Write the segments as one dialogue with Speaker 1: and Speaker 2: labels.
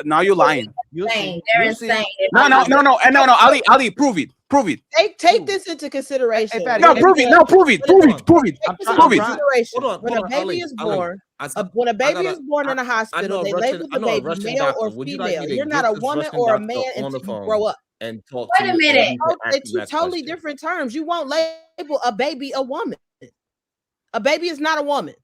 Speaker 1: now you're lying.
Speaker 2: Insane. They're insane.
Speaker 1: No. Ali, prove it.
Speaker 3: Take this into consideration.
Speaker 1: No, prove it. Prove it.
Speaker 3: When a baby is born, when a baby is born in a hospital, they label the baby male or female. You're not a woman or a man until you grow up.
Speaker 4: And talk.
Speaker 2: Wait a minute.
Speaker 3: They're two totally different terms. You won't label a baby a woman. A baby is not a woman.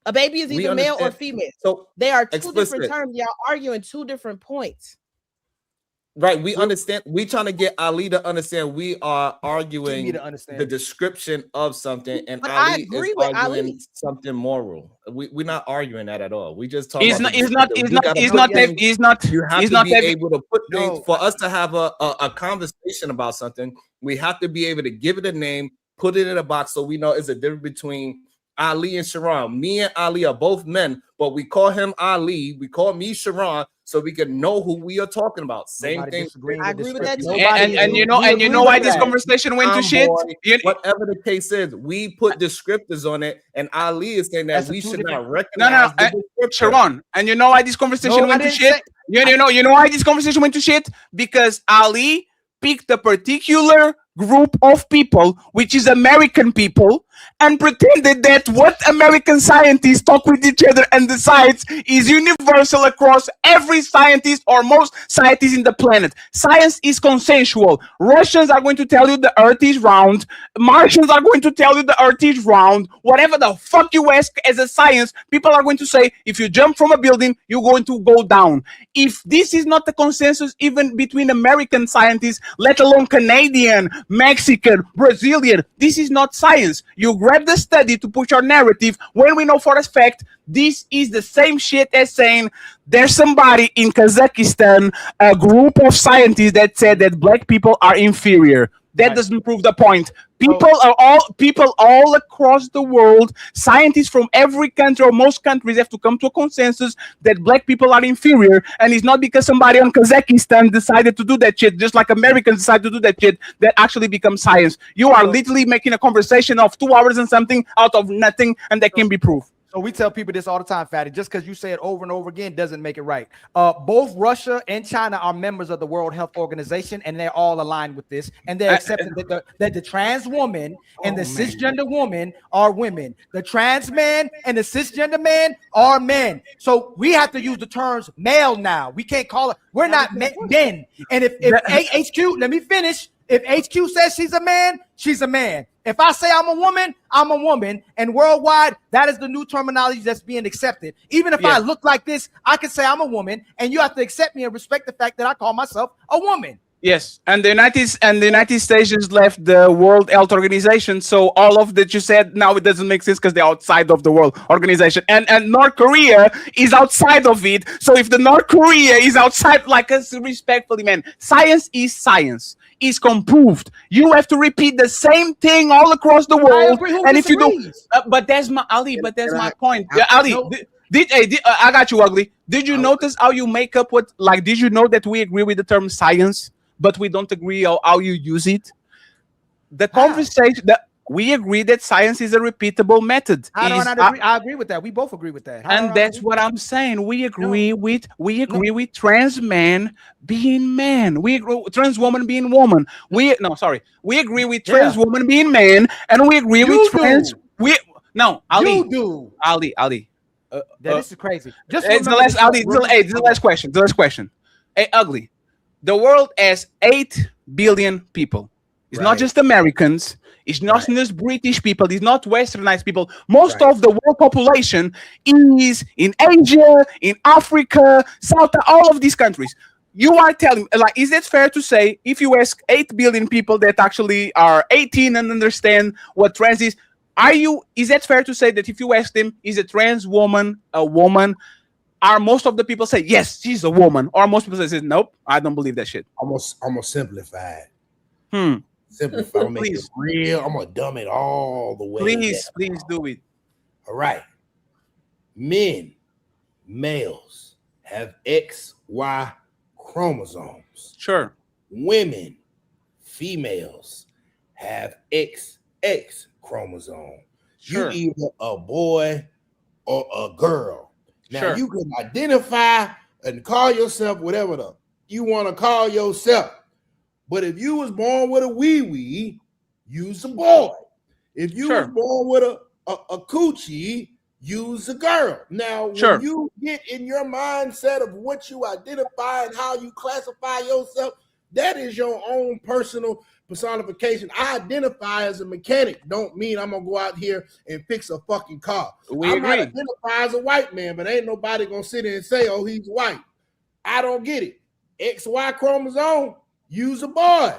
Speaker 3: A baby is either male or female. So they are two different terms. Y'all arguing two different points.
Speaker 4: Right, we understand. We trying to get Ali to understand. We are arguing the description of something, and
Speaker 3: but
Speaker 4: Ali is arguing something moral. We're not arguing that at all. We just talking.
Speaker 1: He's not able
Speaker 4: to put things for us to have a conversation about something. We have to be able to give it a name, put it in a box, so we know it's a difference between Ali and Sharon. Me and Ali are both men, but we call him Ali. We call me Sharon, so we can know who we are talking about. Same thing.
Speaker 3: I agree with that too.
Speaker 1: And you know why this conversation went to shit?
Speaker 4: Whatever the case is, we put descriptors on it, and Ali is saying that we should not recognize.
Speaker 1: Sharon, and you know why this conversation went to shit? You know why this conversation went to shit? Because Ali picked a particular group of people, which is American people, and pretended that what American scientists talk with each other and decides is universal across every scientist or most scientists in the planet. Science is consensual. Russians are going to tell you the earth is round. Martians are going to tell you the earth is round. Whatever the fuck you ask as a science, people are going to say, if you jump from a building, you're going to go down. If this is not the consensus even between American scientists, let alone Canadian, Mexican, Brazilian, this is not science. You grab the study to push your narrative when we know for a fact this is the same shit as saying there's somebody in Kazakhstan, a group of scientists that said that black people are inferior. That doesn't prove the point. People all across the world, scientists from every country or most countries have to come to a consensus that black people are inferior, and it's not because somebody on Kazakhstan decided to do that shit, just like Americans decided to do that shit, that actually becomes science. You are literally making a conversation of 2 hours and something out of nothing, and that can be proof.
Speaker 5: So we tell people this all the time, Fatty. Just because you say it over and over again doesn't make it right. Both Russia and China are members of the World Health Organization, and they're all aligned with this. And they're accepting that the trans woman and the cisgender woman are women. The trans man and the cisgender man are men. So we have to use the terms male now. We can't call it. We're not men. And if HQ, let me finish. If HQ says she's a man, she's a man. If I say I'm a woman, I'm a woman. And worldwide, that is the new terminology that's being accepted. Even if I look like this, I can say I'm a woman, and you have to accept me and respect the fact that I call myself a woman.
Speaker 1: Yes, and the United States just left the World Health Organization, so all of that you said now it doesn't make sense because they're outside of the World Organization, and North Korea is outside of it. So if the North Korea is outside, like us, respectfully, man, science is science. Is comproved. You have to repeat the same thing all across the world, and if you don't, but that's my Ali. But that's my point, Ali. I got you, Ugly. Did you notice how you make up what? Like, did you know that we agree with the term science, but we don't agree how you use it? The conversation that we agree that science is a repeatable method.
Speaker 5: I agree with that. We both agree with that.
Speaker 1: And that's what I'm saying. We agree with trans man being man. We agree with trans woman being woman. We agree with trans woman being man, and we agree with trans. Ali.
Speaker 5: You do.
Speaker 1: Ali.
Speaker 5: This is crazy.
Speaker 1: It's the last. Ali. This is the last question. The last question. Hey, Ugly. The world has 8 billion people. It's not just Americans. It's not just British people. It's not Westernized people. Most of the world population is in Asia, in Africa, South, all of these countries. You are telling, like, is it fair to say if you ask 8 billion people that actually are 18 and understand what trans is, is it fair to say that if you ask them, is a trans woman a woman? Are most of the people say, yes, she's a woman? Or most people say, nope, I don't believe that shit.
Speaker 6: I'm gonna simplify it. Simplify, I'm gonna make it real. I'm gonna dumb it all the way.
Speaker 1: Please do it.
Speaker 6: All right. Males have XY chromosomes.
Speaker 1: Sure.
Speaker 6: Women, females have XX chromosome.
Speaker 1: Sure.
Speaker 6: You either a boy or a girl. Now you can identify and call yourself whatever you want to call yourself. But if you was born with a wee-wee, you's a boy. If you was born with a coochie, you's a girl. Now, when you get in your mindset of what you identify and how you classify yourself, that is your own personal personification. I identify as a mechanic. Don't mean I'm gonna go out here and fix a fucking car. I might identify as a white man, but ain't nobody gonna sit there and say, oh, he's white. I don't get it. XY chromosome, you's a boy.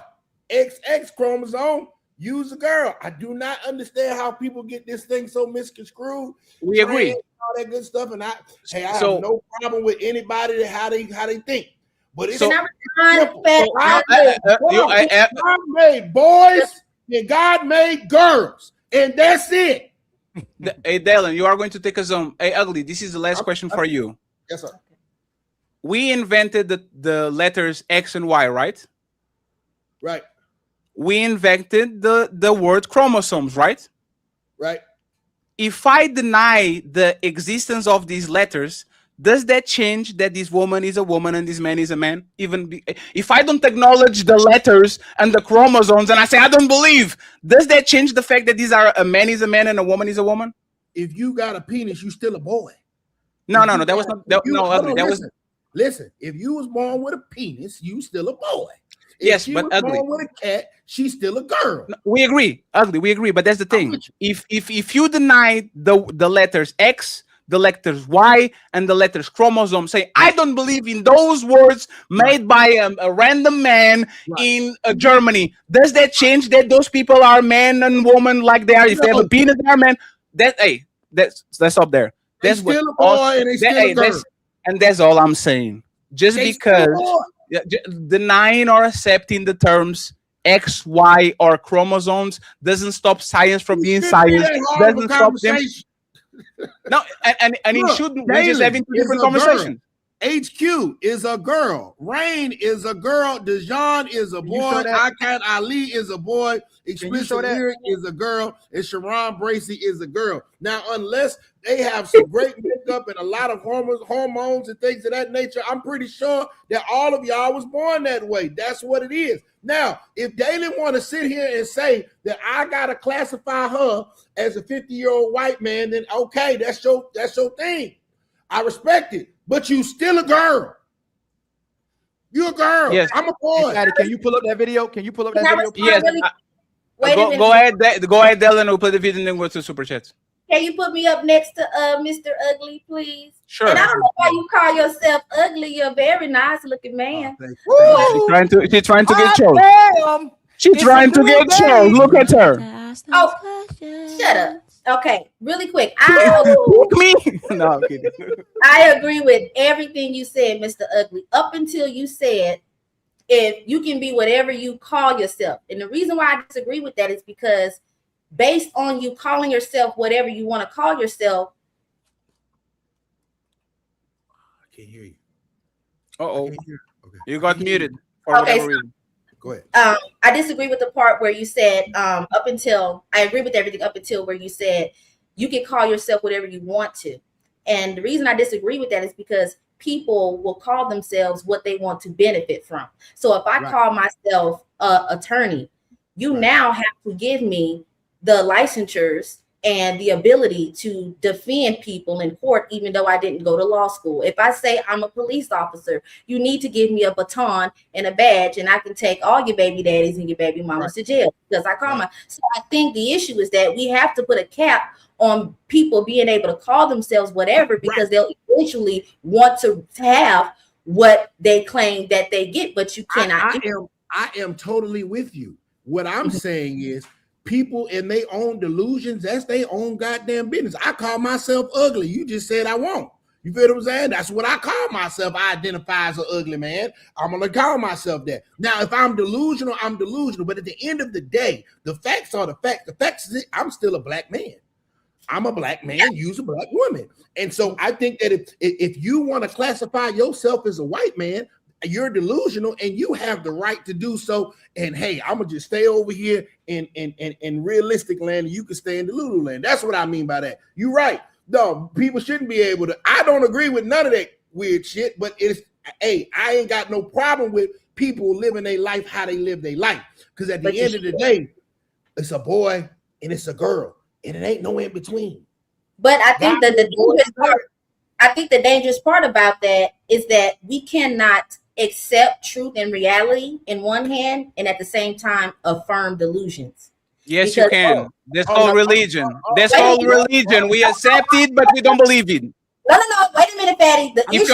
Speaker 6: XX chromosome, you's a girl. I do not understand how people get this thing so misconstrued.
Speaker 1: We agree.
Speaker 6: All that good stuff, and I have no problem with anybody how they think. But it's God made boys and God made girls, and that's it.
Speaker 1: Hey, Dylan, you are going to take us on. Hey, Ugly, this is the last question for you.
Speaker 6: Yes, sir.
Speaker 1: We invented the letters X and Y, right?
Speaker 6: Right.
Speaker 1: We invented the word chromosomes, right?
Speaker 6: Right.
Speaker 1: If I deny the existence of these letters, does that change that this woman is a woman and this man is a man? Even if I don't acknowledge the letters and the chromosomes and I say I don't believe, does that change the fact that these are a man is a man and a woman is a woman?
Speaker 6: If you got a penis, you still a boy.
Speaker 1: No, that was not. Ugly. That was.
Speaker 6: Listen, if you was born with a penis, you still a boy.
Speaker 1: Yes, but Ugly.
Speaker 6: Born with a cat, she's still a girl.
Speaker 1: No, we agree, Ugly. We agree, but that's the thing. If you deny the letters X, the letters Y, and the letters chromosome, say I don't believe in those words made by a random man in Germany. Does that change that those people are man and woman like they are? If they have a penis, they are men. That's up there. That's
Speaker 6: still a boy and they still a girl.
Speaker 1: And that's all I'm saying. Just because denying or accepting the terms X, Y, or chromosomes doesn't stop science from being science. Doesn't stop them. No, and it shouldn't. We're just having two different conversations.
Speaker 6: HQ is a girl. Rain is a girl. Dejan is a boy. Icat Ali is a boy. Explicit Lyric is a girl. And Sharon Bracey is a girl. Now, unless they have some great makeup and a lot of hormones and things of that nature, I'm pretty sure that all of y'all was born that way. That's what it is. Now, if Daylon want to sit here and say that I gotta classify her as a 50-year-old white man, then okay, that's your thing. I respect it. But you still a girl. You a girl.
Speaker 1: Yes.
Speaker 6: I'm a boy.
Speaker 5: Can you pull up that video? Can you pull up that video?
Speaker 1: Yes. Go ahead, Dylan. We'll play the video and then go to super chats.
Speaker 2: Can you put me up next to Mr. Ugly, please?
Speaker 1: Sure.
Speaker 2: And I don't know why you call yourself ugly. You're a very nice looking man.
Speaker 1: She's trying to get chose. She's trying to get chose. Look at her.
Speaker 2: Oh, shut up. Okay, really quick.
Speaker 1: Me? No, I'm kidding.
Speaker 2: I agree with everything you said, Mr. Ugly, up until you said if you can be whatever you call yourself. And the reason why I disagree with that is because based on you calling yourself whatever you want to call yourself.
Speaker 6: I can't hear you.
Speaker 1: Okay. You got muted for whatever reason.
Speaker 6: Go ahead.
Speaker 2: I disagree with the part where you said I agree with everything up until where you said you can call yourself whatever you want to. And the reason I disagree with that is because people will call themselves what they want to benefit from. So if I call myself attorney, you now have to give me the licensures and the ability to defend people in court, even though I didn't go to law school. If I say I'm a police officer, you need to give me a baton and a badge, and I can take all your baby daddies and your baby mamas to jail because I call So I think the issue is that we have to put a cap on people being able to call themselves whatever because they'll eventually want to have what they claim that they get, but you cannot.
Speaker 6: I am totally with you. What I'm saying is people in their own delusions, that's their own goddamn business. I call myself ugly. You just said I won't. You feel what I'm saying? That's what I call myself. I identify as an ugly man. I'm going to call myself that. Now, if I'm delusional, I'm delusional. But at the end of the day, the facts are the facts. The facts is I'm still a black man. I'm a black man, you's a black woman. And so I think that if you want to classify yourself as a white man, you're delusional and you have the right to do so. And hey, I'm gonna just stay over here in realistic land and you can stay in the Lulu land. That's what I mean by that. You're right. No, people shouldn't be able to. I don't agree with none of that weird shit, but I ain't got no problem with people living their life how they live their life. Because at the end of the day, it's a boy and it's a girl, and it ain't no in between.
Speaker 2: But I think that the dangerous part about that is that we cannot accept truth and reality in one hand and at the same time affirm delusions.
Speaker 1: Yes, you can. That's called religion. That's called religion. We accept it, but we don't believe it.
Speaker 2: No. Wait a minute, Fatty.
Speaker 1: If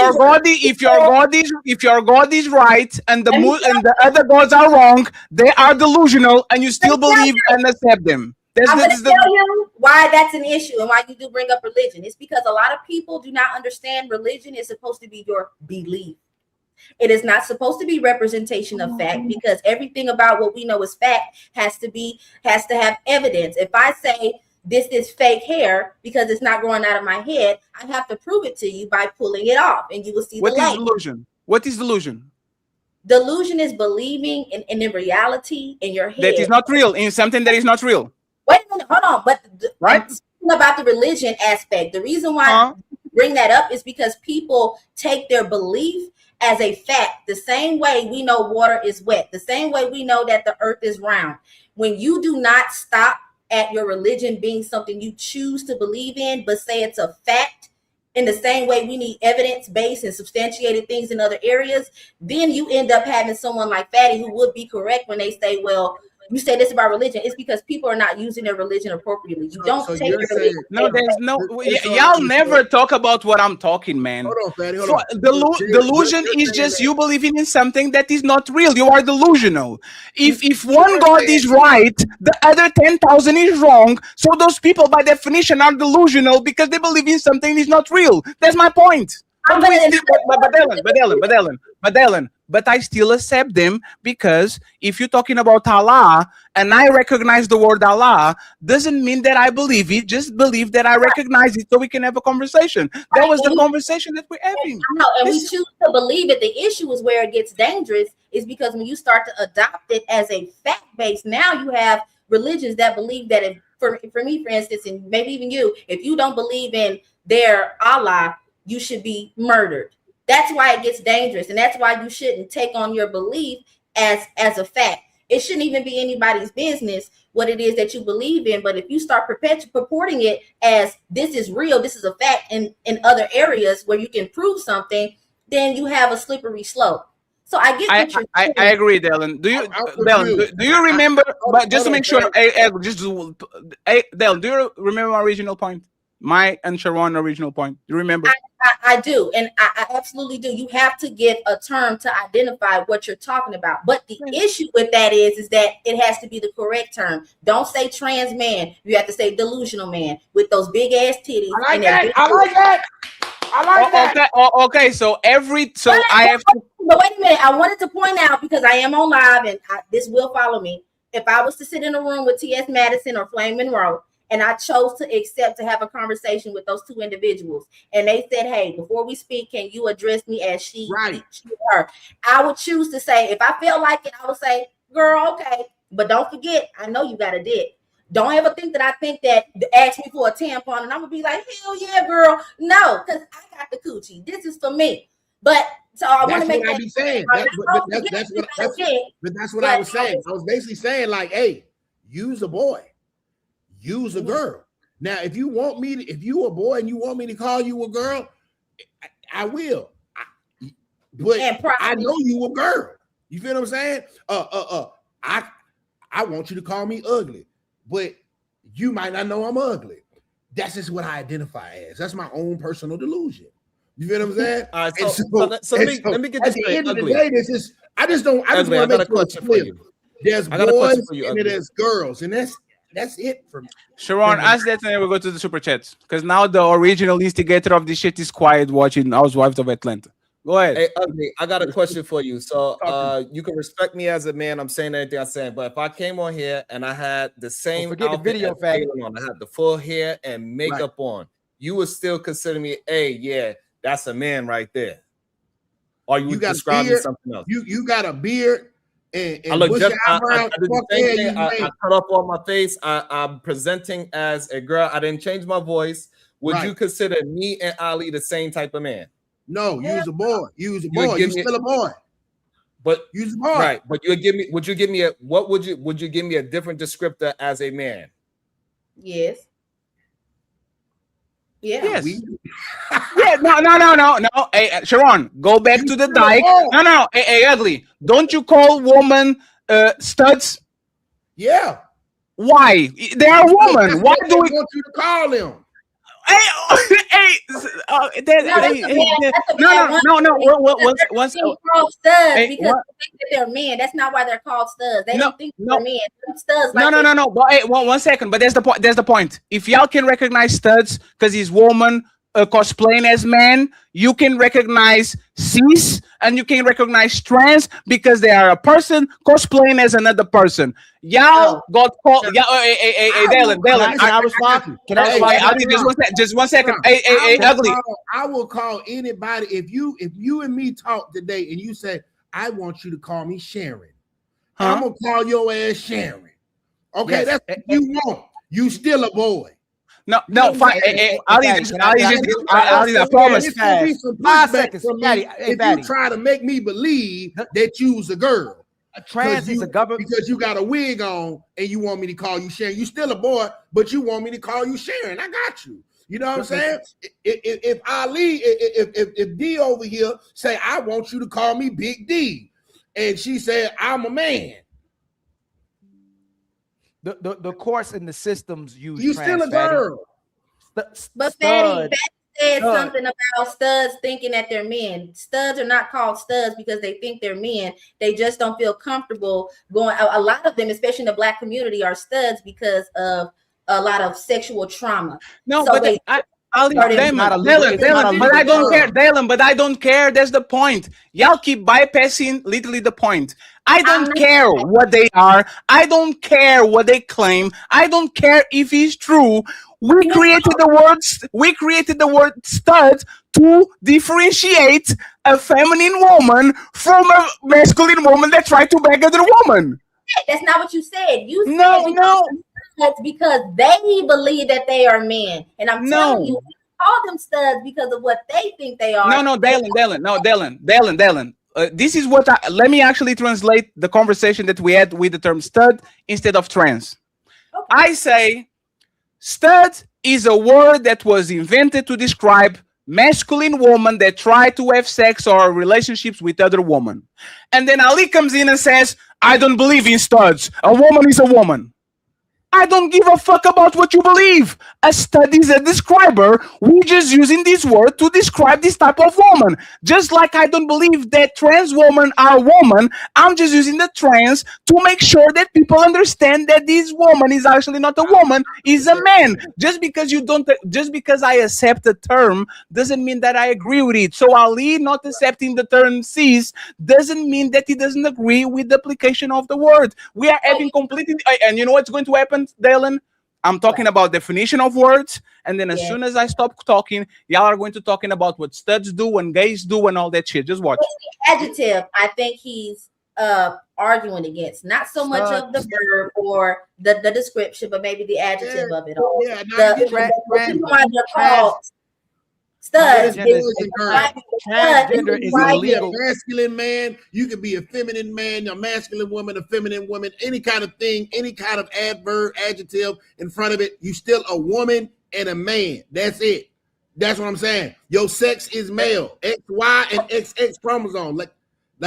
Speaker 1: your God is right and the other gods are wrong, they are delusional, and you still believe and accept them.
Speaker 2: I'm going to tell you why that's an issue and why you do bring up religion. It's because a lot of people do not understand religion is supposed to be your belief. It is not supposed to be representation of fact, because everything about what we know is fact has to have evidence. If I say this is fake hair because it's not growing out of my head, I have to prove it to you by pulling it off, and you will see the light.
Speaker 1: Delusion? What is delusion?
Speaker 2: Delusion is believing in reality in your head
Speaker 1: that is not real, in something that is not real.
Speaker 2: Wait a minute, hold on. But
Speaker 1: right?
Speaker 2: I'm speaking about the religion aspect. The reason why I bring that up is because people take their belief as a fact. The same way we know water is wet, the same way we know that the earth is round. When you do not stop at your religion being something you choose to believe in, but say it's a fact, in the same way we need evidence-based and substantiated things in other areas, then you end up having someone like Fatty who would be correct when they say, well, you say this about religion. It's because people are not using their religion appropriately. You don't take your religion.
Speaker 1: No, there's no. Y'all never talk about what I'm talking, man.
Speaker 6: Hold on, Fatty. Hold on.
Speaker 1: Delusion is just you believing in something that is not real. You are delusional. If one God is right, the other 10,000 is wrong. So those people, by definition, are delusional because they believe in something that is not real. That's my point. But I still accept them, because if you're talking about Allah and I recognize the word Allah, doesn't mean that I believe it. Just believe that I recognize it so we can have a conversation. That was the conversation that we're having.
Speaker 2: I know, and we choose to believe it. The issue is where it gets dangerous is because when you start to adopt it as a fact base, now you have religions that believe that if, for me, for instance, and maybe even you, if you don't believe in their Allah, you should be murdered. That's why it gets dangerous, and that's why you shouldn't take on your belief as a fact. It shouldn't even be anybody's business what it is that you believe in. But if you start purporting it as this is real, this is a fact in other areas where you can prove something, then you have a slippery slope. So I get what you're saying.
Speaker 1: I agree, Dylan. Do you remember? But just to make sure, Dylan, do you remember my original point? My and Sharon original point. Do you remember?
Speaker 2: I do, and I absolutely do. You have to give a term to identify what you're talking about. But the issue with that is that it has to be the correct term. Don't say trans man. You have to say delusional man with those big ass titties.
Speaker 6: I like that.
Speaker 1: Okay. So I have to.
Speaker 2: But wait a minute. I wanted to point out, because I am on live, and this will follow me. If I was to sit in a room with T.S. Madison or Flame Monroe, and I chose to accept to have a conversation with those two individuals, and they said, hey, before we speak, can you address me as she, her? I would choose to say, if I felt like it, I would say, girl, okay. But don't forget, I know you got a dick. Don't ever think that I think that ask me for a tampon and I'm going to be like, hell yeah, girl. No, because I got the coochie. This is for me. But so I want to make that
Speaker 6: saying. That's what I was saying. I was basically saying, like, hey, use a boy. Use a girl. Now, if you a boy and you want me to call you a girl, I will. But I know you a girl. You feel what I'm saying? I want you to call me ugly, but you might not know I'm ugly. That's just what I identify as. That's my own personal delusion. You feel what I'm saying?
Speaker 4: All right, so let me get this straight.
Speaker 6: At the end of the day, I just want to make it clear. There's boys and there's girls, and that's it for me.
Speaker 1: Sharon, ask that, and then we'll go to the super chats, because now the original instigator of this shit is quiet watching Housewives of Atlanta. Go ahead.
Speaker 4: Hey, Ugly, I got a question for you. So you can respect me as a man. I'm saying everything I'm saying. But if I came on here and I had the same
Speaker 5: forget the video fact
Speaker 4: on, I had the full hair and makeup on, you would still consider me, hey, yeah, that's a man right there. Or you would describe me something else.
Speaker 6: You got a beard. And
Speaker 4: I look just I cut off all my face. I'm presenting as a girl. I didn't change my voice. Would you consider me and Ali the same type of man?
Speaker 6: No, you's a boy. You's a boy. You still a boy.
Speaker 4: But
Speaker 6: you's a boy.
Speaker 4: Right. But would you give me a different descriptor as a man?
Speaker 2: Yes. Yeah.
Speaker 1: Yes. Yeah. No. Hey, Sharon, go back to the dike. No. Hey, ugly. Don't you call woman studs?
Speaker 6: Yeah.
Speaker 1: Why? They are women. Why do we
Speaker 6: want you to call them?
Speaker 1: No.
Speaker 2: Once called studs because they think that they're men. That's not why they're called studs. They don't think they're men. Studs.
Speaker 1: No. But hey, 1 second. But there's the point. There's the point. If y'all can recognize studs because he's woman cosplaying as man, you can recognize cis and you can recognize trans because they are a person cosplaying as another person. Y'all got called. Hey, Dalen.
Speaker 5: Can I respond?
Speaker 1: Just 1 second. Hey, ugly.
Speaker 6: I will call anybody if you and me talk today and you say I want you to call me Sharon. I'm gonna call your ass Sharon. Okay, that's what you want. You still a boy.
Speaker 1: No, fine. I promise.
Speaker 5: 5 seconds.
Speaker 6: If you try to make me believe that you's a girl,
Speaker 5: trans is a government
Speaker 6: because you got a wig on and you want me to call you Sharon. You still a boy, but you want me to call you Sharon. I got you. You know what I'm saying? If Ali, if D over here say I want you to call me Big D, and she said I'm a man.
Speaker 5: The course and the systems use.
Speaker 6: You still a girl.
Speaker 2: But Fatty said something about studs thinking that they're men. Studs are not called studs because they think they're men. They just don't feel comfortable going. A lot of them, especially in the Black community, are studs because of a lot of sexual trauma.
Speaker 1: No, so but Dalen, but I don't care. Dalen, but I don't care. That's the point. Y'all keep bypassing literally the point. I don't care what they are. I don't care what they claim. I don't care if it's true. We created the word stud to differentiate a feminine woman from a masculine woman that tried to beg other woman.
Speaker 2: That's not what you said. You said
Speaker 1: no.
Speaker 2: That's because they believe that they are men, and I'm telling you, we call them studs because of what they think they are.
Speaker 1: No, Dalen. This is what let me actually translate the conversation that we had with the term stud instead of trans. Okay. I say stud is a word that was invented to describe masculine woman that try to have sex or relationships with other women. And then Ali comes in and says, I don't believe in studs. A woman is a woman. I don't give a fuck about what you believe. A stud is a describer. We're just using this word to describe this type of woman. Just like I don't believe that trans women are women, I'm just using the trans to make sure that people understand that this woman is actually not a woman, is a man. Just because I accept the term doesn't mean that I agree with it. So Ali not accepting the term cis doesn't mean that he doesn't agree with the application of the word. We are having completely, and you know what's going to happen, Dalen? I'm talking about definition of words, and then as soon as I stop talking, y'all are going to talking about what studs do and gays do and all that shit. Just watch.
Speaker 2: Adjective, I think he's arguing against, not so much of the verb or the description, but maybe the adjective of it all. Yeah, studs.
Speaker 6: Transgender is illegal. A masculine man, you can be a feminine man, a masculine woman, a feminine woman, any kind of thing, any kind of adverb, adjective in front of it. You still a woman and a man. That's it. That's what I'm saying. Your sex is male, XY and XX chromosome. Like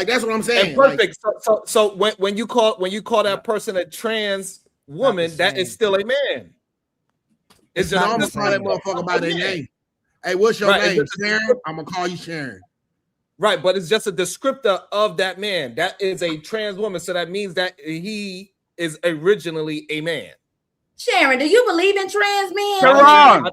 Speaker 6: that's what I'm saying.
Speaker 4: And perfect. Like, so when you call that person a trans woman, that is still a man.
Speaker 6: It's just I'm gonna call that motherfucker by their name. Hey, what's your name? Sharon? I'm gonna call you Sharon.
Speaker 4: Right, but it's just a descriptor of that man. That is a trans woman, so that means that he is originally a man.
Speaker 2: Sharon, do you believe in trans men?
Speaker 1: Sharon.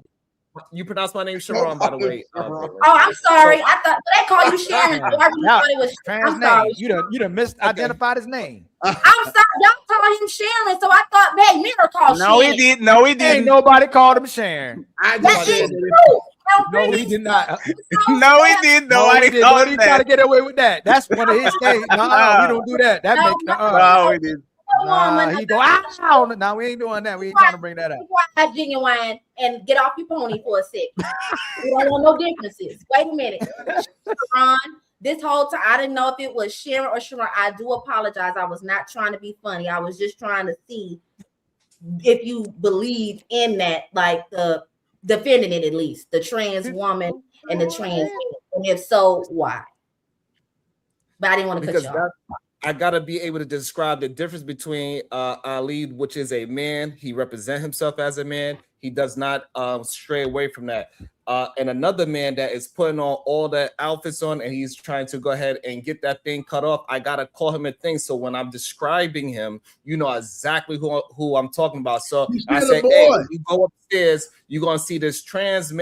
Speaker 4: You pronounce my name Sharon, by the way.
Speaker 2: I'm sorry. I thought they call you Sharon. So I really thought it was
Speaker 5: trans. I'm sorry. You done misidentified his name.
Speaker 2: I'm sorry. Y'all call him Sharon, so I thought, hey, men are called Sharon.
Speaker 1: No, he didn't.
Speaker 5: Ain't nobody called him Sharon.
Speaker 2: That is true.
Speaker 5: No, he did not.
Speaker 1: No, he did. Nobody called him that.
Speaker 5: He tried to get away with that. That's one of his things. No, we don't do that. That makes
Speaker 1: no, he did.
Speaker 2: woman.
Speaker 5: He go, ow. No, we ain't doing that. We ain't trying to bring that up.
Speaker 2: Genuine and get off your pony for a sec. We don't want no differences. Wait a minute. Sharon, this whole time, I didn't know if it was Sharon or Sharon. I do apologize. I was not trying to be funny. I was just trying to see if you believe in that, like the defending it, at least the trans woman and the trans man. And if so, why? But I didn't want to cut you off.
Speaker 4: I gotta be able to describe the difference between Ali, which is a man. He represents himself as a man. He does not stray away from that. And another man that is putting on all the outfits on, and he's trying to go ahead and get that thing cut off. I gotta call him a thing. So when I'm describing him, you know exactly who I'm talking about. So I say, hey, you go upstairs, you're gonna see this trans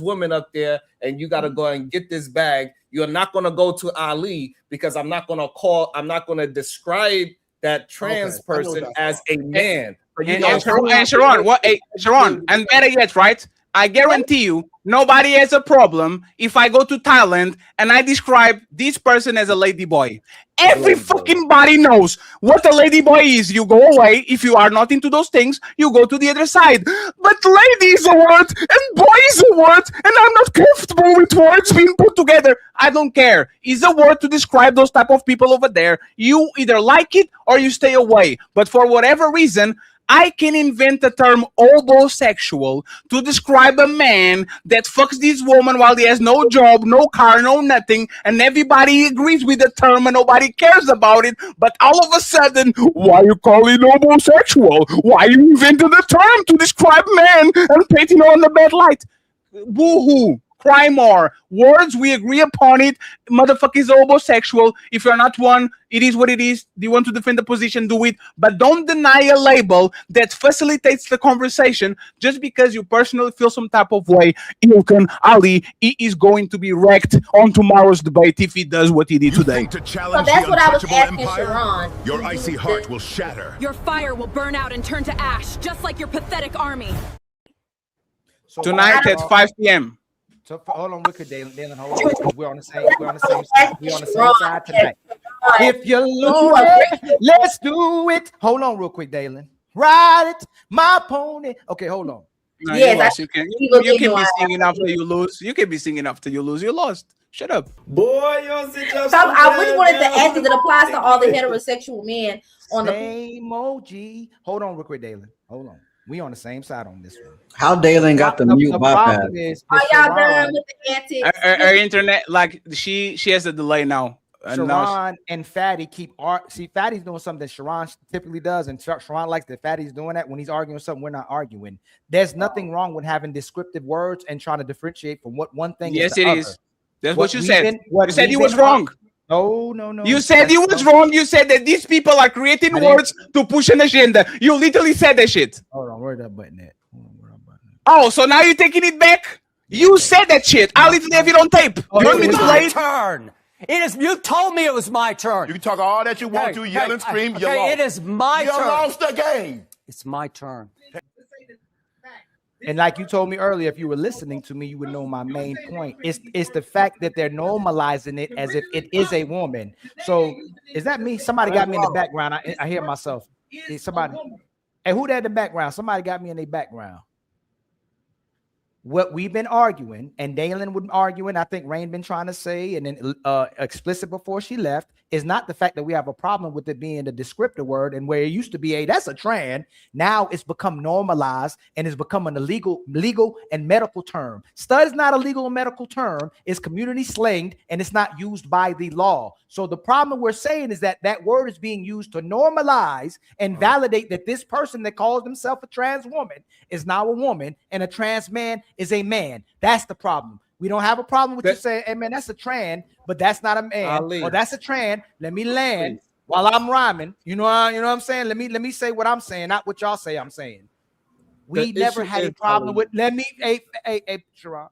Speaker 4: woman up there, and you gotta go and get this bag. You're not gonna go to Ali because I'm not gonna describe that trans person as a man.
Speaker 1: And Sharon, and better yet, right? I guarantee you, nobody has a problem if I go to Thailand and I describe this person as a lady boy. Every fucking body knows what a lady boy is. You go away. If you are not into those things, you go to the other side. But lady is a word and boy is a word, and I'm not comfortable with words being put together. I don't care. It's a word to describe those type of people over there. You either like it or you stay away. But for whatever reason, I can invent the term homosexual to describe a man that fucks this woman while he has no job, no car, no nothing, and everybody agrees with the term and nobody cares about it. But all of a sudden, why you call it homosexual? Why you invented the term to describe man and painting on the bad light? Woohoo! Cry more. Words, we agree upon it. Motherfucker is homosexual. If you're not one, it is what it is. Do you want to defend the position? Do it. But don't deny a label that facilitates the conversation just because you personally feel some type of way. Ilkan Ali, he is going to be wrecked on tomorrow's debate if he does what he did today.
Speaker 2: So that's what I was asking Sharon.
Speaker 7: Your icy heart will shatter.
Speaker 8: Your fire will burn out and turn to ash, just like your pathetic army.
Speaker 5: So
Speaker 1: Tonight at 5 p.m.
Speaker 5: So hold on, wicked Dalen, hold on. We're on the same side tonight. If you're lonely, let's do it. Hold on, real quick, Dalen. Ride it, my pony. Okay, hold on.
Speaker 1: No, yes, you can be singing after you lose. You can be singing after you lose. You lost. Shut up.
Speaker 2: Boy, I just wanted to ask if it applies to all the heterosexual men on
Speaker 5: same emoji. Hold on, real quick, Dalen. Hold on. We on the same side on this one.
Speaker 9: How Dalen got the mute bypass?
Speaker 2: Are y'all done with the antics?
Speaker 1: Her internet, like she has a delay now.
Speaker 5: Sharon and Fatty see Fatty's doing something that Sharon typically does, and Sharon likes that Fatty's doing that when he's arguing something we're not arguing. There's nothing wrong with having descriptive words and trying to differentiate from what one thing is.
Speaker 1: Yes, it is. That's what you said. You said he was wrong.
Speaker 5: No.
Speaker 1: You said he was wrong. You said that these people are creating words to push an agenda. You literally said that shit.
Speaker 5: Hold on, where's that button at?
Speaker 1: Oh, so now you're taking it back? You said that shit. I'll literally have it on tape. You want me to play it?
Speaker 10: Turn. It is. You told me it was my turn.
Speaker 7: You can talk all that you want to, yell and scream. You lost.
Speaker 10: It is my turn.
Speaker 7: You lost the game.
Speaker 10: It's my turn.
Speaker 5: And like you told me earlier, if you were listening to me, you would know my main point. It's the fact that they're normalizing it as if it is a woman. So is that me? Somebody got me in the background. I hear myself. Somebody. Hey, who that in the background? Somebody got me in the background. What we've been arguing, and Dalen would arguing, I think Rain been trying to say, and then explicit before she left, is not the fact that we have a problem with it being a descriptor word, and where it used to be that's a trans, now it's become normalized and it's become an illegal, legal and medical term. Stud is not a legal or medical term, it's community slanged, and it's not used by the law. So the problem we're saying is that that word is being used to normalize and validate that this person that calls himself a trans woman is now a woman, and a trans man is a man. That's the problem. We don't have a problem with you saying, hey man, that's a trans, but that's not a man. Or that's a trans. Let me land while I'm rhyming. You know what I'm saying? Let me say what I'm saying, not what y'all say I'm saying. We never had a problem with Sharon.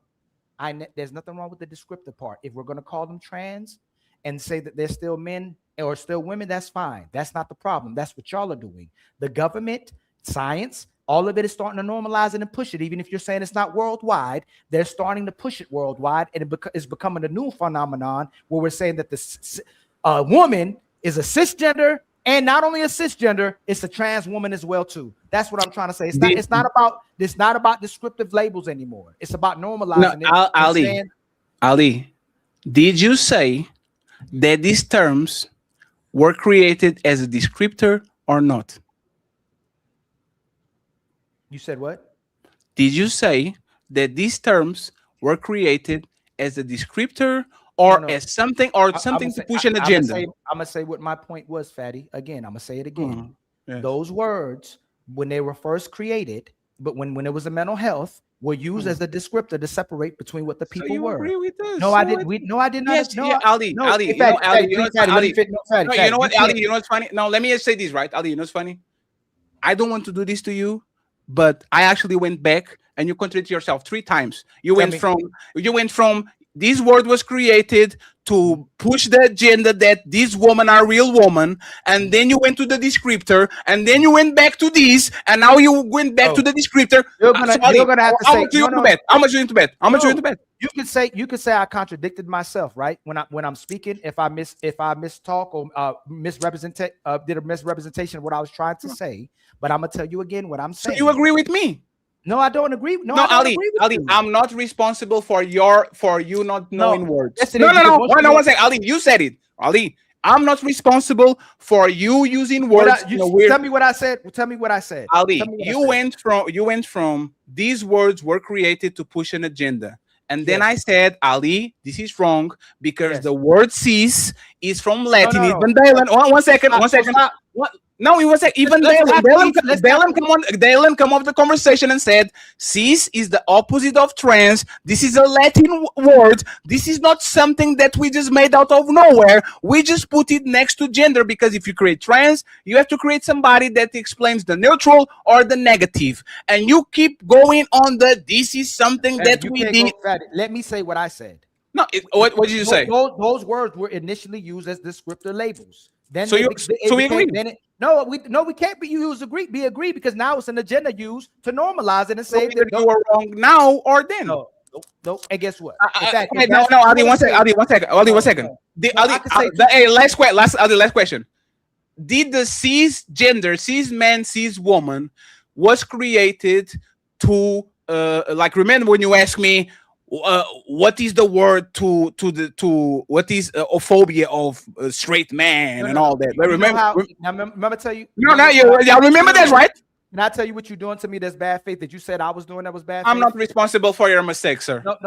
Speaker 5: There's nothing wrong with the descriptive part. If we're gonna call them trans and say that they're still men or still women, that's fine. That's not the problem. That's what y'all are doing. The government, science, all of it is starting to normalize it and push it. Even if you're saying it's not worldwide, they're starting to push it worldwide, and it's becoming a new phenomenon where we're saying that the woman is a cisgender And not only a cisgender, it's a trans woman as well too. That's what I'm trying to say. It's not about descriptive labels anymore. It's about normalizing it.
Speaker 1: Ali, did you say that these terms were created as a descriptor or not?
Speaker 5: You said what?
Speaker 1: Did you say that these terms were created as a descriptor or as something to push an agenda?
Speaker 5: I'm gonna say what my point was, Fatty. Again, I'm gonna say it again. Those words, when they were first created, but when it was a mental health, were used as a descriptor to separate between what the people were.
Speaker 1: Agree with us?
Speaker 5: No, I didn't. No, I did not.
Speaker 1: Yes,
Speaker 5: no,
Speaker 1: Ali,
Speaker 5: no,
Speaker 1: Ali,
Speaker 5: you know, Ali, you know what's funny?
Speaker 1: Ali, you know what's funny? No, let me just say this, right? Ali, you know what's funny? I don't want to do this to you, but I actually went back and you contradicted yourself 3 times. You went from this word was created to push the agenda that this woman are a real woman, and then you went to the descriptor, and then you went back to this, and now you went back to the descriptor.
Speaker 5: You're gonna have to say
Speaker 1: how much you to bet?
Speaker 5: You can say I contradicted myself, right? When I'm speaking, if I mistalk or did a misrepresentation of what I was trying to say, but I'm gonna tell you again what I'm saying.
Speaker 1: So you agree with me?
Speaker 5: No, I don't agree. No,
Speaker 1: Ali, I'm not responsible for you not knowing words.
Speaker 5: Yes,
Speaker 1: No. One second. Ali, you said it. Ali, I'm not responsible for you using words.
Speaker 5: Tell me what I said. Tell me what I said.
Speaker 1: Ali, you went from these words were created to push an agenda. And then I said, Ali, this is wrong because the word cis is from Latin. Even Dylan, one second. No, it was even Dylan come off the conversation and said, cis is the opposite of trans. This is a Latin word. This is not something that we just made out of nowhere. We just put it next to gender because if you create trans, you have to create somebody that explains the neutral or the negative. And you keep going on this is something that we did.
Speaker 5: Let me say what I said.
Speaker 1: No, what did you say?
Speaker 5: Those words were initially used as descriptor labels. Then
Speaker 1: we agree.
Speaker 5: No, we can't be used agree because now it's an agenda used to normalize it and say that
Speaker 1: you are wrong now or then.
Speaker 5: No. And guess what?
Speaker 1: Ali, one second. Last question. Did the cisgender, cis man, cis woman was created to remember when you asked me what is the word to what is homophobia of straight man and all that?
Speaker 5: Remember tell you.
Speaker 1: Y'all remember that, right?
Speaker 5: Can I tell you what you're doing to me that's bad faith that you said I was doing that was bad faith?
Speaker 1: I'm not responsible for your mistakes, sir.
Speaker 5: No,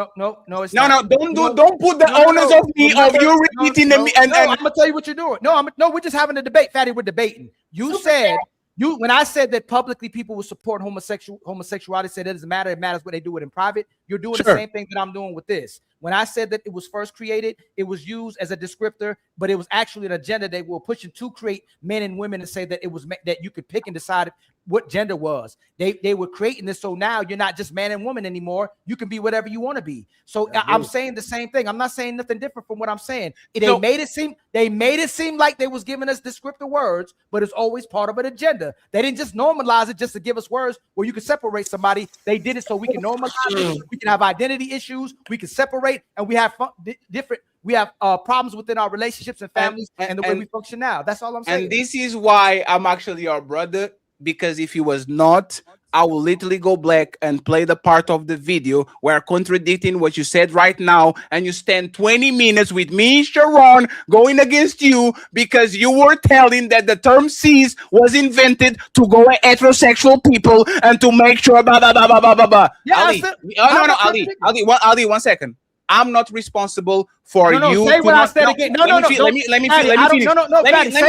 Speaker 5: it's
Speaker 1: not. Don't put the onus of me of you repeating them.
Speaker 5: I'm gonna tell you what you're doing. We're just having a debate, Fatty. We're debating. You said when I said that publicly people would support homosexuality, said it doesn't matter. It matters what they do it in private. You're doing the same thing that I'm doing with this. When I said that it was first created, it was used as a descriptor, but it was actually an agenda they were pushing to create men and women and say that it was that you could pick and decide what gender was. They were creating this, so now you're not just man and woman anymore. You can be whatever you want to be. So I'm saying the same thing. I'm not saying nothing different from what I'm saying. They made it seem like they was giving us descriptive words, but it's always part of an agenda. They didn't just normalize it just to give us words where you can separate somebody. They did it so we can normalize it. We can have identity issues. We can separate, and we have problems within our relationships and families and the way we function now. That's all I'm saying.
Speaker 1: And this is why I'm actually your brother, because if he was not, I will literally go black and play the part of the video where contradicting what you said right now, and you spend 20 minutes with me, Sharon, going against you because you were telling that the term cis was invented to go at heterosexual people and to make sure blah blah blah blah blah blah blah. Yeah, Ali, 1 second. I'm not responsible for you.
Speaker 5: Say what I said again. Let me finish. Say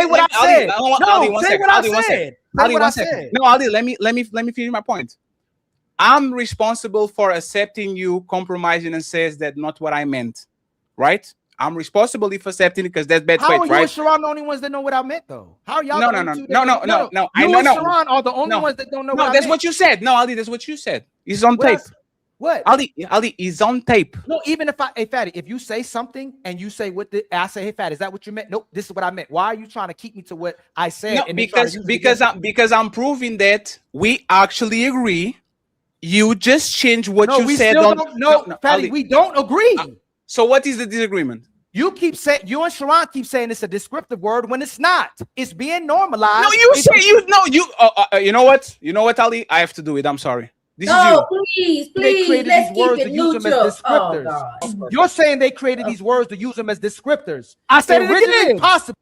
Speaker 5: what I said. Say what I said.
Speaker 1: Ali, 1 second. No, Ali, let me finish my point. I'm responsible for accepting you compromising and says that not what I meant, right? I'm responsible if accepting it because that's bad faith, right?
Speaker 5: How are you and Sharon the only ones that know what I meant, though? How are y'all?
Speaker 1: No.
Speaker 5: You and Sharon are the only ones that don't know what I meant.
Speaker 1: No, that's what you said. No, Ali, that's what you said. It's on tape.
Speaker 5: What?
Speaker 1: Ali is on tape.
Speaker 5: No, even if hey Fatty, if you say something and you say I say, hey Fatty, is that what you meant? Nope, this is what I meant. Why are you trying to keep me to what I said?
Speaker 1: No, because I'm proving that we actually agree. You just changed what you said.
Speaker 5: No, Fatty, we don't agree.
Speaker 1: So what is the disagreement?
Speaker 5: You and Sharon keep saying it's a descriptive word when it's not. It's being normalized.
Speaker 1: No, you know what? You know what, Ali? I have to do it. I'm sorry. This is you.
Speaker 2: Please, let's keep it neutral. Oh, God.
Speaker 5: You're saying they created these words to use them as descriptors. I said it again. Possible.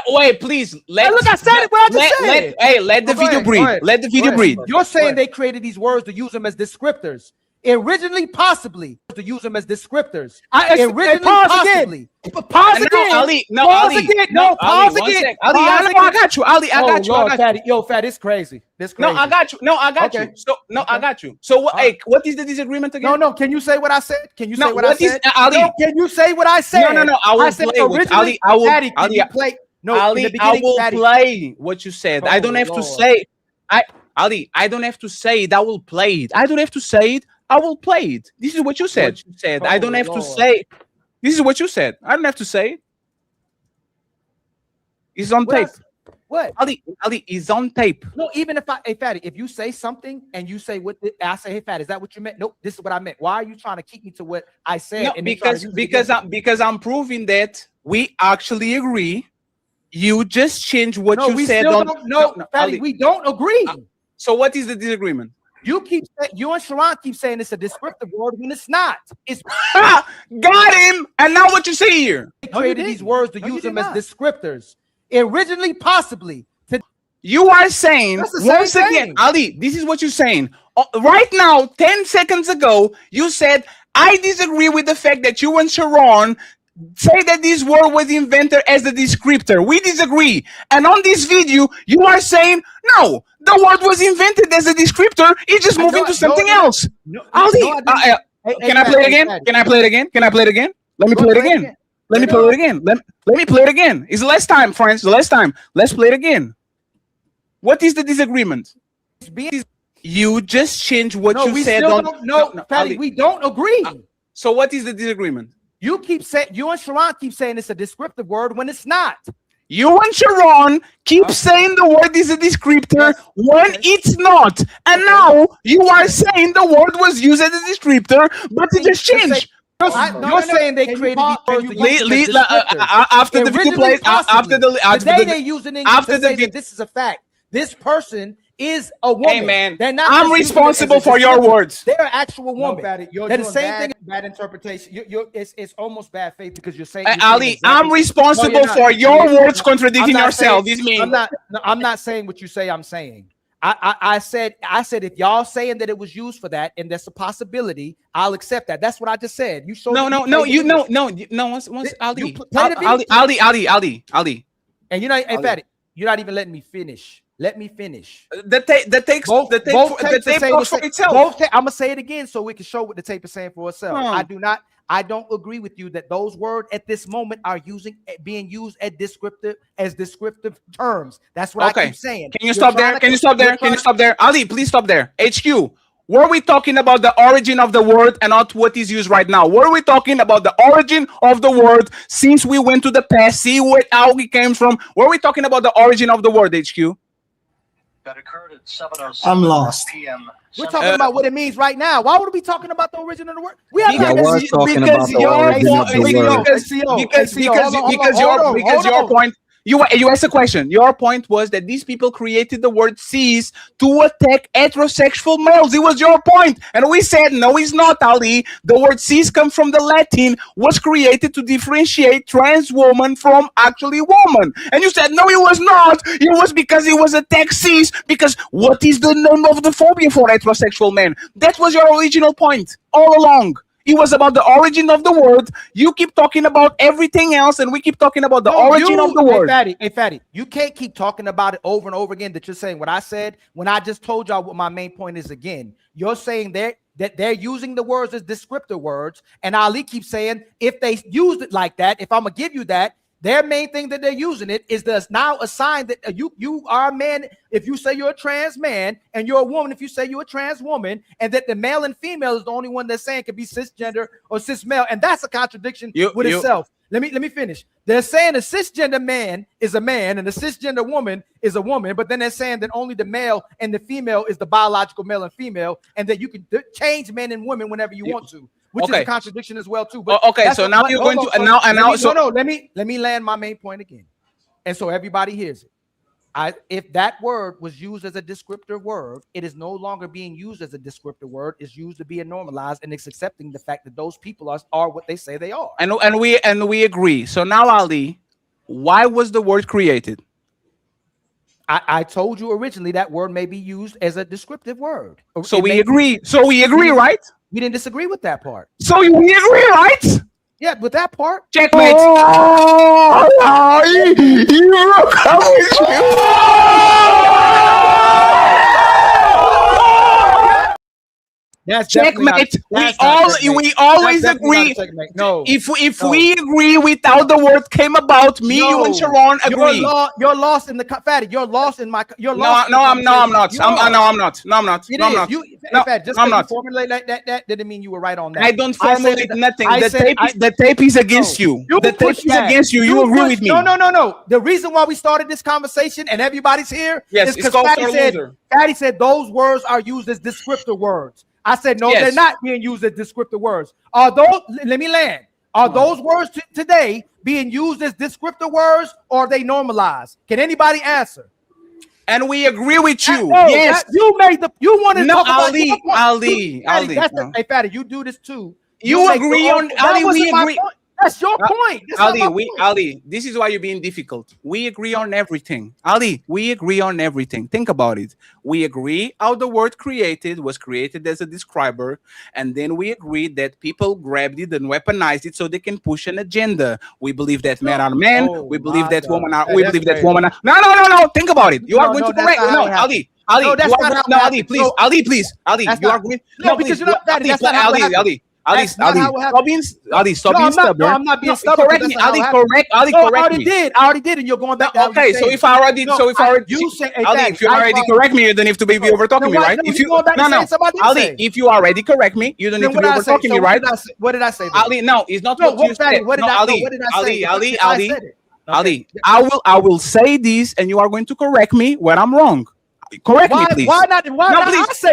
Speaker 1: Wait, please.
Speaker 5: Look, I said it. What I just said.
Speaker 1: Let the video breathe. Let the video breathe.
Speaker 5: You're saying they created these words to use them as descriptors. Originally, possibly to use them as descriptors. Possibly. Pause again.
Speaker 1: Ali.
Speaker 5: Pause again. No, pause again.
Speaker 1: Ali, I got you. Ali, I got you.
Speaker 5: Fatty. Yo, Fat, it's crazy.
Speaker 1: No, I got you. I got you. So I got you. So what is the disagreement again?
Speaker 5: No. Can you say what I said? Can you say what I said?
Speaker 1: Ali?
Speaker 5: No, can you say what I said?
Speaker 1: No. I will play with Ali. I will play what you said. I don't have to say. I don't have to say it. I will play it. I don't have to say it. I will play it. This is what you said. I don't have to say. This is what you said. I don't have to say it. It's on tape.
Speaker 5: What?
Speaker 1: Ali is on tape.
Speaker 5: No, even if Fatty, if you say something and you say I say, hey, Fatty, is that what you meant? Nope, this is what I meant. Why are you trying to keep me to what I said?
Speaker 1: No, because I'm proving that we actually agree. You just changed what you said.
Speaker 5: Fatty, we don't agree.
Speaker 1: So what is the disagreement?
Speaker 5: You and Sharon keep saying it's a descriptive word when it's not. It's
Speaker 1: got him. And now what you say here?
Speaker 5: They created these words to use them as descriptors. Originally, possibly.
Speaker 1: You are saying once again, Ali, this is what you're saying. Right now, 10 seconds ago, you said, I disagree with the fact that you and Sharon say that this word was invented as a descriptor. We disagree. And on this video, you are saying, no, the word was invented as a descriptor. It's just moving to something else. Ali, can I play it again? Can I play it again? Can I play it again? Let me play it again. Let me play it again. Let me play it again. It's the last time, friends. The last time. Let's play it again. What is the disagreement? You just changed what you said.
Speaker 5: No, Patty, we don't agree.
Speaker 1: So what is the disagreement?
Speaker 5: You and Sharon keep saying it's a descriptive word when it's not.
Speaker 1: You and Sharon keep saying the word is a descriptor when it's not. And now you are saying the word was used as a descriptor, but it just changed.
Speaker 5: You're saying they created these words
Speaker 1: after the video plays, after the
Speaker 5: they use in English to say that this is a fact. This person is a woman.
Speaker 1: Hey man, I'm responsible for your words.
Speaker 5: They're an actual woman.
Speaker 6: No, you're
Speaker 5: the
Speaker 6: doing
Speaker 5: same thing.
Speaker 6: Bad interpretation.
Speaker 5: It's almost bad faith because you're saying.
Speaker 1: Ali, I'm responsible for your words contradicting yourself. This means
Speaker 5: I'm not saying what you say. I'm saying. I said if y'all saying that it was used for that and that's a possibility, I'll accept that. That's what I just said. You showed
Speaker 1: no. Once Ali,
Speaker 5: and Fatty, you're not even letting me finish. Let me finish.
Speaker 1: The tape for itself.
Speaker 5: I'm gonna say it again so we can show what the tape is saying for itself. I don't agree with you that those words at this moment are being used as descriptive terms. That's what I keep saying.
Speaker 1: Can you stop there? Can you stop there? Ali, please stop there. HQ. Were we talking about the origin of the word and not what is used right now? Were we talking about the origin of the word since we went to the past, see how it came from? Were we talking about the origin of the word, HQ?
Speaker 11: That occurred at 7:07
Speaker 9: I'm lost.
Speaker 11: p.m.
Speaker 5: We're talking about what it means right now. Why would we be talking about the origin of the word? We have
Speaker 9: was talking about the origin of the word.
Speaker 1: Because your point. You asked a question. Your point was that these people created the word cis to attack heterosexual males. It was your point. And we said, no, it's not, Ali. The word cis comes from the Latin, was created to differentiate trans woman from actually woman. And you said, no, it was not. It was because it was attack cis. Because what is the name of the phobia for heterosexual men? That was your original point all along. It was about the origin of the word. You keep talking about everything else, and we keep talking about the origin of the word.
Speaker 5: Hey, Fatty, you can't keep talking about it over and over again that you're saying what I said when I just told y'all what my main point is again. You're saying that they're using the words as descriptor words, and Ali keeps saying if they used it like that, if I'm going to give you that, their main thing that they're using it is there's now a sign that you are a man if you say you're a trans man, and you're a woman if you say you're a trans woman, and that the male and female is the only one that's saying can be cisgender or cis male, and that's a contradiction with itself. Let me finish. They're saying a cisgender man is a man and a cisgender woman is a woman, but then they're saying that only the male and the female is the biological male and female, and that you can change men and women whenever you want to. which is a contradiction as well too.
Speaker 1: But okay, so now you're going to
Speaker 5: let me land my main point again, and so everybody hears it. If that word was used as a descriptor word, it is no longer being used as a descriptor word. It's used to be normalized, and it's accepting the fact that those people are what they say they are.
Speaker 1: And we agree. So now, Ali, why was the word created?
Speaker 5: I told you originally that word may be used as a descriptive word.
Speaker 1: So we agree. So we agree, right?
Speaker 5: We didn't disagree with that part.
Speaker 1: So we agree, right?
Speaker 5: Yeah, with that part.
Speaker 1: Checkmate.
Speaker 5: That's
Speaker 1: checkmate. We always agree.
Speaker 5: No,
Speaker 1: if we agree without the word came about, you and Sharon agree.
Speaker 5: You're lost in the fatty. You're lost in my. You're
Speaker 1: lost. No, I'm not. I'm not.
Speaker 5: Just I'm not. Formulate like that didn't mean you were right on that.
Speaker 1: I don't formulate nothing. The tape is against you. The tape is against you. You agree with me?
Speaker 5: No. The reason why we started this conversation and everybody's here is because Fatty said those words are used as descriptor words. I said, no, they're not being used as descriptive words. Are those, let me land. Are those words today being used as descriptive words or are they normalized? Can anybody answer?
Speaker 1: And we agree with you.
Speaker 5: Yes. You wanted to talk about
Speaker 1: Ali.
Speaker 5: Hey, Fatty, you do this too.
Speaker 1: You agree on, Ali, we agree.
Speaker 5: That's your point.
Speaker 1: Ali, this is why you're being difficult. We agree on everything. Ali, we agree on everything. Think about it. We agree how the word created was created as a describer, and then we agree that people grabbed it and weaponized it so they can push an agenda. We believe that men are men. We believe that women are. We believe that women are. No. Think about it. You are going to correct. No, Ali. Ali, please. Ali, you are going.
Speaker 5: No, because you're not. That's not how it happened.
Speaker 1: Ali, stop being stubborn.
Speaker 5: No, I'm not being stubborn.
Speaker 1: Correct me, Ali. Correct me.
Speaker 5: I already did, and you're going back.
Speaker 1: Okay, so if I already, you say, Ali, if you already correct me, you don't have to be over talking me, right? If you Ali, if you already correct me, you don't need to be over talking me, right?
Speaker 5: What did I say?
Speaker 1: Ali, no, it's not what you said.
Speaker 5: What did I say?
Speaker 1: Ali, I will say this, and you are going to correct me when I'm wrong. Correct me, please.
Speaker 5: Why not? I say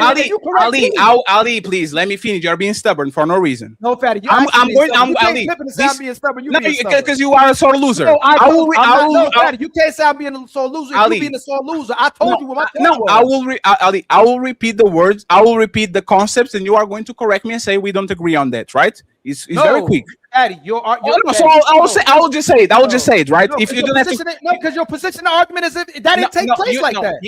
Speaker 1: Ali, please let me finish. You're being stubborn for no reason.
Speaker 5: No, Fatty.
Speaker 1: I'm Ali.
Speaker 5: Being stubborn. You
Speaker 1: because you are a sore loser.
Speaker 5: No, Fatty, you can't say I'm being a sore loser.
Speaker 1: Ali,
Speaker 5: you being a sore loser. I told you what my point was.
Speaker 1: I will repeat the words. I will repeat the concepts, and you are going to correct me and say we don't agree on that, right? It's very quick.
Speaker 5: Fatty,
Speaker 1: so I will just say it, right? If you don't have to,
Speaker 5: because your position argument is that didn't take place like that.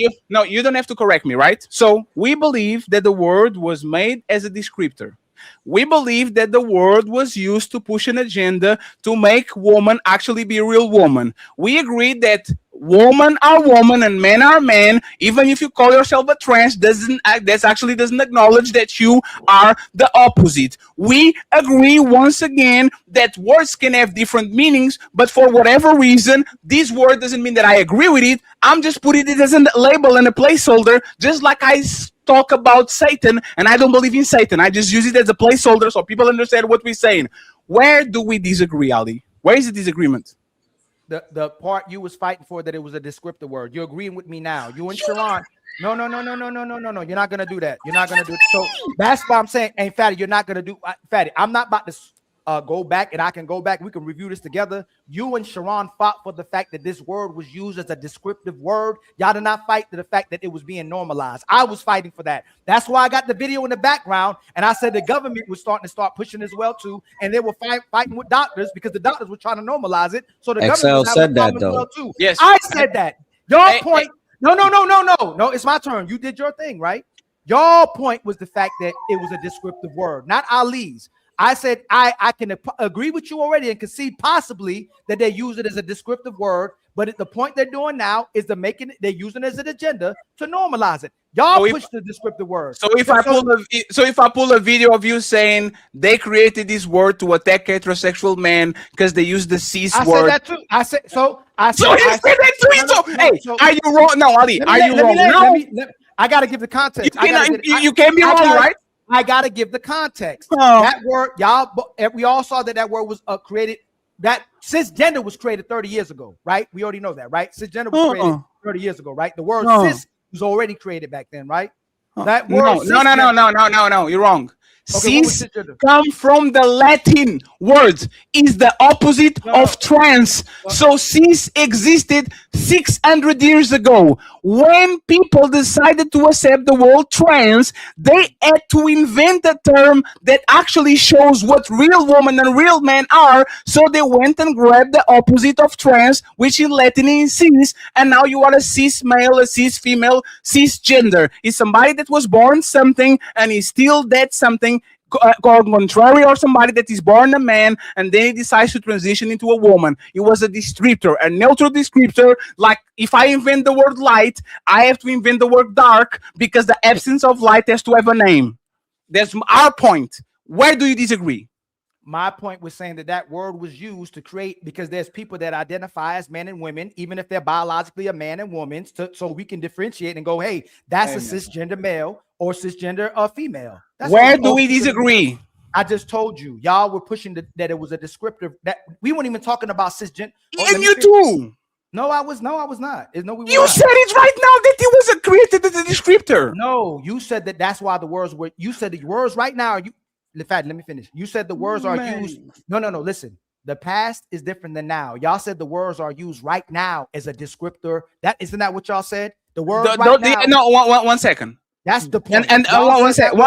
Speaker 1: You don't have to correct me, right? So we believe that the word was made as a descriptor. We believe that the word was used to push an agenda to make woman actually be a real woman. We agree that women are women and men are men. Even if you call yourself a trans, that actually doesn't acknowledge that you are the opposite. We agree once again that words can have different meanings, but for whatever reason, this word doesn't mean that I agree with it. I'm just putting it as a label and a placeholder, just like I talk about Satan, and I don't believe in Satan. I just use it as a placeholder so people understand what we're saying. Where do we disagree, Ali? Where is the disagreement?
Speaker 5: The part you was fighting for, that it was a descriptive word. You're agreeing with me now. You and Sharon. No. You're not gonna do that. You're not gonna do it. So that's why I'm saying, hey, Fatty, you're not gonna do Fatty. I'm not about to go back, and I can go back. We can review this together. You and Sharon fought for the fact that this word was used as a descriptive word. Y'all did not fight to the fact that it was being normalized. I was fighting for that. That's why I got the video in the background, and I said the government was starting to pushing as well too, and they were fighting with doctors because the doctors were trying to normalize it. So the government said that though. Well too.
Speaker 1: Yes,
Speaker 5: I said that. Your point. No. It's my turn. You did your thing, right? Your point was the fact that it was a descriptive word, not Ali's. I said I can agree with you already and concede possibly that they use it as a descriptive word, but the point they're doing now is they're using it as an agenda to normalize it. Y'all push the descriptive word.
Speaker 1: So if I pull a video of you saying they created this word to attack heterosexual men because they use the cis word.
Speaker 5: I said that too. I said
Speaker 1: that too. Are you wrong? No, Ali. Are you wrong? No.
Speaker 5: I got to give the context.
Speaker 1: You can't be wrong, right?
Speaker 5: I gotta give the context. That word, we all saw that word was created. That cisgender was created 30 years ago, right? We already know that, right? Cisgender was created 30 years ago, right? The word cis was already created back then, right? That word.
Speaker 1: No. You're wrong. Cis come from the Latin word, is the opposite of trans. So cis existed 600 years ago. When people decided to accept the word trans, they had to invent a term that actually shows what real woman and real men are. So they went and grabbed the opposite of trans, which in Latin is cis, and now you are a cis male, a cis female, cisgender. Is somebody that was born something and is still that something, called contrary, or somebody that is born a man and then he decides to transition into a woman. It was a descriptor, a neutral descriptor. Like if I invent the word light, I have to invent the word dark because the absence of light has to have a name. That's our point. Where do you disagree?
Speaker 5: My point was saying that word was used to create, because there's people that identify as men and women, even if they're biologically a man and woman, so we can differentiate and go, hey, that's a cisgender male or cisgender female.
Speaker 1: Where do we disagree?
Speaker 5: I just told you, y'all were pushing that it was a descriptor, that we weren't even talking about cisgender.
Speaker 1: And you too.
Speaker 5: No, I was not. No, we were
Speaker 1: you
Speaker 5: not.
Speaker 1: said it right now that it was created as a descriptor.
Speaker 5: No, you said that's why the words were. You said the words right now. In fact, let me finish. You said the words are used. No. Listen, the past is different than now. Y'all said the words are used right now as a descriptor. Isn't that what y'all said? The word right now.
Speaker 1: No, one second.
Speaker 5: That's the point.
Speaker 1: And one second.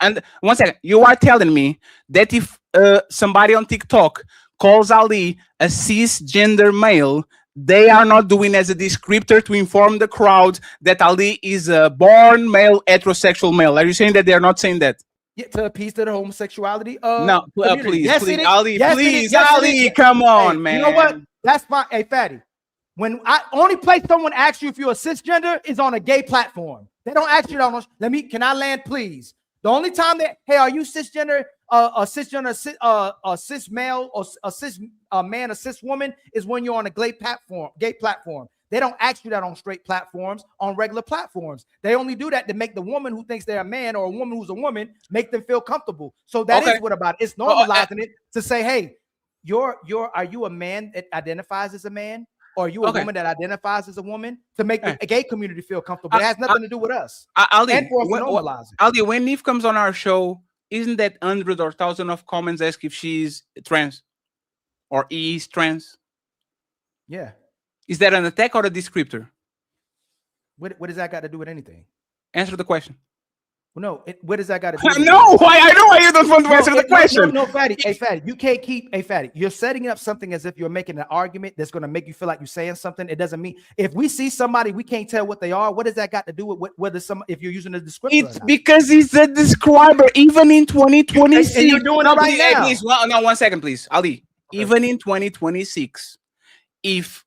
Speaker 1: And 1 second. You are telling me that if somebody on TikTok calls Ali a cisgender male, they are not doing as a descriptor to inform the crowd that Ali is a born male, heterosexual male. Are you saying that they are not saying that?
Speaker 5: Yeah, to appease to the homosexuality.
Speaker 1: No, please,
Speaker 5: yes,
Speaker 1: please,
Speaker 5: it is.
Speaker 1: Ali,
Speaker 5: yes,
Speaker 1: please,
Speaker 5: yes,
Speaker 1: Ali, come on,
Speaker 5: hey,
Speaker 1: man.
Speaker 5: You know what? That's fine. Hey, Fatty, when I only place someone asks you if you're a cisgender is on a gay platform. They don't ask you that. Can I land, please? The only time that, hey, are you cisgender, a cisgender, a cis male, or a cis man, a cis woman, is when you're on a gay platform. They don't ask you that on straight platforms, on regular platforms. They only do that to make the woman who thinks they're a man or a woman who's a woman make them feel comfortable. So that is what about it. It's normalizing it to say, hey, are you a man that identifies as a man? Or are you a woman that identifies as a woman? To make the gay community feel comfortable. It has nothing to do with us.
Speaker 1: Ali,
Speaker 5: and for us to normalize it.
Speaker 1: Ali, when Neve comes on our show, isn't that hundreds or thousands of comments ask if she's trans or is trans?
Speaker 5: Yeah.
Speaker 1: Is that an attack or a descriptor?
Speaker 5: What does that got to do with anything?
Speaker 1: Answer the question.
Speaker 5: Well, no, what does that got to do with
Speaker 1: No, I know why you don't want to answer the question.
Speaker 5: No, Fatty. Hey, Fatty, you can't keep, Fatty, you're setting up something as if you're making an argument that's going to make you feel like you're saying something. It doesn't mean, if we see somebody, we can't tell what they are. What does that got to do with whether if you're using a descriptor?
Speaker 1: It's because he's a describer, even in 2026.
Speaker 5: And you're doing it right now.
Speaker 1: Please, 1 second, please. Ali, even in 2026, if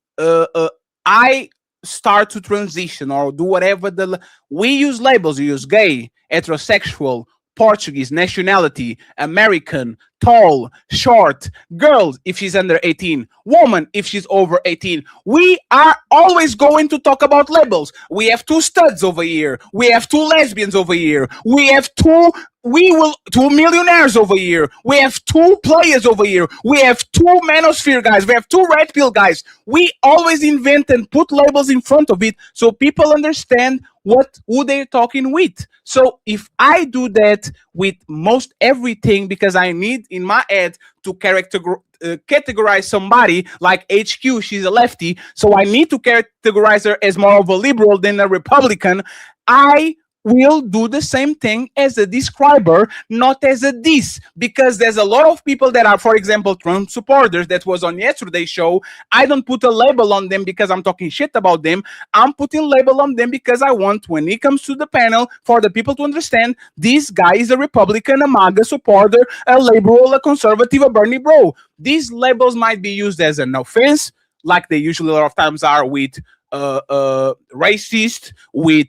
Speaker 1: I start to transition or do whatever we use labels, we use gay, heterosexual, Portuguese, nationality, American, tall, short, girl if she's under 18, woman if she's over 18. We are always going to talk about labels. We have 2 studs over here. We have 2 lesbians over here. We have 2 millionaires over here. We have 2 players over here. We have 2 manosphere guys. We have 2 red pill guys. We always invent and put labels in front of it so people understand who they're talking with. So if I do that with most everything, because I need in my head to categorize somebody like HQ, she's a lefty, so I need to categorize her as more of a liberal than a Republican, I will do the same thing as a describer, not as a diss, because there's a lot of people that are, for example, Trump supporters that was on yesterday's show. I don't put a label on them because I'm talking shit about them. I'm putting label on them because I want, when it comes to the panel, for the people to understand this guy is a Republican, a MAGA supporter, a liberal, a conservative, a Bernie bro. These labels might be used as an offense, like they usually a lot of times are with racist, with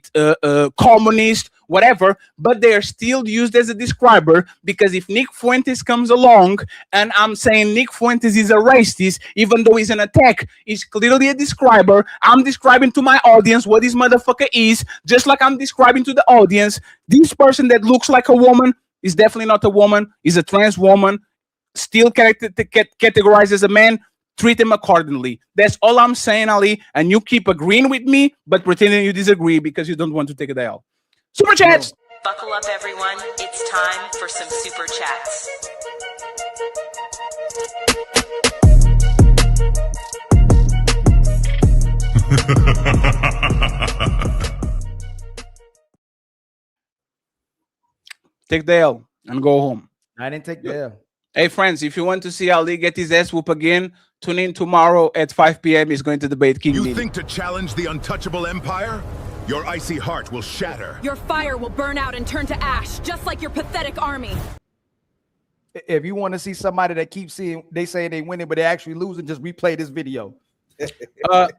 Speaker 1: communist, whatever, but they are still used as a describer, because if Nick Fuentes comes along and I'm saying Nick Fuentes is a racist, even though he's an attack, he's clearly a describer. I'm describing to my audience what this motherfucker is, just like I'm describing to the audience this person that looks like a woman is definitely not a woman, is a trans woman, still categorized as a man. Treat them accordingly. That's all I'm saying, Ali. And you keep agreeing with me, but pretending you disagree because you don't want to take a L. Super chats.
Speaker 12: Buckle up, everyone. It's time for some super chats.
Speaker 1: Take the L and go home.
Speaker 5: I didn't take the L.
Speaker 1: Hey, friends, if you want to see Ali get his ass whoop again, tune in tomorrow at 5 p.m. He's going to debate King
Speaker 7: You
Speaker 1: Diddy.
Speaker 7: think to challenge the untouchable empire? Your icy heart will shatter.
Speaker 8: Your fire will burn out and turn to ash, just like your pathetic army.
Speaker 5: If you want to see somebody that keeps seeing, they say they winning, but they actually losing, just replay this video.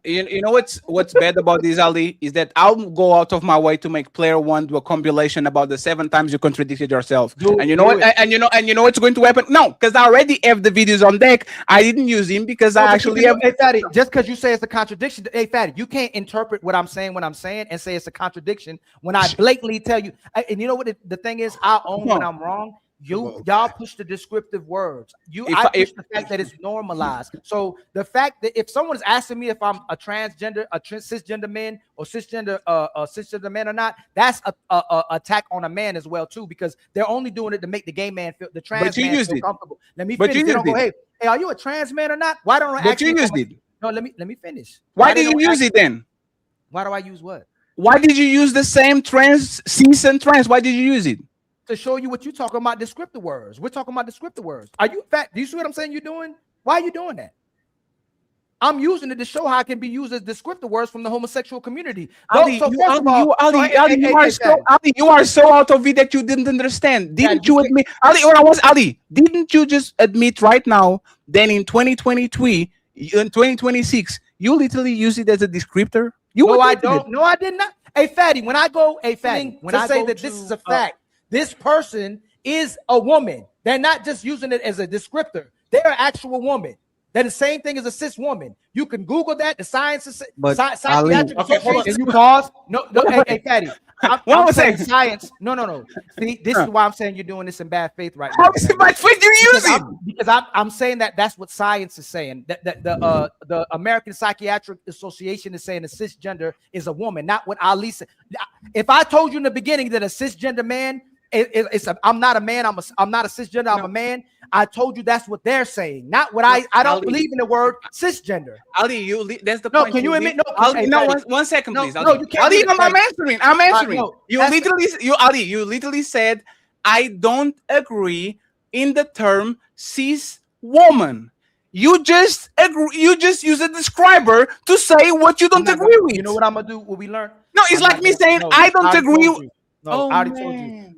Speaker 1: You know what's bad about this, Ali, is that I'll go out of my way to make player one do a compilation about the 7 times you contradicted yourself. And you know what? And you know what's going to happen? No, because I already have the videos on deck. I didn't use him because I actually have.
Speaker 5: Hey, Fatty, just because you say it's a contradiction, hey, Fatty, you can't interpret what I'm saying when I'm saying and say it's a contradiction when I blatantly tell you. And you know what the thing is? I own when I'm wrong. Y'all push the descriptive words. I push the fact that it's normalized. So the fact that if someone is asking me if I'm a transgender, cisgender man or cisgender man or not, that's a attack on a man as well too, because they're only doing it to make the gay man feel the trans man feel comfortable. Let me finish. They don't go, hey, are you a trans man or not? Why don't I?
Speaker 1: But you used it.
Speaker 5: No, let me finish.
Speaker 1: Why did you use it then?
Speaker 5: Why do I use what?
Speaker 1: Why did you use the same cis and trans? Why did you use it?
Speaker 5: To show you what you're talking about, descriptive words. We're talking about descriptive words. Are you fat? Do you see what I'm saying you're doing? Why are you doing that? I'm using it to show how it can be used as descriptive words from the homosexual community.
Speaker 1: Ali, you are so out of it that you didn't understand. Didn't you admit, Ali, didn't you just admit right now that in 2023, in 2026, you literally use it as a descriptor?
Speaker 5: No, I don't. No, I did not. Hey, Fatty, when I say that this is a fact, this person is a woman. They're not just using it as a descriptor. They're an actual woman. They're the same thing as a cis woman. You can Google that. The science is psychiatric.
Speaker 1: Okay, hold on.
Speaker 5: Can you pause? No, hey, Fatty. I'm saying science. No. See, this is why I'm saying you're doing this in bad faith right now.
Speaker 1: How is it bad faith you're using?
Speaker 5: Because I'm saying that's what science is saying. That the American Psychiatric Association is saying a cisgender is a woman, not what Ali said. If I told you in the beginning that a cisgender man, I'm not a man. I'm not a cisgender. I'm a man. I told you that's what they're saying, not what I don't
Speaker 1: Ali,
Speaker 5: believe in the word cisgender.
Speaker 1: Ali, that's the
Speaker 5: no.
Speaker 1: point.
Speaker 5: Can you admit? No,
Speaker 1: Ali, no. One second, please.
Speaker 5: No, you can't.
Speaker 1: Ali, I'm answering. You literally said I don't agree in the term cis woman. You just agree. You just use a describer to say what you don't agree with.
Speaker 5: You know what I'm gonna do? What we learn?
Speaker 1: No, it's like me saying I don't agree.
Speaker 5: No, I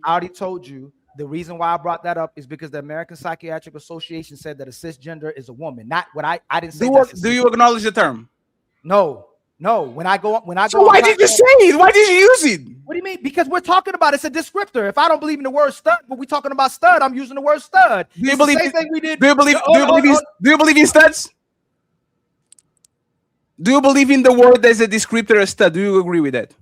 Speaker 5: already told you. The reason why I brought that up is because the American Psychiatric Association said that a cisgender is a woman. Not what I didn't say.
Speaker 1: Do you acknowledge the term?
Speaker 5: No. When I go.
Speaker 1: So why did you say it? Why did you use it?
Speaker 5: What do you mean? Because we're talking about it's a descriptor. If I don't believe in the word stud, but we're talking about stud, I'm using the word stud.
Speaker 1: Do you believe?
Speaker 5: Same thing we did.
Speaker 1: Do you believe in studs? Do you believe in the word as a descriptor of stud? Do you agree with that?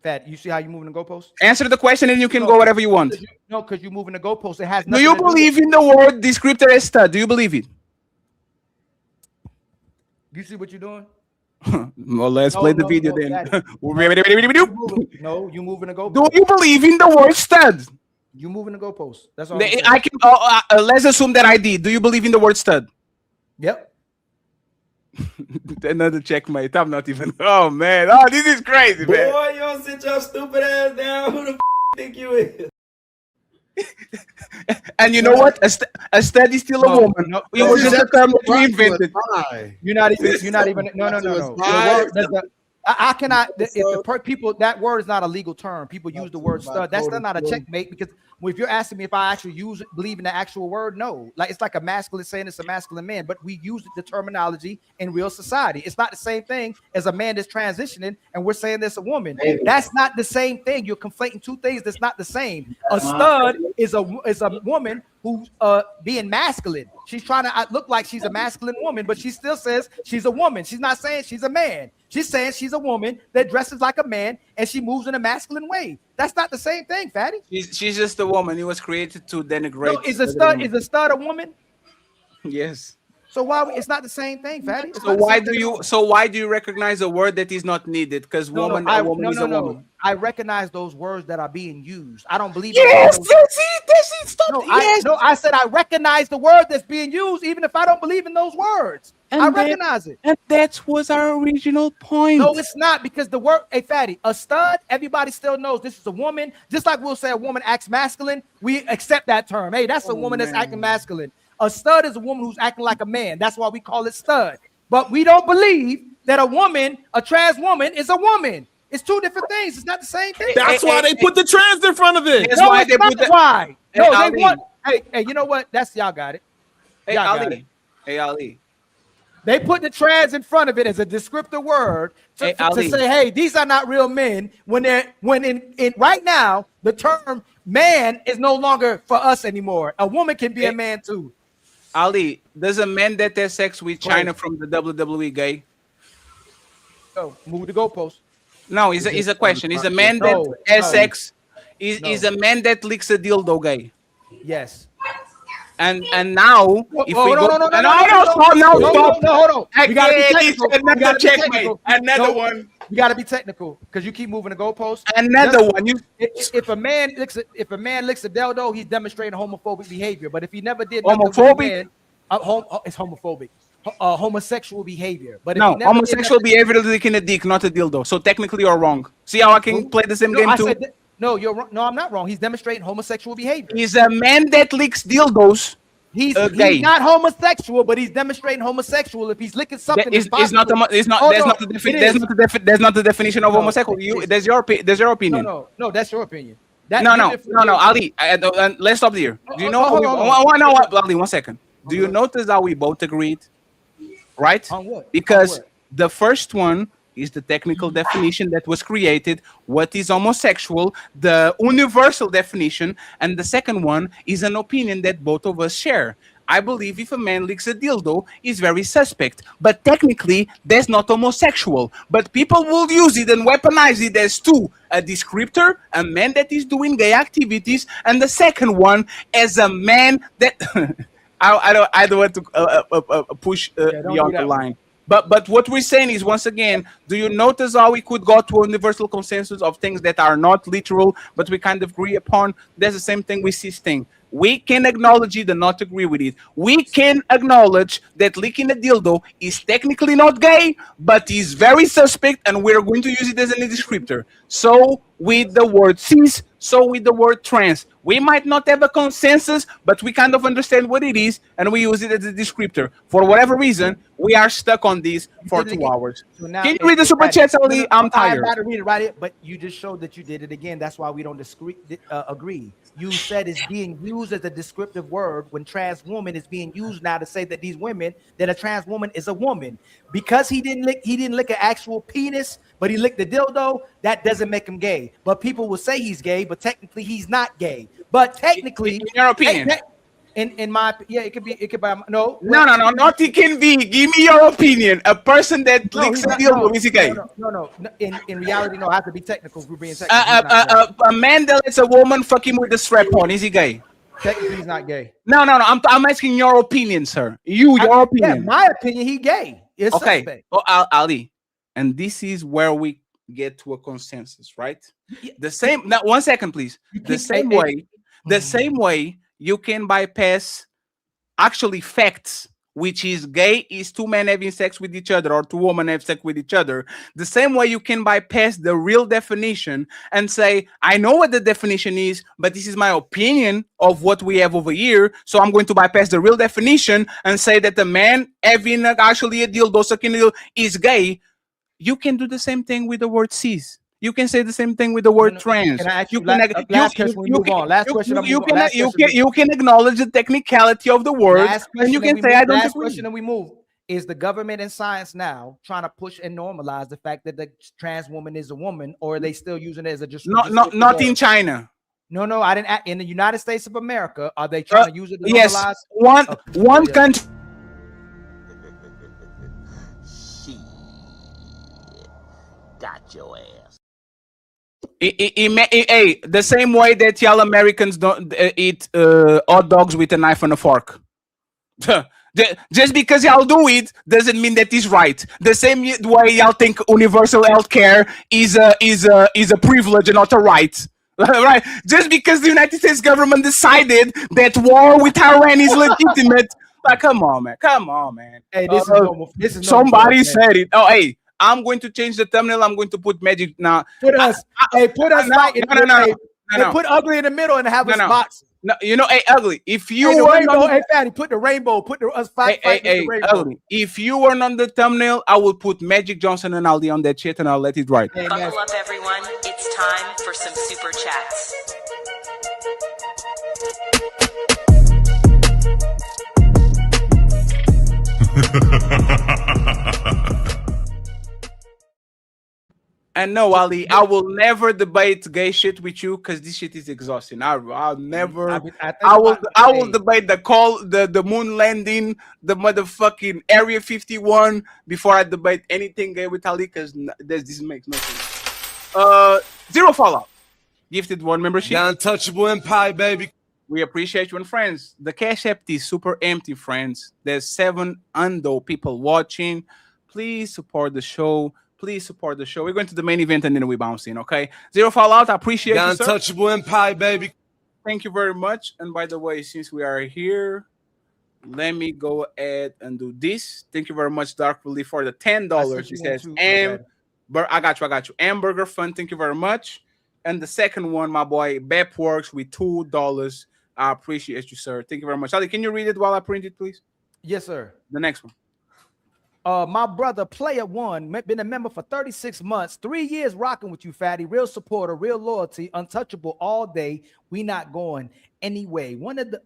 Speaker 5: Fat, you see how you're moving the goalpost?
Speaker 1: Answer the question and you can go whatever you want.
Speaker 5: No, because you're moving the goalpost. It has
Speaker 1: nothing. Do you believe in the word descriptor as stud? Do you believe it?
Speaker 5: You see what you're doing?
Speaker 1: Well, let's play the video then.
Speaker 5: No, you moving the goalpost.
Speaker 1: Do you believe in the word stud?
Speaker 5: You moving the goalpost. That's all.
Speaker 1: I can. Let's assume that I did. Do you believe in the word stud?
Speaker 5: Yep.
Speaker 1: Another checkmate. I'm not even. Oh man. Oh, this is crazy, man.
Speaker 13: Boy, you don't sit your stupid ass down. Who the think you is?
Speaker 1: And you know what? A stud is still a woman. It was just a term that we invented.
Speaker 5: You're not even. No. I cannot. If people, that word is not a legal term. People use the word stud. That's still not a checkmate, because if you're asking me if I actually believe in the actual word, no. Like, it's like a masculine saying it's a masculine man, but we use the terminology in real society. It's not the same thing as a man that's transitioning and we're saying there's a woman. That's not the same thing. You're conflating two things that's not the same. A stud is a woman who's being masculine. She's trying to look like she's a masculine woman, but she still says she's a woman. She's not saying she's a man. She's saying she's a woman that dresses like a man and she moves in a masculine way. That's not the same thing, Fatty.
Speaker 1: She's just a woman. It was created to denigrate.
Speaker 5: No, is a stud a woman?
Speaker 1: Yes.
Speaker 5: So why it's not the same thing, Fatty?
Speaker 1: So why do you recognize a word that is not needed? Because a woman is a woman.
Speaker 5: I recognize those words that are being used. I don't believe.
Speaker 1: Yes, that's it. Stop.
Speaker 5: I said I recognize the word that's being used, even if I don't believe in those words. And I recognize it.
Speaker 1: And that was our original point.
Speaker 5: No, it's not, because the word, hey, Fatty, a stud, everybody still knows this is a woman. Just like we'll say a woman acts masculine, we accept that term. Hey, that's a woman that's acting masculine. A stud is a woman who's acting like a man. That's why we call it stud. But we don't believe that a woman, a trans woman, is a woman. It's two different things. It's not the same thing.
Speaker 4: That's why they put the trans in front of it.
Speaker 5: That's why they put that. Why? No, they want. Hey, you know what? That's y'all got it. Y'all got it.
Speaker 1: Hey, Ali.
Speaker 5: They put the trans in front of it as a descriptive word to say, hey, these are not real men. When in right now, the term man is no longer for us anymore. A woman can be a man too.
Speaker 1: Ali, does a man that has sex with China from the WWE gay?
Speaker 5: Oh, move the goalpost.
Speaker 1: No, it's a question. Is a man that has sex? Is a man that licks a dildo gay?
Speaker 5: Yes.
Speaker 1: And now, if we go,
Speaker 5: hold on.
Speaker 1: We gotta be technical. Another checkmate. Another one.
Speaker 5: You gotta be technical because you keep moving the goalpost.
Speaker 1: Another one.
Speaker 5: If a man licks a dildo, he's demonstrating homophobic behavior. But if he never did
Speaker 1: homophobic,
Speaker 5: it's homophobic. Homosexual behavior. But
Speaker 1: no, homosexual behavior is licking a dick, not a dildo. So technically, you're wrong. See how I can play the same game too?
Speaker 5: No, you're wrong. No, I'm not wrong. He's demonstrating homosexual behavior.
Speaker 1: He's a man that licks dildos.
Speaker 5: He's not homosexual, but he's demonstrating homosexual. If he's licking something,
Speaker 1: that's not the definition of homosexual. There's your opinion.
Speaker 5: No, that's your opinion.
Speaker 1: No, Ali. Let's stop there. Do you know? Ali, 1 second. Do you notice how we both agreed? Right?
Speaker 5: On what?
Speaker 1: Because the first one is the technical definition that was created, what is homosexual, the universal definition, and the second one is an opinion that both of us share. I believe if a man licks a dildo, is very suspect, but technically that's not homosexual. But people will use it and weaponize it as two: a descriptor, a man that is doing gay activities, and the second one as a man that I don't want to push beyond the line. But what we're saying is, once again, do you notice how we could go to a universal consensus of things that are not literal, but we kind of agree upon? There's the same thing with this thing. We can acknowledge it and not agree with it. We can acknowledge that licking a dildo is technically not gay, but is very suspect, and we're going to use it as a descriptor. So with the word cis, so with the word trans. We might not have a consensus, but we kind of understand what it is, and we use it as a descriptor. For whatever reason, we are stuck on this for 2 hours. So now, can you read the super chat, Ali? I'm tired.
Speaker 5: I got to read it, right? But you just showed that you did it again. That's why we don't agree. You said it's being used as a descriptive word when trans woman is being used now to say that these women, that a trans woman is a woman. Because he didn't lick an actual penis, but he licked the dildo, that doesn't make him gay. But people will say he's gay, but technically he's not gay. But technically,
Speaker 1: in your opinion,
Speaker 5: in my it could be no,
Speaker 1: not it can be. Give me your opinion. A person that licks a dildo is gay.
Speaker 5: No. In reality, no. I have to be technical. We're being technical.
Speaker 1: A man that lets a woman fuck him with a strap on, is he gay?
Speaker 5: Technically, he's not gay.
Speaker 1: No. I'm asking your opinion, sir. Your opinion.
Speaker 5: Yeah, my opinion. He gay. It's
Speaker 1: okay.
Speaker 5: Suspect.
Speaker 1: Oh, Ali, and this is where we get to a consensus, right? The same. Now, 1 second, please. The same way you can bypass actually facts, which is gay is two men having sex with each other or two women have sex with each other. The same way you can bypass the real definition and say, I know what the definition is, but this is my opinion of what we have over here. So I'm going to bypass the real definition and say that the man having actually a dildo sucking a dildo is gay. You can do the same thing with the word cis. You can say the same thing with the word trans. You can acknowledge the technicality of the word, and you can say, I don't agree.
Speaker 5: Question and we move. Is the government and science now trying to push and normalize the fact that the trans woman is a woman, or are they still using it as a just
Speaker 1: not in China?
Speaker 5: No, I didn't. In the United States of America, are they trying to use it to normalize?
Speaker 1: Yes, one country.
Speaker 14: Got your ass.
Speaker 1: The same way that y'all Americans don't eat hot dogs with a knife and a fork. Just because y'all do it doesn't mean that it's right. The same way y'all think universal health care is a privilege and not a right. Right? Just because the United States government decided that war with Iran is legitimate. Like, come on, man.
Speaker 5: Hey, this is normal. This is normal
Speaker 1: somebody said it. Oh, hey, I'm going to change the thumbnail. I'm going to put magic now.
Speaker 5: Put us right in no. Put ugly in the middle and have us box.
Speaker 1: No, hey, ugly. If you
Speaker 5: the
Speaker 1: were
Speaker 5: rainbow, Fatty, put the rainbow. Put us fight.
Speaker 1: Hey, ugly. If you weren't on the thumbnail, I will put Magic Johnson and Aldi on that shit, and I'll let it ride.
Speaker 12: Buckle up, everyone. It's time for some super chats.
Speaker 1: And no, Ali, I will never debate gay shit with you because this shit is exhausting. I'll never. I will debate the moon landing, the motherfucking Area 51 before I debate anything gay with Ali because this makes no sense. Zero Fallout, gifted 1 membership.
Speaker 15: The Untouchable Empire, baby.
Speaker 1: We appreciate you and friends. The cash app is super empty, friends. There's 7 undo people watching. Please support the show. Please support the show. We're going to the main event and then we bounce in, okay? Zero Fallout, I appreciate you, sir.
Speaker 15: Untouchable Empire, baby.
Speaker 1: Thank you very much. And by the way, since we are here, let me go ahead and do this. Thank you very much, Dark Relief, for the $10. He says, I got you. Hamburger Fun, thank you very much. And the second one, my boy, Bep Works with $2. I appreciate you, sir. Thank you very much. Ali, can you read it while I print it, please?
Speaker 5: Yes, sir.
Speaker 1: The next one.
Speaker 5: My brother, Player One, been a member for 36 months, 3 years rocking with you, Fatty. Real supporter, real loyalty, untouchable all day. We not going anyway. One of the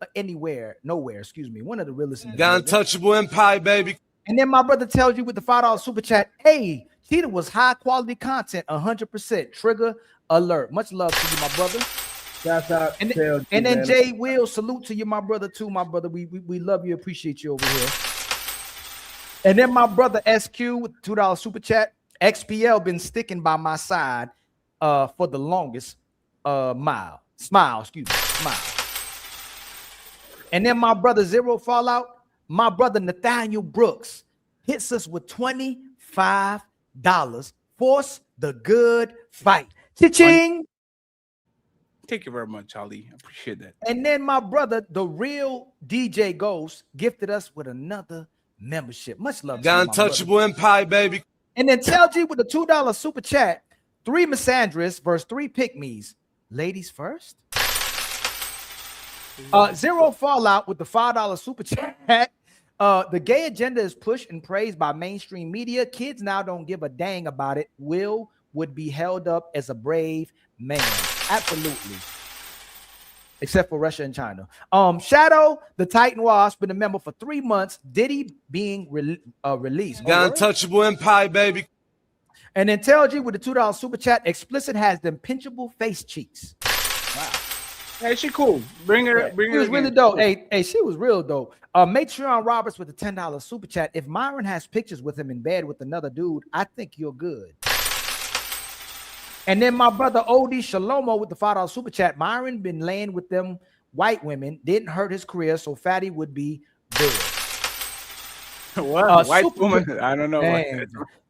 Speaker 5: nowhere. Excuse me. One of the realest.
Speaker 15: Got Untouchable Empire, baby.
Speaker 5: And then my brother tells you with the $5 super chat, hey, Cheetah was high quality content, 100%. Trigger alert. Much love to you, my brother.
Speaker 6: Shout out.
Speaker 5: And then Jay Will, salute to you, my brother, too, my brother. We love you, appreciate you over here. And then my brother SQ with $2 super chat. XPL been sticking by my side for the longest smile. And then my brother Zero Fallout, my brother Nathaniel Brooks hits us with $25. Force the good fight. Cha-ching.
Speaker 1: Thank you very much, Ali. I appreciate that.
Speaker 5: And then my brother, the real DJ Ghost, gifted us with another membership. Much love.
Speaker 15: Got Untouchable Empire, baby.
Speaker 5: And then Tell G with the $2 super chat. 3 misandrists versus 3 pick-me's. Ladies first. Zero Fallout with the $5 super chat. The gay agenda is pushed and praised by mainstream media. Kids now don't give a dang about it. Will would be held up as a brave man. Absolutely. Except for Russia and China. Shadow, the Titan Wasp, been a member for 3 months. Diddy being released.
Speaker 15: Got Untouchable Empire, baby.
Speaker 5: And then Tell G with the $2 super chat. Explicit has them pinchable face cheeks. Wow.
Speaker 1: Hey, she cool. Bring her.
Speaker 5: She was really dope. Hey, she was real dope. Matreon Roberts with the $10 super chat. If Myron has pictures with him in bed with another dude, I think you're good. And then my brother Odie Shalomo with the $5 super chat. Myron been laying with them white women. Didn't hurt his career, so Fatty would be good.
Speaker 1: What? White woman? I don't know.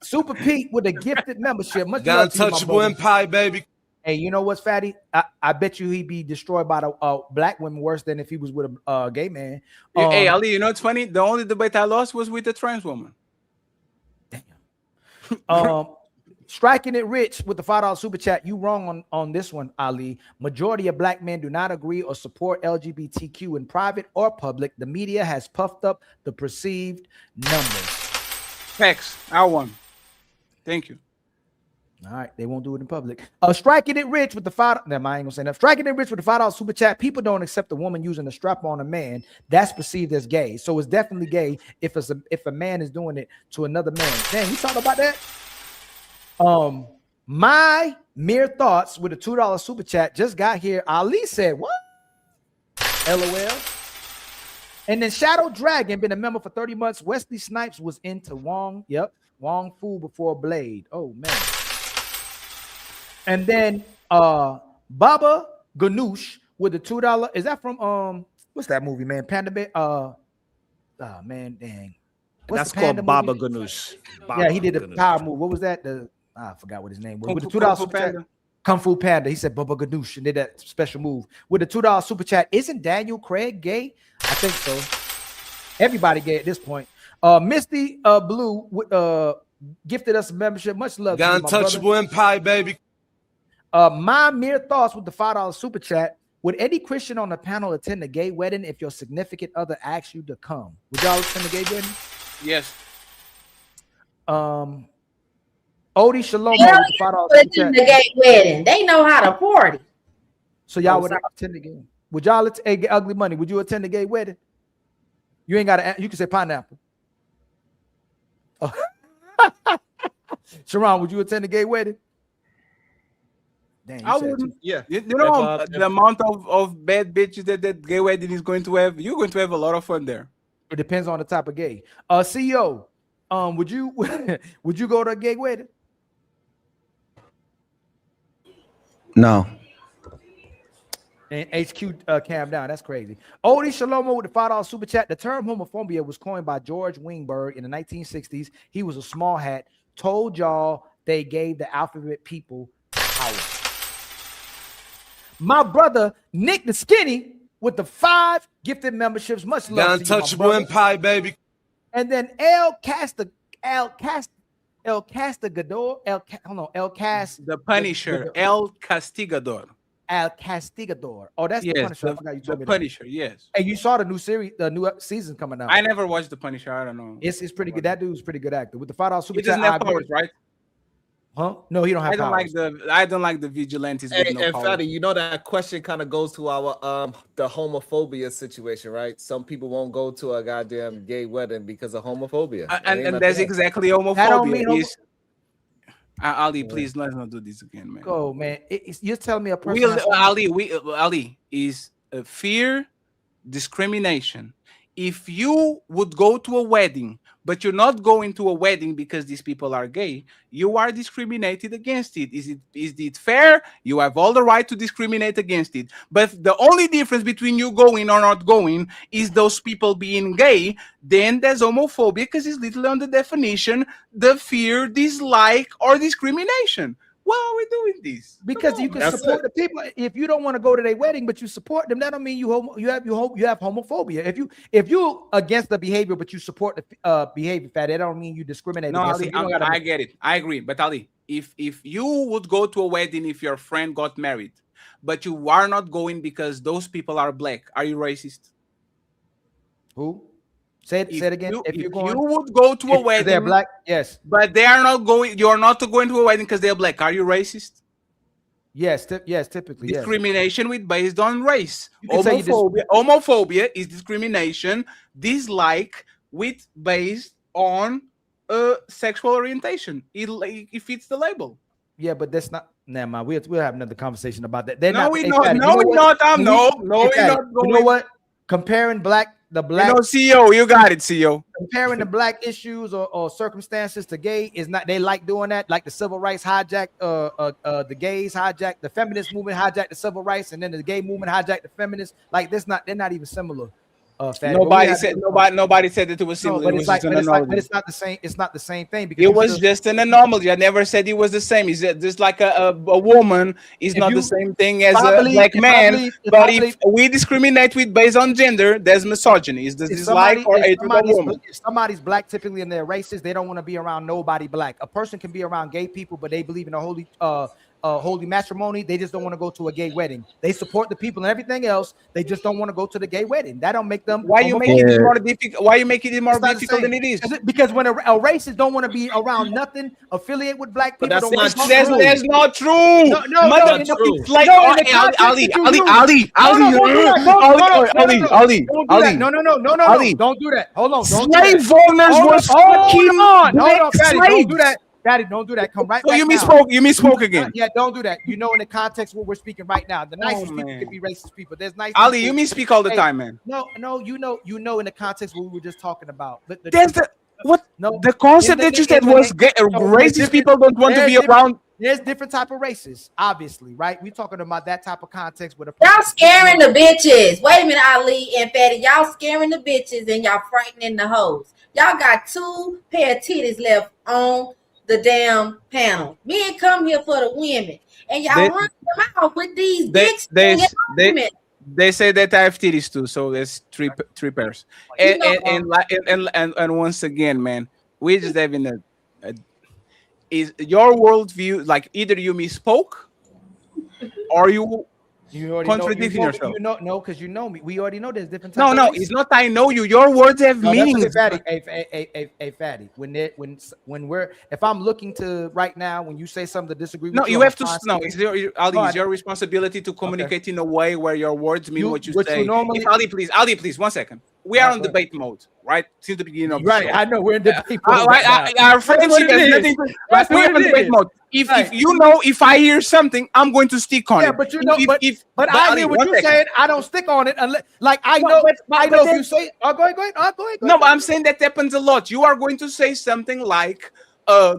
Speaker 5: Super Pete with a gifted membership. Much
Speaker 15: Got Untouchable Empire, baby.
Speaker 5: Hey, you know what's Fatty? I bet you he'd be destroyed by the black women worse than if he was with a gay man.
Speaker 1: Hey, Ali, you know what's funny? The only debate I lost was with the trans woman.
Speaker 5: Damn. Striking it rich with the $5 super chat. You wrong on this one, Ali. Majority of black men do not agree or support LGBTQ in private or public. The media has puffed up the perceived numbers.
Speaker 1: Facts. I won. Thank you.
Speaker 5: All right, they won't do it in public. Striking it rich with the $5. Never mind, I ain't gonna say that. Striking it rich with the $5 super chat. People don't accept a woman using a strap on a man. That's perceived as gay. So it's definitely gay if a man is doing it to another man. Damn, we talked about that. My mere thoughts with a $2 super chat just got here. Ali said, what? LOL. And then Shadow Dragon been a member for 30 months. Wesley Snipes was into Wong. Yep. Wong Fu before Blade. Oh, man. And then Baba Ganoush with the $2. Is that from what's that movie, man? Panda Bear. Oh man, dang.
Speaker 4: That's called Baba Ganoush.
Speaker 5: Yeah, he did a power move. What was that? I forgot what his name was. With the $2 super chat, Kung Fu Panda. He said Baba Ganoush and did that special move. With the $2 super chat, isn't Daniel Craig gay? I think so. Everybody gay at this point. Misty Blue gifted us a membership. Much love.
Speaker 15: Got Untouchable Empire, baby.
Speaker 5: My mere thoughts with the $5 super chat. Would any Christian on the panel attend a gay wedding if your significant other asked you to come? Would y'all attend a gay wedding?
Speaker 1: Yes.
Speaker 5: Odie Shalom with the $5 super chat.
Speaker 2: The gay wedding. They know how to party.
Speaker 5: So y'all would attend the gay. Would y'all attend Ugly Money? Would you attend a gay wedding? You ain't got to. You can say pineapple. Oh. Sharon, would you attend a gay wedding?
Speaker 1: Dang, I wouldn't. Yeah. You know the amount of bad bitches that gay wedding is going to have? You're going to have a lot of fun there.
Speaker 5: It depends on the type of gay. CEO, would you go to a gay wedding?
Speaker 9: No.
Speaker 5: And HQ calm down. That's crazy. Odie Shalomo with the $5 super chat. The term homophobia was coined by George Weinberg in the 1960s. He was a small hat. Told y'all they gave the alphabet people power. My brother Nick the Skinny with the 5 gifted memberships. Much love.
Speaker 15: Got Untouchable Empire, baby.
Speaker 5: And then El Castigador. El
Speaker 1: The Punisher. El Castigador.
Speaker 5: El Castigador. Oh, that's the Punisher. I forgot you told me
Speaker 1: Punisher, yes.
Speaker 5: And you saw the new series, the new season coming out.
Speaker 1: I never watched the Punisher. I don't know.
Speaker 5: It's pretty good. That dude's pretty good actor. With the $5 super
Speaker 1: chat, he doesn't have powers, right?
Speaker 5: Huh? No, he don't have powers.
Speaker 1: I don't like the vigilantes.
Speaker 4: Hey, and Fatty, you know that question kind of goes to our the homophobia situation, right? Some people won't go to a goddamn gay wedding because of homophobia.
Speaker 1: And that's exactly homophobia. Ali, please let's not do this again, man.
Speaker 5: Go, man. You're telling me a person.
Speaker 1: Ali is fear, discrimination. If you would go to a wedding, but you're not going to a wedding because these people are gay, you are discriminated against it. Is it fair? You have all the right to discriminate against it. But the only difference between you going or not going is those people being gay. Then there's homophobia because it's literally on the definition, the fear, dislike, or discrimination. Why are we doing this?
Speaker 5: Because you can support the people. If you don't want to go to their wedding, but you support them, that don't mean you have homophobia. If you against the behavior, but you support the behavior, that don't mean you discriminate.
Speaker 1: No, Ali, I get it. I agree. But Ali, if you would go to a wedding if your friend got married, but you are not going because those people are black, are you racist?
Speaker 5: Who? Say it again.
Speaker 1: If you would go to a wedding,
Speaker 5: they're black, yes,
Speaker 1: but they are not going. You are not going to a wedding because they're black. Are you racist?
Speaker 5: Yes, typically.
Speaker 1: Discrimination based on race. Homophobia is discrimination, dislike based on sexual orientation. It fits the label.
Speaker 5: Yeah, but that's not. Never mind. We'll have another conversation about that.
Speaker 1: No, we're not.
Speaker 5: You know what? Comparing the black.
Speaker 1: You know, CEO, you got it, CEO.
Speaker 5: Comparing the black issues or circumstances to gay is not. They like doing that. Like the civil rights hijacked the gays, hijacked the feminist movement, hijacked the civil rights, and then the gay movement hijacked the feminists. Like this, they're not even similar.
Speaker 1: Nobody said that it was similar.
Speaker 5: No, but it's not the same. It's not the same thing because
Speaker 1: it was just an anomaly. I never said it was the same. Is it just like a woman is not the same thing as a black man? But if we discriminate based on gender, there's misogyny. Is this dislike or hate of a woman?
Speaker 5: If somebody's black, typically in their races, they don't want to be around nobody black. A person can be around gay people, but they believe in a holy matrimony. They just don't want to go to a gay wedding. They support the people and everything else. They just don't want to go to the gay wedding. That don't make them.
Speaker 1: Why you make it more difficult? Why you make it more difficult than it is?
Speaker 5: Because when a racist don't want to be around nothing, affiliate with black people.
Speaker 1: That's not true.
Speaker 5: No,
Speaker 1: it's like Ali.
Speaker 5: No. Don't do that. Hold on.
Speaker 1: Slave owners were fucking on.
Speaker 5: Don't do that. Daddy, don't do that. Come right back.
Speaker 1: You misspoke again.
Speaker 5: Yeah, don't do that. You know, in the context what we're speaking right now, the nicest people can be racist people. There's nice.
Speaker 1: Ali, you misspeak all the time, man.
Speaker 5: No, you know, in the context what we were just talking about.
Speaker 1: The concept that you said was racist people don't want to be around.
Speaker 5: there's different type of races, obviously, right? We're talking about that type of context with a
Speaker 2: y'all scaring the bitches. Wait a minute, Ali and Fatty. Y'all scaring the bitches and y'all frightening the hoes. Y'all got 2 pair of titties left on the damn panel. Men come here for the women, and y'all run them out with these dicks.
Speaker 1: They say that I have titties too, so there's three pairs. And once again, man, we're just having a is your worldview like either you misspoke or you contradicting yourself.
Speaker 5: No, because you know me. We already know there's different types.
Speaker 1: No, it's not. I know you. Your words have meanings.
Speaker 5: Hey, Fatty. If I'm looking to right now, when you say something to disagree with
Speaker 1: you have to. No, it's your responsibility to communicate in a way where your words mean what you say. Ali, please, 1 second. We are on debate mode, right? Since the beginning of the show.
Speaker 5: I know we're in debate mode.
Speaker 1: Our friendship has nothing. We're in debate mode. If if I hear something, I'm going to stick on it.
Speaker 5: Yeah, but you know, but I hear what you're saying. I don't stick on it unless, like, I know if you say, go ahead.
Speaker 1: No, but I'm saying that happens a lot. You are going to say something like,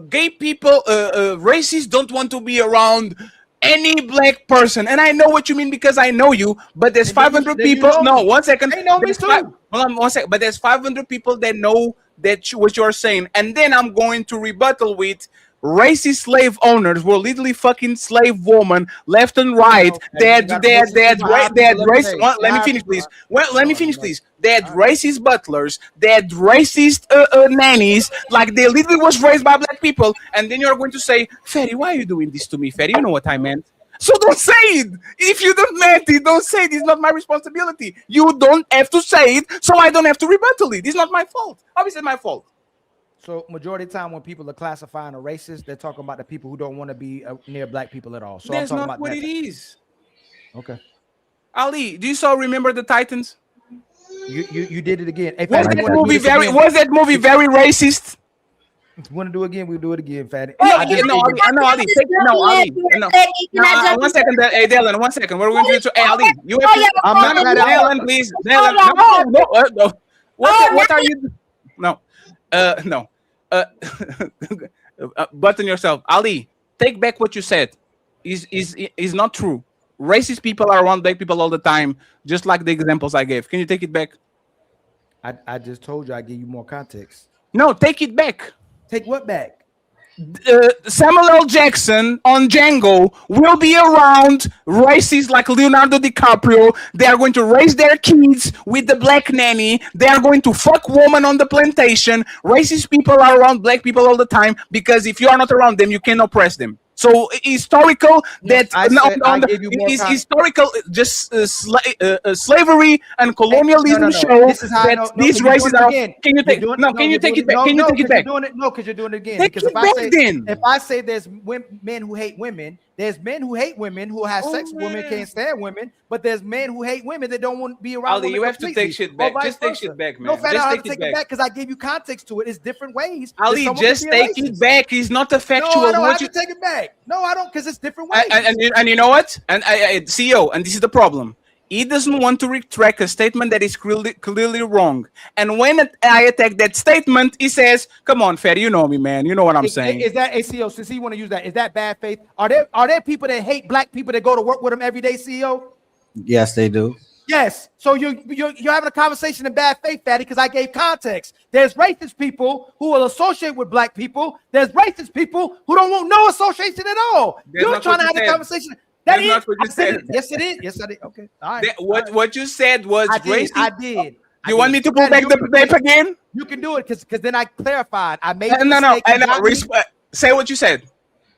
Speaker 1: gay people, racists don't want to be around any black person, and I know what you mean because I know you. But there's 500 people. No, 1 second.
Speaker 5: They know me too.
Speaker 1: Hold on 1 second. But there's 500 people that know that what you're saying, and then I'm going to rebuttal with racist slave owners were literally fucking slave women left and right. They had racist. Let me finish, please. Let me finish, please. They had racist butlers. They had racist nannies. Like they literally was raised by black people. And then you're going to say, Ferry, why are you doing this to me, Ferry? You know what I meant. So don't say it. If you don't meant it, don't say it. It's not my responsibility. You don't have to say it, so I don't have to rebuttal it. It's not my fault. Obviously, it's my fault.
Speaker 5: So majority of the time when people are classifying a racist, they're talking about the people who don't want to be near black people at all. So
Speaker 1: that's
Speaker 5: I'm talking
Speaker 1: not
Speaker 5: about
Speaker 1: what it is.
Speaker 5: Okay.
Speaker 1: Ali, do you still remember the Titans?
Speaker 5: You did it again. Hey,
Speaker 1: was that movie very racist?
Speaker 5: If you want to do it again, we'll do it again, Fatty.
Speaker 1: Ali. 1 second, hey, Dylan, 1 second. What are we going to do? Hey, Ali, you have to. I'm not Dylan, please. Dylan, no. What are you? No. No. Button yourself. Ali, take back what you said. Is not true. Racist people are around black people all the time, just like the examples I gave. Can you take it back?
Speaker 5: I just told you I give you more context.
Speaker 1: No, take it back.
Speaker 5: Take what back?
Speaker 1: Samuel L. Jackson on Django will be around racists like Leonardo DiCaprio. They are going to raise their kids with the black nanny. They are going to fuck women on the plantation. Racist people are around black people all the time because if you are not around them, you can oppress them. So historical that historical just slavery and colonialism shows that these races are. Can you take it back? Can you take it back?
Speaker 5: No, because you're doing it again.
Speaker 1: Because
Speaker 5: if I say there's men who hate women, there's men who hate women who have sex with women, can't stand women, but there's men who hate women that don't want to be around.
Speaker 1: Ali, you have to take shit back. Just take shit back, man.
Speaker 5: No, I have to take it back because I gave you context to it. It's different ways.
Speaker 1: Ali, just take it back. It's not a factual.
Speaker 5: No, I don't have to take it back. No, I don't, because it's different ways.
Speaker 1: And you know what? And CEO, and this is the problem. He doesn't want to retract a statement that is clearly wrong. And when I attack that statement, he says, "Come on, Ferry, you know me, man. You know what I'm saying."
Speaker 5: Is that CEO? Since you want to use that, is that bad faith? Are there people that hate black people that go to work with them every day, CEO?
Speaker 9: Yes, they do.
Speaker 5: Yes. So you're having a conversation in bad faith, Fatty, because I gave context. There's racist people who will associate with black people. There's racist people who don't want no association at all. You're trying to have a conversation. That is not what you said. Yes, it is. Yes, I did. Okay. All right.
Speaker 1: What you said was racist.
Speaker 5: I did.
Speaker 1: You want me to pull back the tape again?
Speaker 5: You can do it because then I clarified. I made
Speaker 1: no. Say what you said.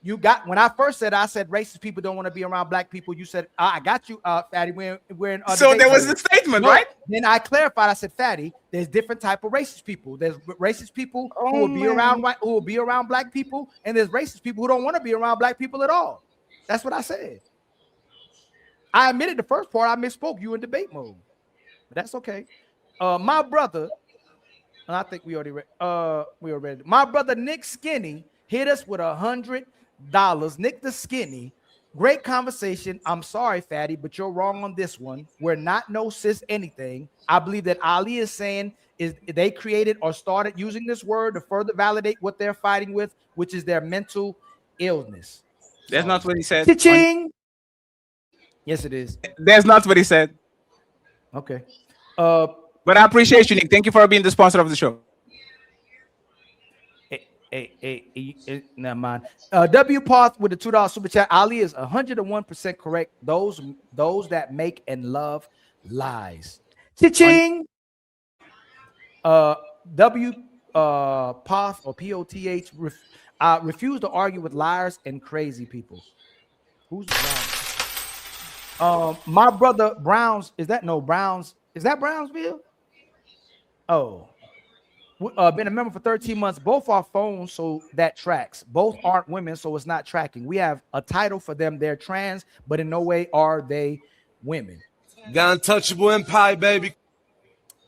Speaker 5: You got when I first said racist people don't want to be around black people. You said I got you, Fatty. We're in.
Speaker 1: So there was a statement, right?
Speaker 5: Then I clarified. I said, Fatty, there's different type of racist people. There's racist people who will be around who will be around black people, and there's racist people who don't want to be around black people at all. That's what I said. I admitted the first part. I misspoke. You in debate mode, but that's okay. My brother, and I think we already read. My brother Nick Skinny hit us with $100. Nick the Skinny, great conversation. I'm sorry, Fatty, but you're wrong on this one. We're not no cis anything. I believe that Ali is saying is they created or started using this word to further validate what they're fighting with, which is their mental illness.
Speaker 1: That's not what he said.
Speaker 5: Cha-ching. Yes, it is.
Speaker 1: That's not what he said.
Speaker 5: Okay.
Speaker 1: But I appreciate you, Nick. Thank you for being the sponsor of the show.
Speaker 5: Never mind. W Path with the $2 super chat. Ali is 101% correct. Those that make and love lies. Cha-ching. W Path or POTH refuse to argue with liars and crazy people. Who's Browns? My brother Browns. Is that Browns? Is that Brownsville? Oh. Been a member for 13 months. Both are phones, so that tracks. Both aren't women, so it's not tracking. We have a title for them. They're trans, but in no way are they women.
Speaker 15: Got Untouchable Empire, baby.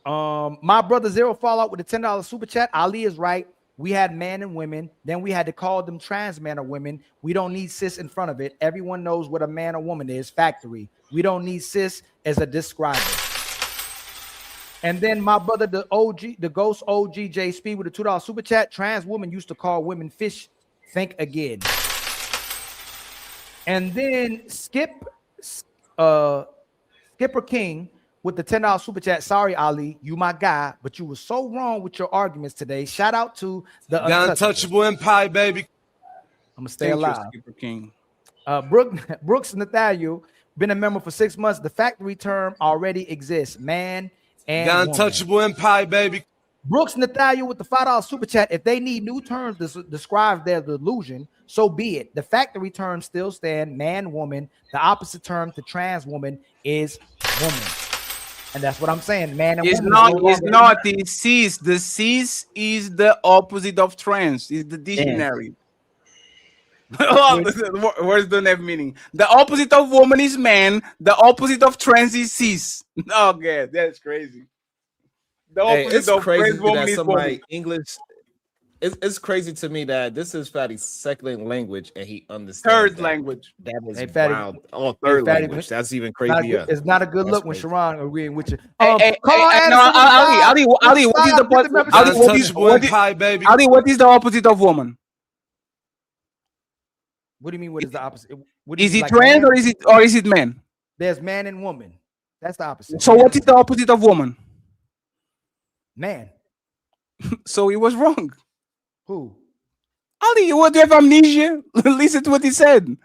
Speaker 5: My brother Zero Fallout with a $10 super chat. Ali is right. We had man and women. Then we had to call them trans man or women. We don't need cis in front of it. Everyone knows what a man or woman is. Factory. We don't need cis as a describer. And then my brother, the ghost OG J Speed with a $2 super chat. Trans women used to call women fish. Think again. And then Skipper King with the $10 super chat. Sorry, Ali, you my guy, but you were so wrong with your arguments today. Shout out to the
Speaker 15: Untouchable Empire, baby.
Speaker 5: I'm gonna stay alive.
Speaker 1: Skipper King.
Speaker 5: Brooks Nathaniel, been a member for 6 months. The factory term already exists. Man.
Speaker 15: Got Untouchable Empire, baby.
Speaker 5: Brooks Nathaniel with the $5 super chat. If they need new terms to describe their delusion, so be it. The factory terms still stand. Man, woman. The opposite term to trans woman is woman, and that's what I'm saying. Man and
Speaker 1: it's
Speaker 5: woman.
Speaker 1: It's not. It's cis. The cis is the opposite of trans. It's the dictionary. Words don't have meaning. The opposite of woman is man. The opposite of trans is cis. Oh god, that's crazy. The opposite of trans woman is woman.
Speaker 4: English. It's crazy to me that this is Fatty's second language and he understands
Speaker 1: third language.
Speaker 4: That is
Speaker 5: Fatty,
Speaker 4: wild. Oh, third language. That's even crazier.
Speaker 5: It's not a good look when Sharon agreeing with you.
Speaker 1: Ali, what is the opposite of woman?
Speaker 5: What do you mean? What is the opposite?
Speaker 1: Is it trans or is it man?
Speaker 5: There's man and woman. That's the opposite.
Speaker 1: So what is the opposite of woman?
Speaker 5: Man.
Speaker 1: So he was wrong.
Speaker 5: Who?
Speaker 1: Ali, what do you have amnesia? Listen to what he said.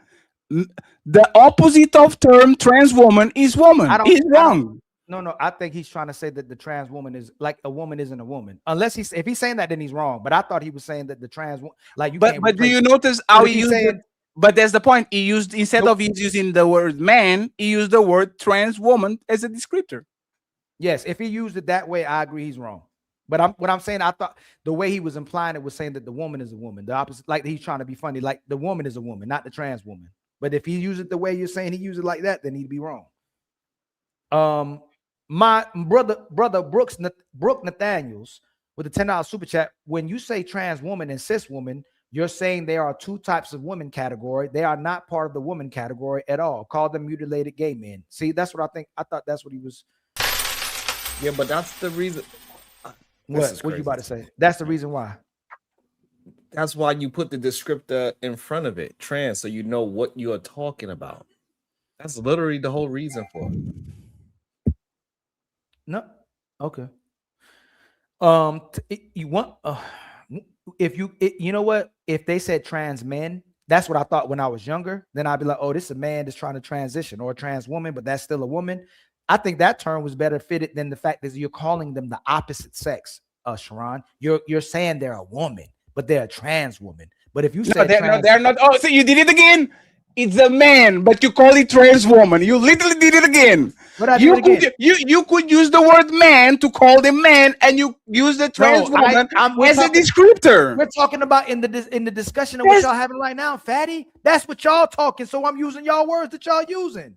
Speaker 1: The opposite of term trans woman is woman. He's wrong.
Speaker 5: No. I think he's trying to say that the trans woman is like a woman isn't a woman. Unless if he's saying that, then he's wrong. But I thought he was saying that the trans like you.
Speaker 1: But do you notice how he used it? But that's the point. He used instead of using the word man, he used the word trans woman as a descriptor.
Speaker 5: Yes, if he used it that way, I agree he's wrong. But what I'm saying, I thought the way he was implying it was saying that the woman is a woman. The opposite, like he's trying to be funny, like the woman is a woman, not the trans woman. But if he used it the way you're saying he used it like that, then he'd be wrong. My brother Brooks Nathaniels with a $10 super chat. When you say trans woman and cis woman, you're saying there are two types of women category. They are not part of the woman category at all. Call them mutilated gay men. See, that's what I think. I thought that's what he was.
Speaker 4: Yeah, but that's the reason.
Speaker 5: What you about to say? That's the reason why.
Speaker 4: That's why you put the descriptor in front of it, trans, so you know what you are talking about. That's literally the whole reason for it.
Speaker 5: No, okay. You want if you know what? If they said trans men, that's what I thought when I was younger. Then I'd be like, oh, this is a man that's trying to transition, or a trans woman, but that's still a woman. I think that term was better fitted than the fact that you're calling them the opposite sex, Sharon. You're saying they're a woman, but they're a trans woman. But if you say
Speaker 1: they're not. Oh, so you did it again. It's a man, but you call it trans woman. You literally did it again. You could use the word man to call them man, and you use the trans woman as a descriptor.
Speaker 5: We're talking about in the discussion of what y'all having right now, Fatty. That's what y'all talking. So I'm using y'all words that y'all using.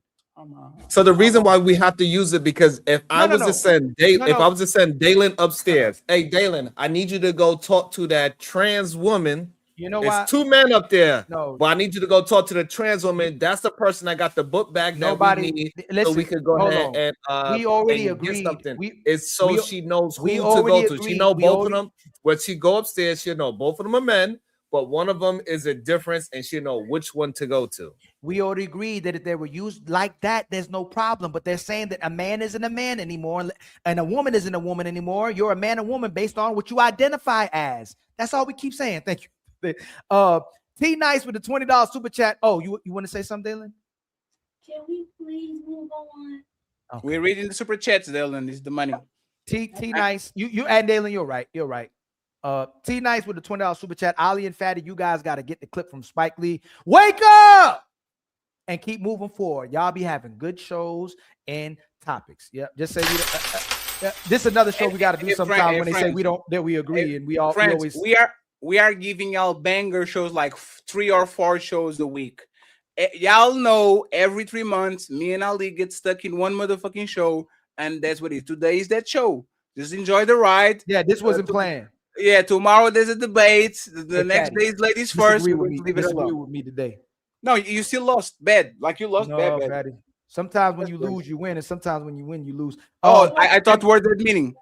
Speaker 4: So the reason why we have to use it, because if I was to send Dalen upstairs, hey Dalen, I need you to go talk to that trans woman.
Speaker 5: You know
Speaker 4: why? It's two men up there. No, but I need you to go talk to the trans woman. That's the person that got the book bag. Nobody, we need, so we could go ahead and
Speaker 5: we already agreed.
Speaker 4: Something. She knows who to go to. She know both of them. When she go upstairs, she'll know both of them are men. but one of them is a difference, and she know which one to go to.
Speaker 5: We already agreed that if they were used like that, there's no problem. But they're saying that a man isn't a man anymore, and a woman isn't a woman anymore. You're a man and woman based on what you identify as. That's all we keep saying. Thank you. T Nice with the $20 super chat. Oh, you want to say something, Dylan?
Speaker 2: Can we please move on?
Speaker 1: Okay. We're reading the super chats, Dylan. It's the money.
Speaker 5: T Nice, you and Dylan, you're right. You're right. T Nice with the $20 super chat. Ali and Fatty, you guys got to get the clip from Spike Lee. Wake up and keep moving forward. Y'all be having good shows and topics. Yeah, just say this is another show we got to do sometime when they say we don't, that we agree, and we always
Speaker 1: we are giving y'all banger shows, like 3 or 4 shows a week. Y'all know every 3 months, me and Ali get stuck in one motherfucking show, and that's what it is. Today is that show. Just enjoy the ride.
Speaker 5: Yeah, this wasn't planned.
Speaker 1: Yeah, tomorrow there's a debate. The next day is ladies first.
Speaker 5: Leave it alone with me today.
Speaker 1: No, you still lost bad. Like you lost bad.
Speaker 5: Fatty. Sometimes when you lose, you win, and sometimes when you win, you lose.
Speaker 1: I thought word that meaning.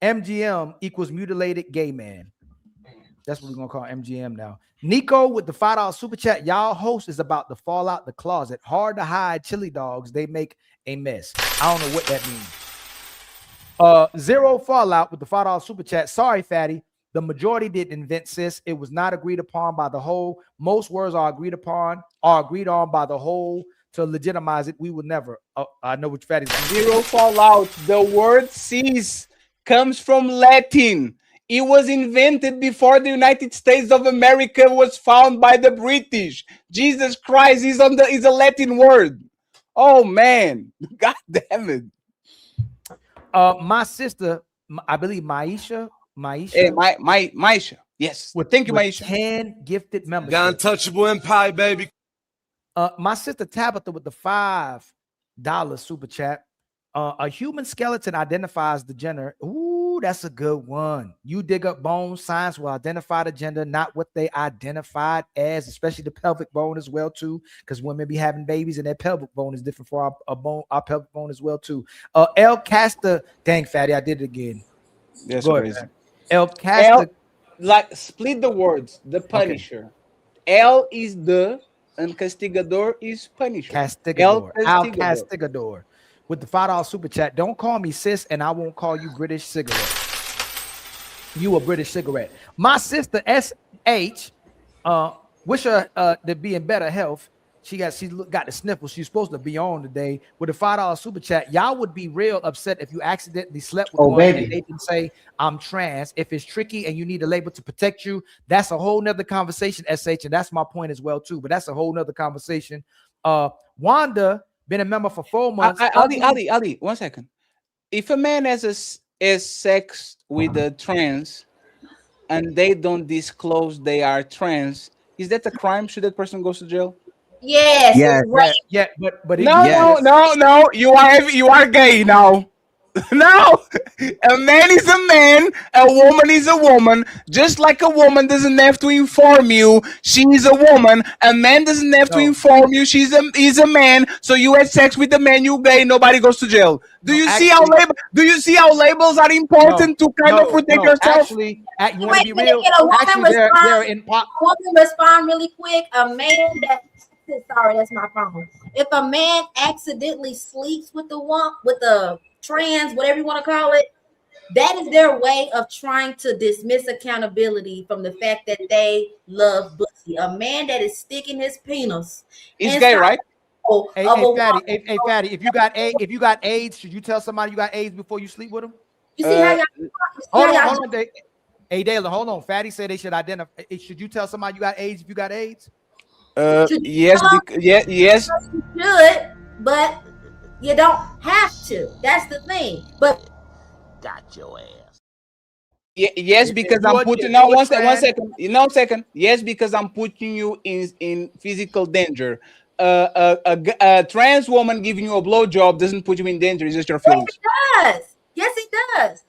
Speaker 5: MGM equals mutilated gay man. That's what we're gonna call MGM now. Nico with the $5 super chat. Y'all host is about to fall out the closet. Hard to hide chili dogs. They make a mess. I don't know what that means. Zero Fallout with the $5 super chat. Sorry, Fatty. The majority didn't invent cis. It was not agreed upon by the whole. Most words are agreed on by the whole to legitimize it. We would never. I know which Fatty's on.
Speaker 1: Zero Fallout. The word cis comes from Latin. It was invented before the United States of America was found by the British. Jesus Christ is a Latin word. Oh man, God damn it.
Speaker 5: My sister, I believe Maisha.
Speaker 1: Hey, Maisha. Yes.
Speaker 5: Well,
Speaker 1: thank you, Maisha.
Speaker 5: 10 gifted members.
Speaker 15: The Untouchable Empire, baby.
Speaker 5: My sister Tabitha with the $5 super chat. A human skeleton identifies the gender. Ooh, that's a good one. You dig up bones, science will identify the gender, not what they identified as, especially the pelvic bone as well too, because women be having babies and their pelvic bone is different for our pelvic bone as well too. El Casta, dang Fatty, I did it again.
Speaker 1: That's crazy.
Speaker 5: El Casta,
Speaker 1: like split the words. The Punisher. Okay. El is the, and Castigador is Punisher.
Speaker 5: Castigador. Al Castigador. With the $5 super chat, don't call me sis, and I won't call you British cigarette. You a British cigarette. My sister SH, wish her to be in better health. She got the sniffles. She's supposed to be on today. With a $5 super chat, y'all would be real upset if you accidentally slept with one and they can say I'm trans. If it's tricky and you need a label to protect you, that's a whole nother conversation, SH, and that's my point as well too. But that's a whole nother conversation. Wanda. Been a member for 4 months.
Speaker 1: Ali, 1 second. If a man has sex with a trans and they don't disclose they are trans, is that a crime? Should that person go to jail?
Speaker 2: Yes.
Speaker 5: Yeah.
Speaker 2: Right.
Speaker 5: Yeah. But
Speaker 1: no. You are gay now. No, a man is a man, a woman is a woman. Just like a woman doesn't have to inform you she is a woman, a man doesn't have to inform you he's a man. So you had sex with a man, you gay, nobody goes to jail. Do you see how labels are important to kind of protect yourself?
Speaker 5: Actually, you want to be real? Actually, they're in pop.
Speaker 2: Woman respond really quick. A man that. Sorry, that's my phone. If a man accidentally sleeps with the trans, whatever you want to call it, that is their way of trying to dismiss accountability from the fact that they love pussy. A man that is sticking his penis
Speaker 1: is gay, right?
Speaker 5: Hey, Fatty, if you got AIDS, should you tell somebody you got AIDS before you sleep with them?
Speaker 2: You see how y'all
Speaker 5: hold on, hey, Dalen, hold on. Fatty said they should identify. Should you tell somebody you got AIDS if you got AIDS?
Speaker 1: Yes.
Speaker 2: You should, but you don't have to. That's the thing. But
Speaker 14: got your ass.
Speaker 1: Yes, because I'm putting now. One second. Yes, because I'm putting you in physical danger. A trans woman giving you a blowjob doesn't put you in danger. It's just your feelings.
Speaker 2: Yes, it does.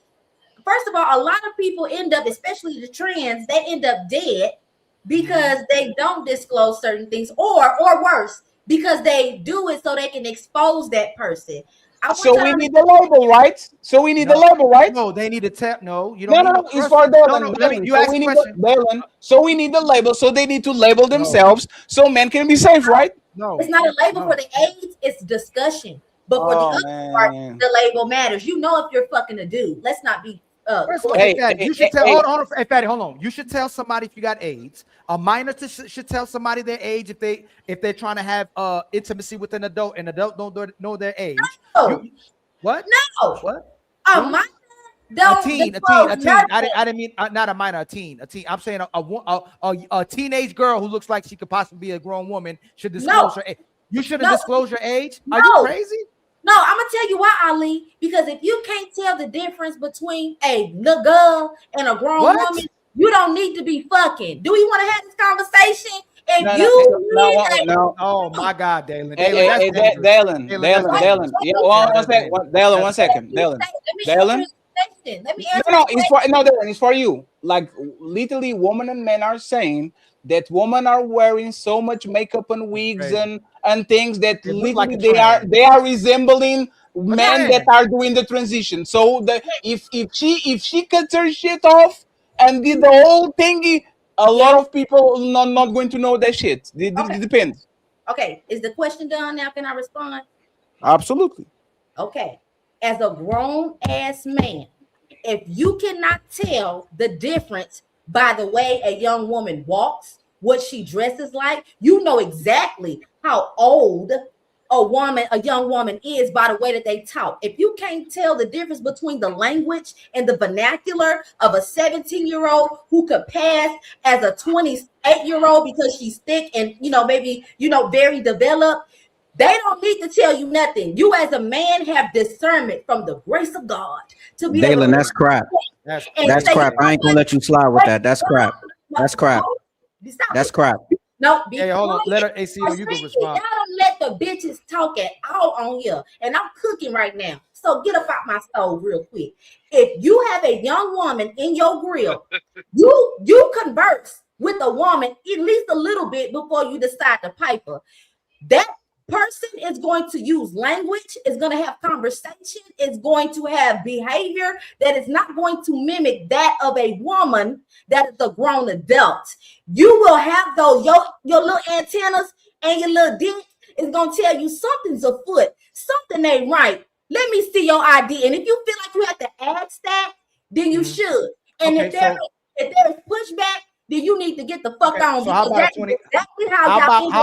Speaker 2: First of all, a lot of people end up, especially the trans, they end up dead because they don't disclose certain things, or worse, because they do it so they can expose that person.
Speaker 1: So we need the label, right? So we need the label, right?
Speaker 5: No, they need to tell. No, you don't.
Speaker 1: No,
Speaker 5: need
Speaker 1: it's for Dylan.
Speaker 5: Let me, you ask a question.
Speaker 1: Dylan. So we need the label. So they need to label themselves so men can be safe, right?
Speaker 5: No,
Speaker 2: it's not a label for the AIDS. It's discussion. But for the other part, the label matters. You know if you're fucking a dude. Let's not be.
Speaker 5: First of all, you should tell. Hold on, Fatty, hold on. You should tell somebody if you got AIDS. A minor should tell somebody their age if they're trying to have intimacy with an adult. An adult don't know their age.
Speaker 2: No.
Speaker 5: What?
Speaker 2: No.
Speaker 5: What?
Speaker 2: A minor.
Speaker 5: A teen. I didn't mean not a minor. A teen. I'm saying a teenage girl who looks like she could possibly be a grown woman should disclose her age. You shouldn't disclose your age. Are you crazy?
Speaker 2: No, I'm gonna tell you why, Ali. Because if you can't tell the difference between a little girl and a grown woman, you don't need to be fucking. Do we want to have this conversation? If
Speaker 5: no. Oh my God, Dalen.
Speaker 1: Dalen. Dalen, one second. Dalen.
Speaker 2: Let me answer.
Speaker 1: It's for you. Like literally, women and men are saying that women are wearing so much makeup and wigs and things that literally they are resembling men that are doing the transition. So if she cuts her shit off and did the whole thingy, a lot of people not going to know that shit. It depends.
Speaker 2: Okay, is the question done now? Can I respond?
Speaker 1: Absolutely.
Speaker 2: Okay, as a grown ass man, if you cannot tell the difference by the way a young woman walks, what she dresses like, you know exactly how old a young woman is by the way that they talk. If you can't tell the difference between the language and the vernacular of a 17-year-old who could pass as a 28-year-old because she's thick and maybe very developed, they don't need to tell you nothing. You as a man have discernment from the grace of God to be
Speaker 16: Dalen, that's crap. That's crap. I ain't gonna let you slide with that. That's crap. That's crap. That's crap.
Speaker 2: No,
Speaker 5: hold on. Let her ACO. You can respond.
Speaker 2: Y'all don't let the bitches talk at all on here, and I'm cooking right now. So get up out my stove real quick. If you have a young woman in your grill, you converse with a woman at least a little bit before you decide to pipe her. That person is going to use language, is going to have conversation, is going to have behavior that is not going to mimic that of a woman that is a grown adult. You will have those, your little antennas and your little dick is going to tell you something's afoot, something ain't right. Let me see your ID. And if you feel like you have to ask that, then you should. And if there's pushback, then you need to get the fuck on.
Speaker 5: So how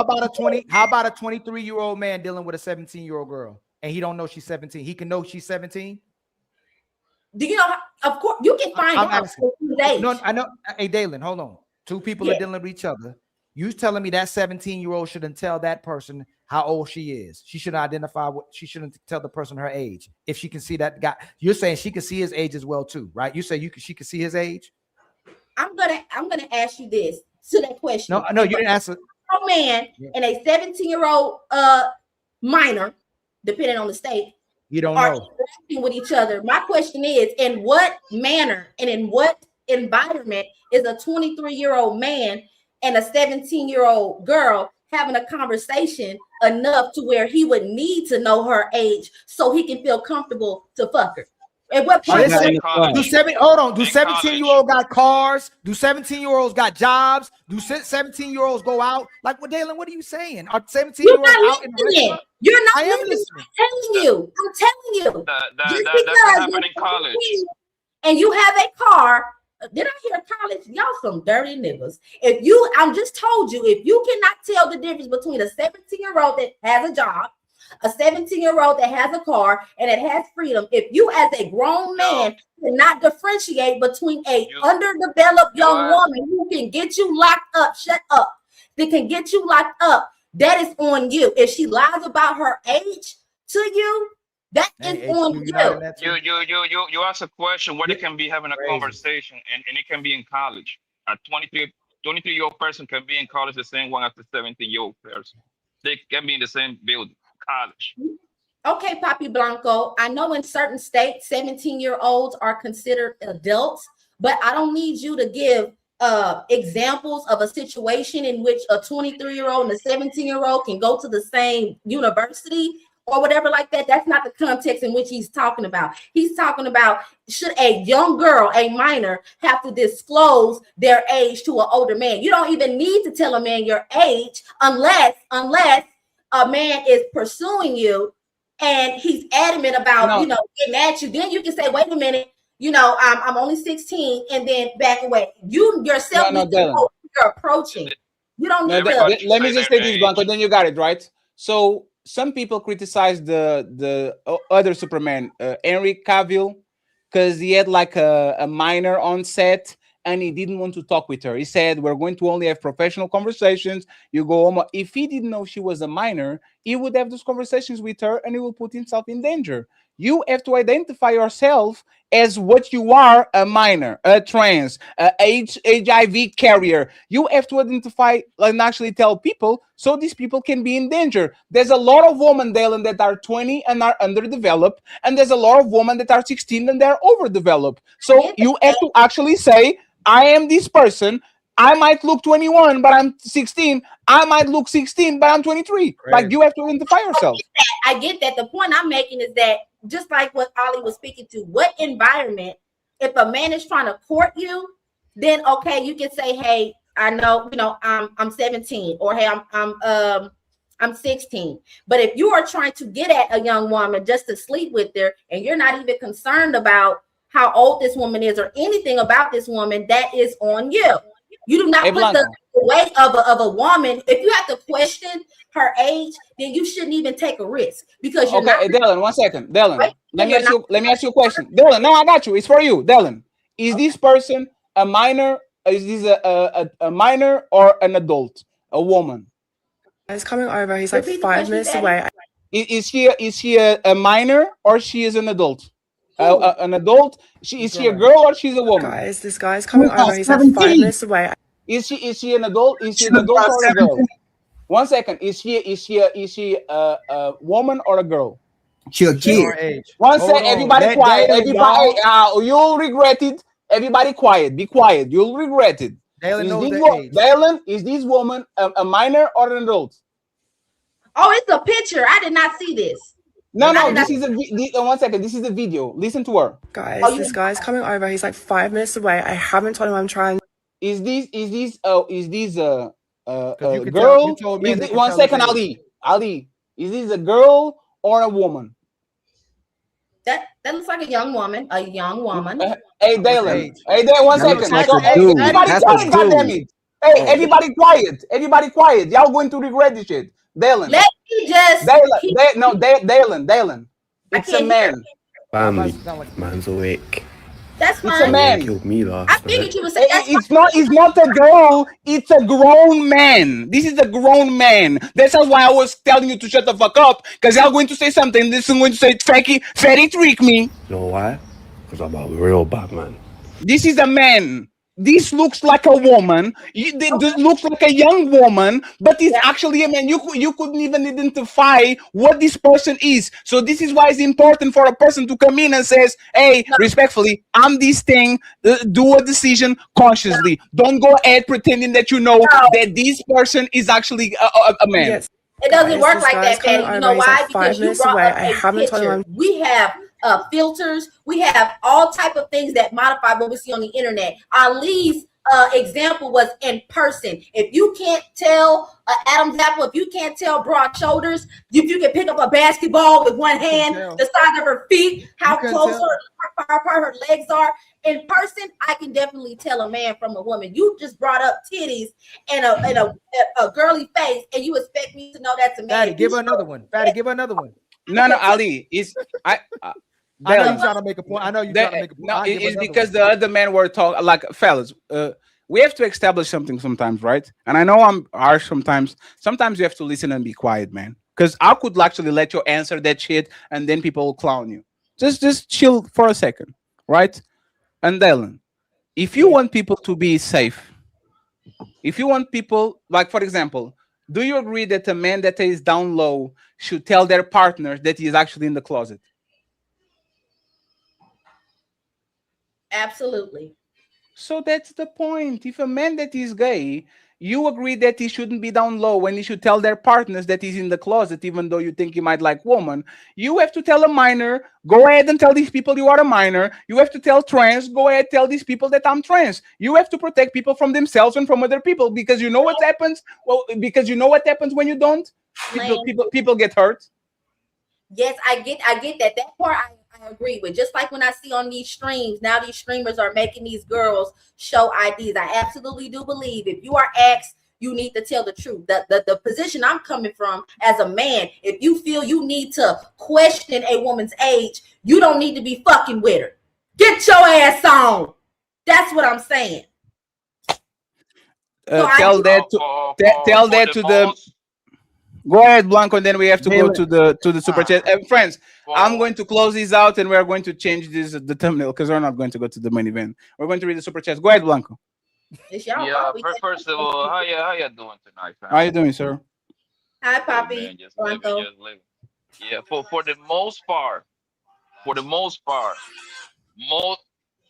Speaker 5: about a 23-year-old man dealing with a 17-year-old girl and he don't know she's 17? He can know she's 17.
Speaker 2: Do you know? Of course, you can find out.
Speaker 5: No, I know. Hey, Dalen, hold on. Two people are dealing with each other. You telling me that 17-year-old shouldn't tell that person how old she is? She shouldn't identify she shouldn't tell the person her age. If she can see that guy, you're saying she can see his age as well too, right? You say she can see his age.
Speaker 2: I'm gonna ask you this to that question.
Speaker 5: No, you didn't answer.
Speaker 2: A man and a 17-year-old minor, depending on the state,
Speaker 5: you don't
Speaker 2: are
Speaker 5: know
Speaker 2: interacting with each other. My question is, in what manner and in what environment is a 23-year-old man and a 17-year-old girl having a conversation enough to where he would need to know her age so he can feel comfortable to fuck her? At what point?
Speaker 5: Do 17-year-olds got cars? Do 17-year-olds got jobs? Do 17-year-olds go out? Like, what, Dalen, what are you saying? Are 17-year-olds out in the restaurant?
Speaker 2: You're not listening. I'm telling you.
Speaker 17: That's what happened in college.
Speaker 2: And you have a car. Did I hear college? Y'all some dirty niggas. I'm just told you, if you cannot tell the difference between a 17-year-old that has a job, a 17-year-old that has a car and it has freedom, if you as a grown man cannot differentiate between a underdeveloped young woman who can get you locked up, that can get you locked up, that is on you. If she lies about her age to you, that is on you.
Speaker 17: You ask a question where they can be having a conversation and it can be in college. A 23-year-old person can be in college the same one as the 17-year-old person. They can be in the same building. College.
Speaker 2: Okay, Papi Blanco. I know in certain states, 17-year-olds are considered adults, but I don't need you to give examples of a situation in which a 23-year-old and a 17-year-old can go to the same university or whatever like that. That's not the context in which he's talking about. He's talking about, should a young girl, a minor, have to disclose their age to an older man? You don't even need to tell a man your age unless a man is pursuing you and he's adamant about, getting at you. Then you can say, wait a minute, I'm only 16, and then back away. You yourself need to know who you're approaching. You don't need to.
Speaker 1: Let me just say this, Blanco, then you got it, right? So some people criticize the other Superman, Henry Cavill, because he had like a minor on set and he didn't want to talk with her. He said, we're going to only have professional conversations. You go home. If he didn't know she was a minor, he would have those conversations with her and he will put himself in danger. You have to identify yourself as what you are: a minor, a trans, a HIV carrier. You have to identify and actually tell people so these people can be in danger. There's a lot of women, Dalen, that are 20 and are underdeveloped, and there's a lot of women that are 16 and they're overdeveloped. So you have to actually say, I am this person. I might look 21, but I'm 16. I might look 16, but I'm 23. Great. Like, you have to identify yourself.
Speaker 2: I get that. The point I'm making is that, just like what Ollie was speaking to, what environment, if a man is trying to court you, then okay, you can say, hey, I know, I'm 17, or hey, I'm 16. But if you are trying to get at a young woman just to sleep with her, and you're not even concerned about how old this woman is or anything about this woman, that is on you. You do not put the weight of a woman. If you have to question her age, then you shouldn't even take a risk, because you're not.
Speaker 1: Dylan, 1 second. Dylan, right? let me ask you a question. Dylan, no, I got you. It's for you. Dylan, is this person a minor? Is this a minor or an adult? A woman?
Speaker 18: He's coming over. He's like 5 minutes away.
Speaker 1: Is she a minor or she is an adult? An adult? Is she a girl or she's a woman?
Speaker 18: Guys, this guy's coming over. He's like 5 minutes away.
Speaker 1: Is she an adult? Is she an adult or a girl? 1 second. Is she a woman or a girl?
Speaker 9: She a kid.
Speaker 1: 1 second. Everybody quiet. Everybody, you'll regret it. Everybody quiet. Be quiet. You'll regret it. Dylan, is this woman a minor or an adult?
Speaker 2: Oh, it's a picture. I did not see this.
Speaker 1: No, this is 1 second. This is a video. Listen to her.
Speaker 18: Guys, this guy's coming over. He's like 5 minutes away. I haven't told him I'm trying.
Speaker 1: Is this a girl? 1 second, Ali. Is this a girl or a woman?
Speaker 2: That looks like a young woman. A young woman.
Speaker 1: Hey, Dylan. Hey, Dylan. 1 second. Everybody quiet, goddammit. Hey, everybody quiet. Everybody quiet. Y'all going to regret this shit. Dylan.
Speaker 2: Let me just.
Speaker 1: Dylan. It's a man.
Speaker 19: Family. Man's awake.
Speaker 2: That's fine.
Speaker 1: It's a man.
Speaker 19: Killed me last.
Speaker 2: I figured you would say that's
Speaker 1: it's not a girl. It's a grown man. This is a grown man. That's why I was telling you to shut the fuck up, because y'all going to say something. This is going to say fatty trick me.
Speaker 19: You know why? Because I'm a real bad man.
Speaker 1: This is a man. This looks like a woman. This looks like a young woman, but it's actually a man. You couldn't even identify what this person is. So this is why it's important for a person to come in and says, hey, respectfully, I'm this thing. Do a decision consciously. Don't go ahead pretending that you know that this person is actually a man.
Speaker 2: Yes. It doesn't work like that, Patty. You know why? Because you brought up a picture. We have filters. We have all type of things that modify what we see on the internet. Ali's example was in person. If you can't tell Adam's apple, if you can't tell broad shoulders, if you can pick up a basketball with one hand, the size of her feet, how close her legs are. In person, I can definitely tell a man from a woman. You just brought up titties and a girly face, and you expect me to know that's a man.
Speaker 5: Fatty, give her another one. Fatty, give her another one.
Speaker 1: No, Ali.
Speaker 5: I know you're trying to make a point. I know you're trying to make a point.
Speaker 1: No, it's because the other men were talking, like, fellas, we have to establish something sometimes, right? And I know I'm harsh sometimes. Sometimes you have to listen and be quiet, man. Because I could actually let you answer that shit and then people will clown you. Just chill for a second, right? And Dylan, if you want people to be safe, if you want people, like, for example, do you agree that a man that is down low should tell their partner that he is actually in the closet?
Speaker 2: Absolutely.
Speaker 1: So that's the point. If a man that is gay you agree that he shouldn't be down low when he should tell their partners that he's in the closet, even though you think he might like woman. You have to tell a minor, go ahead and tell these people you are a minor. You have to tell trans, go ahead, tell these people that I'm trans. You have to protect people from themselves and from other people, because you know what happens. Well, because you know what happens when you don't. People get hurt.
Speaker 2: Yes, I get that. That part I agree with. Just like when I see on these streams, now these streamers are making these girls show IDs. I absolutely do believe if you are asked, you need to tell the truth. The position I'm coming from as a man, if you feel you need to question a woman's age, you don't need to be fucking with her. Get your ass on. That's what I'm saying.
Speaker 1: Tell that to the. Go ahead, Blanco, and then we have to go to the super chat. And friends, I'm going to close these out, and we're going to change the thumbnail because we're not going to go to the main event. We're going to read the super chats. Go ahead, Blanco.
Speaker 17: Yeah, first of all, how you doing tonight, fam?
Speaker 1: How you doing, sir?
Speaker 2: Hi, Poppy.
Speaker 17: Man, just living. Yeah, for the most part,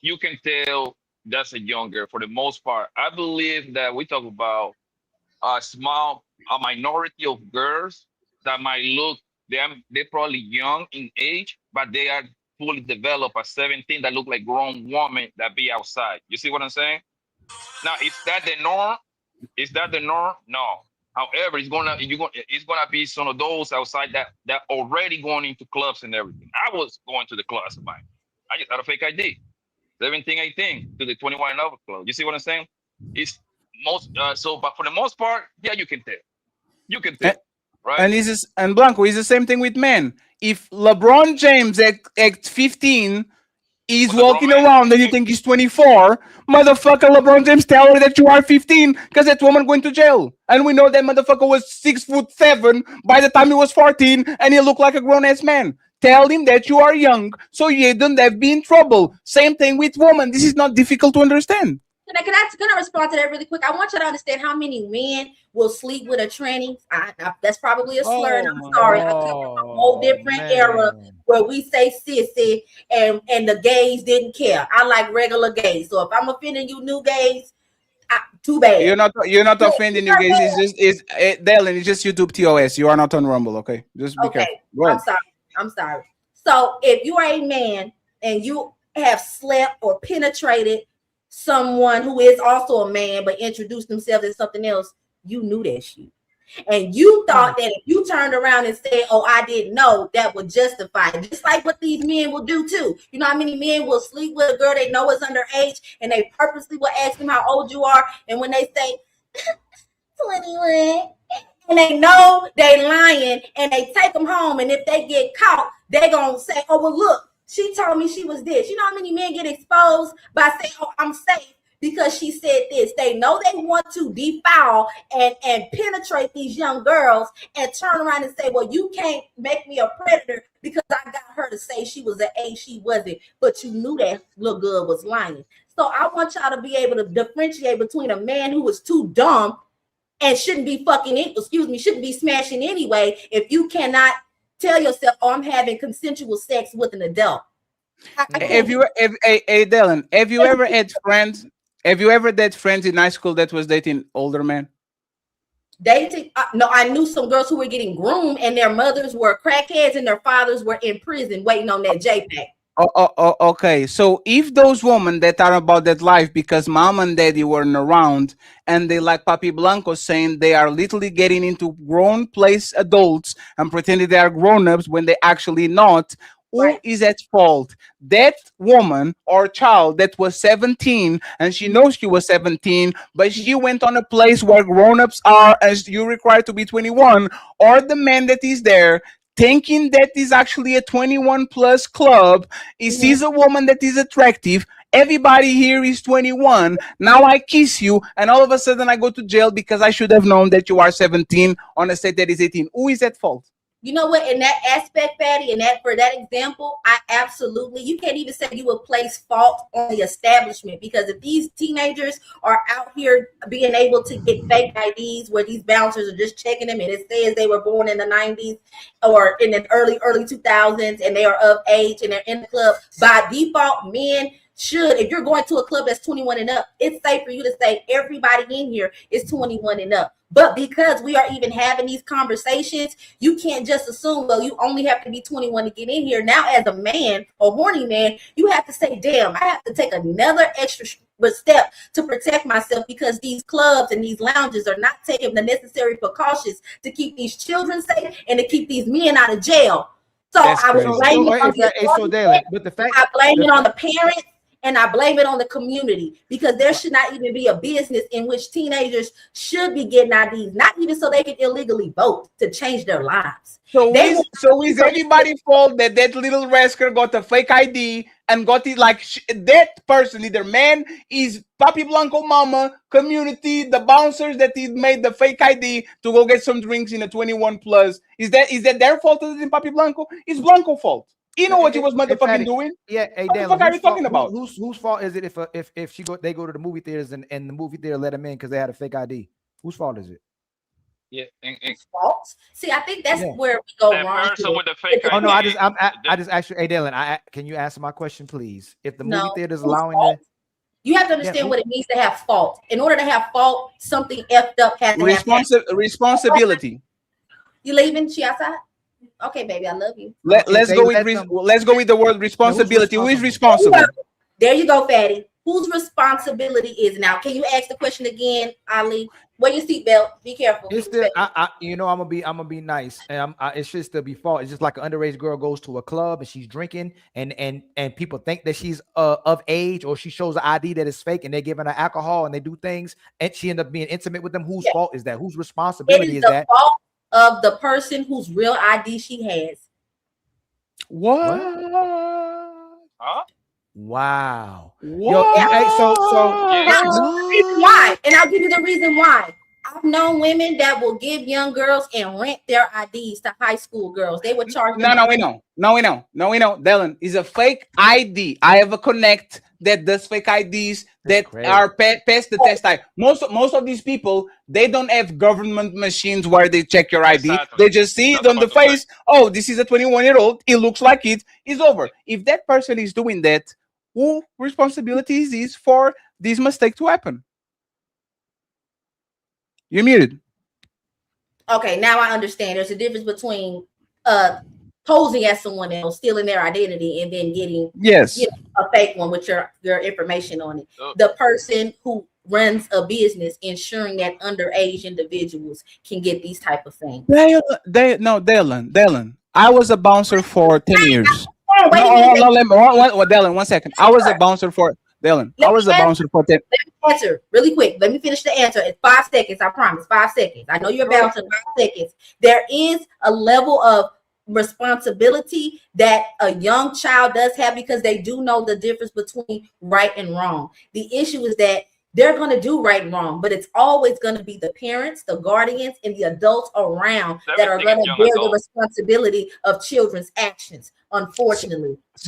Speaker 17: you can tell that's a young girl. For the most part, I believe that we talk about a minority of girls that might look, they're probably young in age, but they are fully developed at 17 that look like grown women that be outside. You see what I'm saying? Now, is that the norm? Is that the norm? No. However, it's gonna be some of those outside that already going into clubs and everything. I was going to the clubs, mine. I just had a fake ID. 17, 18 to the 21 and over club. You see what I'm saying? It's most but for the most part, yeah, you can tell. You can tell, right?
Speaker 1: And Blanco is the same thing with men. If LeBron James at 15 is walking around and you think he's 24, motherfucker, LeBron James, tell her that you are 15 because that woman going to jail. And we know that motherfucker was 6'7" by the time he was 14 and he looked like a grown-ass man. Tell him that you are young so you don't have be in trouble. Same thing with women. This is not difficult to understand.
Speaker 2: Can I respond to that really quick? I want you to understand how many men will sleep with a tranny. That's probably a slur. And I'm sorry. I come from a whole different era where we say sissy and the gays didn't care. I like regular gays. So if I'm offending you new gays, too bad.
Speaker 1: You're not offending new gays. It's Dylan. It's just YouTube TOS. You are not on Rumble. Okay, just be careful.
Speaker 2: I'm sorry. So if you are a man and you have slept or penetrated someone who is also a man but introduced themselves as something else, you knew that shit. And you thought that if you turned around and said, oh, I didn't know, that would justify it. Just like what these men will do too. You know how many men will sleep with a girl they know is underage and they purposely will ask them how old you are, and when they say 21 and they know they lying and they take them home, and if they get caught, they gonna say, oh, well, look, she told me she was this. You know how many men get exposed by saying, oh, I'm safe because she said this. They know they want to defile and penetrate these young girls and turn around and say, well, you can't make me a predator because I got her to say she was an A, she wasn't. But you knew that little girl was lying. So I want y'all to be able to differentiate between a man who was too dumb and shouldn't be shouldn't be smashing anyway if you cannot tell yourself, oh, I'm having consensual sex with an adult.
Speaker 1: Dylan, have you ever had friends? Have you ever had friends in high school that was dating older men?
Speaker 2: Dating? No, I knew some girls who were getting groomed and their mothers were crackheads and their fathers were in prison waiting on that JPEG.
Speaker 1: Okay. So if those women that are about that life because mom and daddy weren't around and they, like Papi Blanco saying, they are literally getting into grown place adults and pretending they are grown-ups when they actually not, who is at fault? That woman or child that was 17 and she knows she was 17, but she went on a place where grown-ups are as you require to be 21, or the man that is there thinking that is actually a 21 plus club. He sees a woman that is attractive. Everybody here is 21. Now I kiss you, and all of a sudden I go to jail because I should have known that you are 17 on a state that is 18. Who is at fault?
Speaker 2: You know what? In that aspect, Patty, and that for that example, I absolutely, you can't even say you would place fault on the establishment, because if these teenagers are out here being able to get fake IDs where these bouncers are just checking them and it says they were born in the 90s or in the early 2000s and they are of age and they're in the club, by default, men should, if you're going to a club that's 21 and up, it's safe for you to say everybody in here is 21 and up. But because we are even having these conversations, you can't just assume, well, you only have to be 21 to get in here. Now, as a man, a horny man, you have to say, damn, I have to take another extra step to protect myself because these clubs and these lounges are not taking the necessary precautions to keep these children safe and to keep these men out of jail. So I was blaming it on the parents. And I blame it on the community because there should not even be a business in which teenagers should be getting IDs, not even so they can illegally vote to change their lives.
Speaker 1: So is everybody's fault that little rascal got a fake ID and got it like that person, either man, is Papi Blanco mama, community, the bouncers that he made the fake ID to go get some drinks in a 21 plus. Is that their fault other than Papi Blanco? It's Blanco's fault. You know what he was motherfucking doing?
Speaker 5: Yeah, hey,
Speaker 1: what the fuck are you talking about?
Speaker 5: Whose fault is it if they go to the movie theaters and the movie theater let them in because they had a fake ID? Whose fault is it?
Speaker 17: Yeah,
Speaker 2: fault. See, I think that's where we go wrong.
Speaker 17: With the fake
Speaker 5: oh no, I just actually, hey Dylan, can you answer my question, please? If the movie theater is allowing that,
Speaker 2: you have to understand what it means to have fault. In order to have fault, something effed up has to happen.
Speaker 1: Responsibility.
Speaker 2: You leaving? She outside? Okay, baby, I love you.
Speaker 1: Let's go with the word responsibility. Who is responsible?
Speaker 2: There you go, Fatty. Whose responsibility is now? Can you ask the question again, Ali? Wear your seatbelt. Be careful.
Speaker 5: It's still, I'm gonna be nice, and it should still be fault. It's just like an underage girl goes to a club and she's drinking, and people think that she's of age, or she shows an ID that is fake, and they're giving her alcohol and they do things, and she end up being intimate with them. Whose fault is that? Whose responsibility is that?
Speaker 2: Fault of the person whose real ID she has.
Speaker 1: What?
Speaker 17: Huh?
Speaker 5: Wow.
Speaker 2: Why? And I'll give you the reason why. I've known women that will give young girls and rent their IDs to high school girls. They would charge them.
Speaker 1: No, we know. Dylan, is a fake ID. I have a connect that does fake IDs that are past the test time. Most of these people, they don't have government machines where they check your ID. Exactly. They just see it on the face. Oh, this is a 21-year-old. It looks like it is over. If that person is doing that, who responsibility is this for this mistake to happen? You're muted.
Speaker 2: Okay, now I understand. There's a difference between posing as someone else, stealing their identity, and then getting a fake one with your information on it. The person who runs a business ensuring that underage individuals can get these type of things.
Speaker 1: Dylan. I was a bouncer for 10 years. Dylan, 1 second. I was a bouncer for 10.
Speaker 2: Let me answer really quick. Let me finish the answer. It's 5 seconds. I promise. 5 seconds. I know you're bouncing 5 seconds. There is a level of responsibility that a young child does have because they do know the difference between right and wrong. The issue is that they're going to do right and wrong, but it's always going to be the parents, the guardians, and the adults around that are going to bear the responsibility of children's actions. Unfortunately,
Speaker 1: if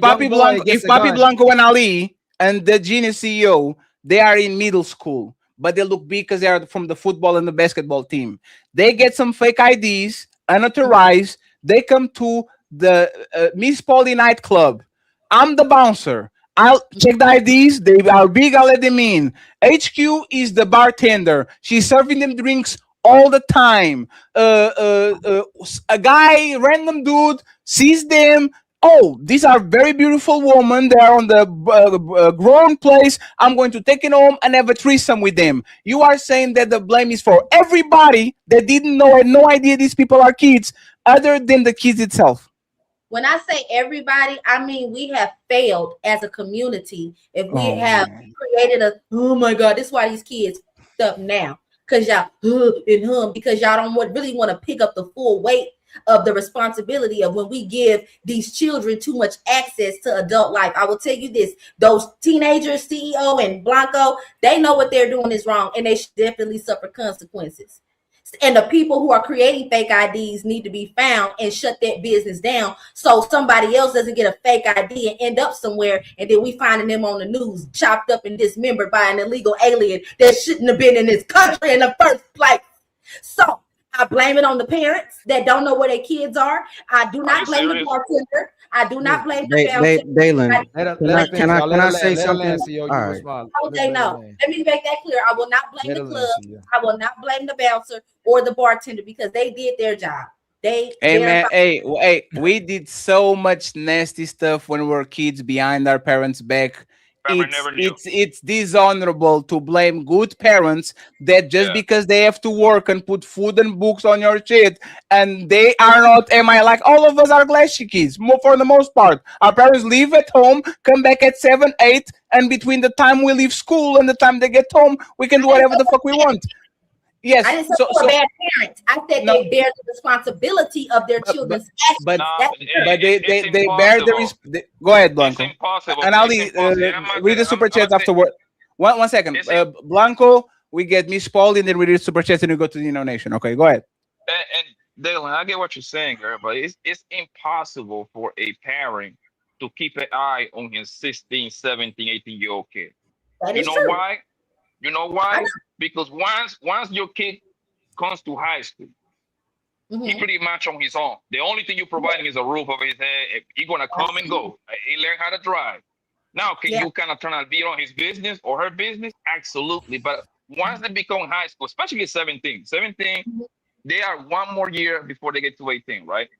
Speaker 1: Papi Blanco and Ali and the Genius CEO, they are in middle school, but they look big because they are from the football and the basketball team. They get some fake IDs, unauthorized. They come to the Miss Polly nightclub. I'm the bouncer. I'll check the IDs. They are big. I'll let them in. HQ is the bartender. She's serving them drinks all the time. A guy, random dude, sees them. Oh, these are very beautiful women. They are on the grown place. I'm going to take it home and have a threesome with them. You are saying that the blame is for everybody that didn't know and no idea these people are kids, other than the kids itself.
Speaker 2: When I say everybody, I mean we have failed as a community. If we have created oh my God, this is why these kids stuff now. Because y'all because y'all don't really want to pick up the full weight of the responsibility of when we give these children too much access to adult life. I will tell you this, those teenagers, CEO and Blanco, they know what they're doing is wrong and they should definitely suffer consequences. And the people who are creating fake IDs need to be found and shut that business down so somebody else doesn't get a fake ID and end up somewhere and then we finding them on the news chopped up and dismembered by an illegal alien that shouldn't have been in this country in the first place. So I blame it on the parents that don't know where their kids are. I do not blame the bartender. I do not blame the bouncer.
Speaker 16: Dalen, can I say something? All right.
Speaker 2: Okay, no. Let me make that clear. I will not blame the club. I will not blame the bouncer or the bartender because they did their job.
Speaker 1: Hey man, hey, we did so much nasty stuff when we were kids behind our parents' back. It's dishonorable to blame good parents that just because they have to work and put food and books on your shit, and they are not. Am I like all of us are Glassy kids for the most part? Our parents leave at home, come back at 7, 8, and between the time we leave school and the time they get home, we can do whatever the fuck we want. Yes,
Speaker 2: I didn't say they were bad parents. I said they bear the responsibility of their children's actions.
Speaker 1: But they bear the go ahead, Blanco.
Speaker 17: It's impossible.
Speaker 1: And I'll read the super chats afterward. One second, Blanco. We get Miss Paul and then we read the super chats and we go to the Nation. Okay, go ahead.
Speaker 17: And Dylan, I get what you're saying, girl, but it's impossible for a parent to keep an eye on his 16, 17, 18-year-old kid. You know why? You know why? Because once your kid comes to high school, he pretty much on his own. The only thing you're providing is a roof over his head. He's gonna come and go. He learn how to drive. Now, can you kind of turn a beat on his business or her business? Absolutely. But once they become high school, especially 17, they are one more year before they get to 18, right?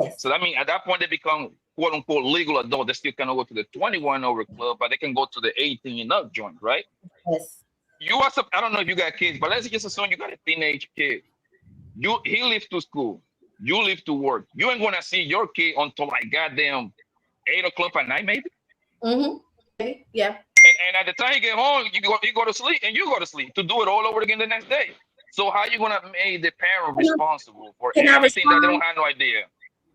Speaker 2: Yes.
Speaker 17: So I mean, at that point, they become quote unquote legal adult. They still cannot go to the 21 over club, but they can go to the 18 and up joint, right?
Speaker 2: Yes.
Speaker 17: I don't know if you got kids, but let's just assume you got a teenage kid. He leaves to school. You leave to work. You ain't gonna see your kid until like goddamn 8 o'clock at night, maybe.
Speaker 2: Yeah.
Speaker 17: And at the time you get home, you go to sleep, and you go to sleep to do it all over again the next day. So how you gonna make the parent responsible for everything that they don't have no idea?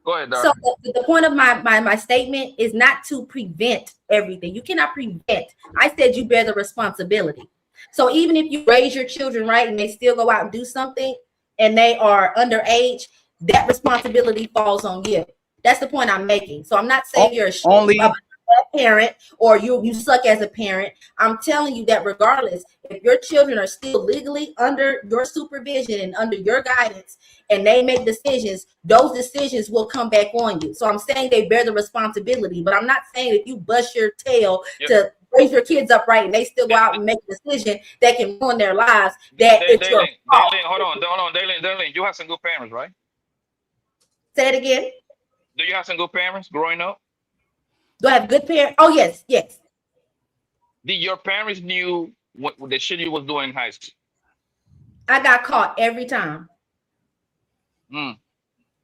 Speaker 17: Go ahead, Dar.
Speaker 2: So the point of my statement is not to prevent everything. You cannot prevent. I said you bear the responsibility. So even if you raise your children right and they still go out and do something and they are underage, that responsibility falls on you. That's the point I'm making. So I'm not saying you're a parent or you suck as a parent. I'm telling you that regardless, if your children are still legally under your supervision and under your guidance and they make decisions, those decisions will come back on you. So I'm saying they bear the responsibility, but I'm not saying if you bust your tail to raise your kids up right and they still go out and make a decision that can ruin their lives, that it's your fault.
Speaker 17: Hold on, Dalen, you have some good parents, right?
Speaker 2: Say it again.
Speaker 17: Do you have some good parents growing up?
Speaker 2: Do I have good parents? Oh, yes.
Speaker 17: Did your parents knew what the shit you was doing in high school?
Speaker 2: I got caught every time.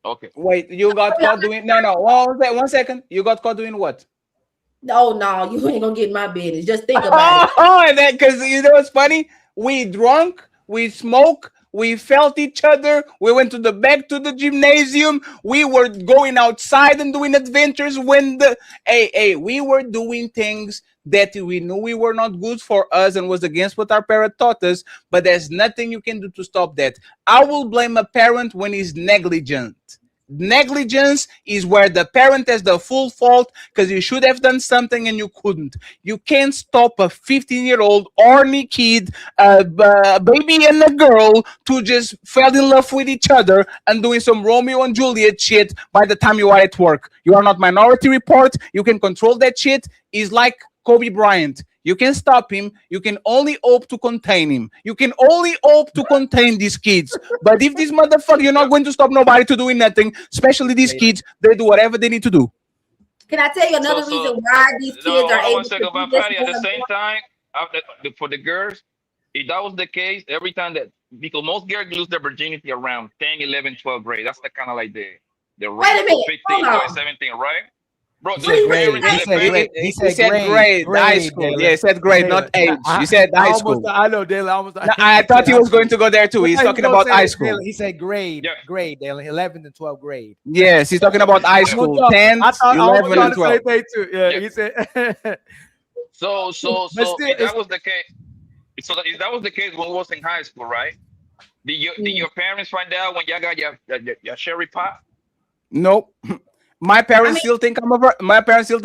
Speaker 17: Okay.
Speaker 1: Wait, you got caught doing one second. You got caught doing what?
Speaker 2: No, you ain't gonna get in my business. Just think about it.
Speaker 1: And then because you know what's funny? We drunk, we smoke, we felt each other. We went to the back to the gymnasium. We were going outside and doing adventures when we were doing things that we knew we were not good for us and was against what our parent taught us. But there's nothing you can do to stop that. I will blame a parent when he's negligent. Negligence is where the parent has the full fault because you should have done something and you couldn't. You can't stop a 15-year-old horny kid, a baby and a girl to just fall in love with each other and doing some Romeo and Juliet shit by the time you are at work. You are not Minority Report. You can control that shit. It's like Kobe Bryant. You can stop him. You can only hope to contain him. You can only hope to contain these kids. But if this motherfucker, you're not going to stop nobody to doing nothing, especially these kids, they do whatever they need to do.
Speaker 2: Can I tell you another reason why these kids are able to do this?
Speaker 17: At the same time, for the girls, if that was the case, every time because most girls lose their virginity around 10, 11, 12 grade. That's the kind of like the range of 15 to 17, right? Bro,
Speaker 5: he said grade.
Speaker 1: High school. Yeah, he said grade, not age. You said high school.
Speaker 5: I know, Dale.
Speaker 1: I thought he was going to go there too. He's talking about high school.
Speaker 5: He said grade, Dale, 11th and 12th grade.
Speaker 1: Yes, he's talking about high school. 10, 11, and 12.
Speaker 5: Yeah, he said.
Speaker 17: So if that was the case, if that was the case when we was in high school, right? Did your parents find out when y'all got your sherry pop?
Speaker 1: Nope. My parents still think I'm a virgin. My parents still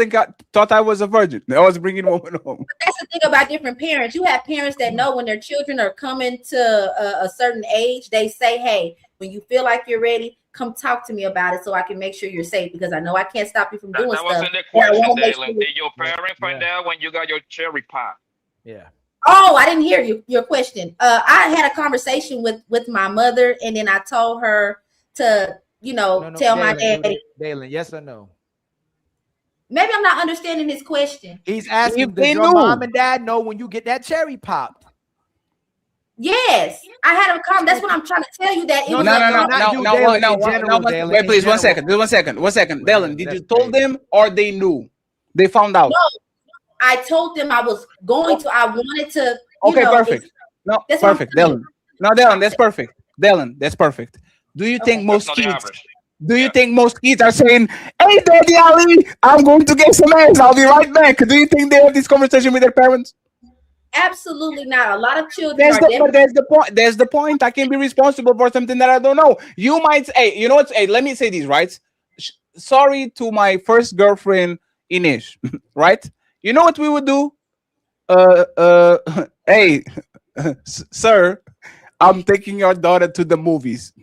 Speaker 1: thought I was a virgin. I was bringing women home.
Speaker 2: But that's the thing about different parents. You have parents that know when their children are coming to a certain age, they say, hey, When you feel like you're ready, come talk to me about it so I can make sure you're safe, because I know I can't stop you from doing
Speaker 17: that
Speaker 2: stuff.
Speaker 17: wasn't the question, Dalen. Did your parents find out when you got your cherry pop?
Speaker 5: Yeah.
Speaker 2: Oh, I didn't hear your question. I had a conversation with my mother, and then I told her to, tell
Speaker 5: Dalen,
Speaker 2: my daddy.
Speaker 5: Dalen, yes or no?
Speaker 2: Maybe I'm not understanding his question.
Speaker 5: He's asking, does your mom and dad know when you get that cherry popped?
Speaker 2: Yes, I had a comment. That's what I'm trying to tell you. That it was
Speaker 1: no. Wait, please, 1 second. Just 1 second. Dylan, did you told them or they knew? They found out.
Speaker 2: No, I told them I was going to. I wanted to.
Speaker 1: Okay, perfect. No, perfect, Dylan. No, Dylan, that's perfect. Dylan, that's perfect. Do you think most kids? Do you think most kids are saying, "Hey, Daddy Ali, I'm going to get some ass. I'll be right back"? Do you think they have this conversation with their parents?
Speaker 2: Absolutely not. A lot of children.
Speaker 1: But there's the point. There's the point. I can be responsible for something that I don't know. You might say, you know what? Hey, let me say this, right? Sorry to my first girlfriend, Inish, right? You know what we would do? Hey, sir, I'm taking your daughter to the movies,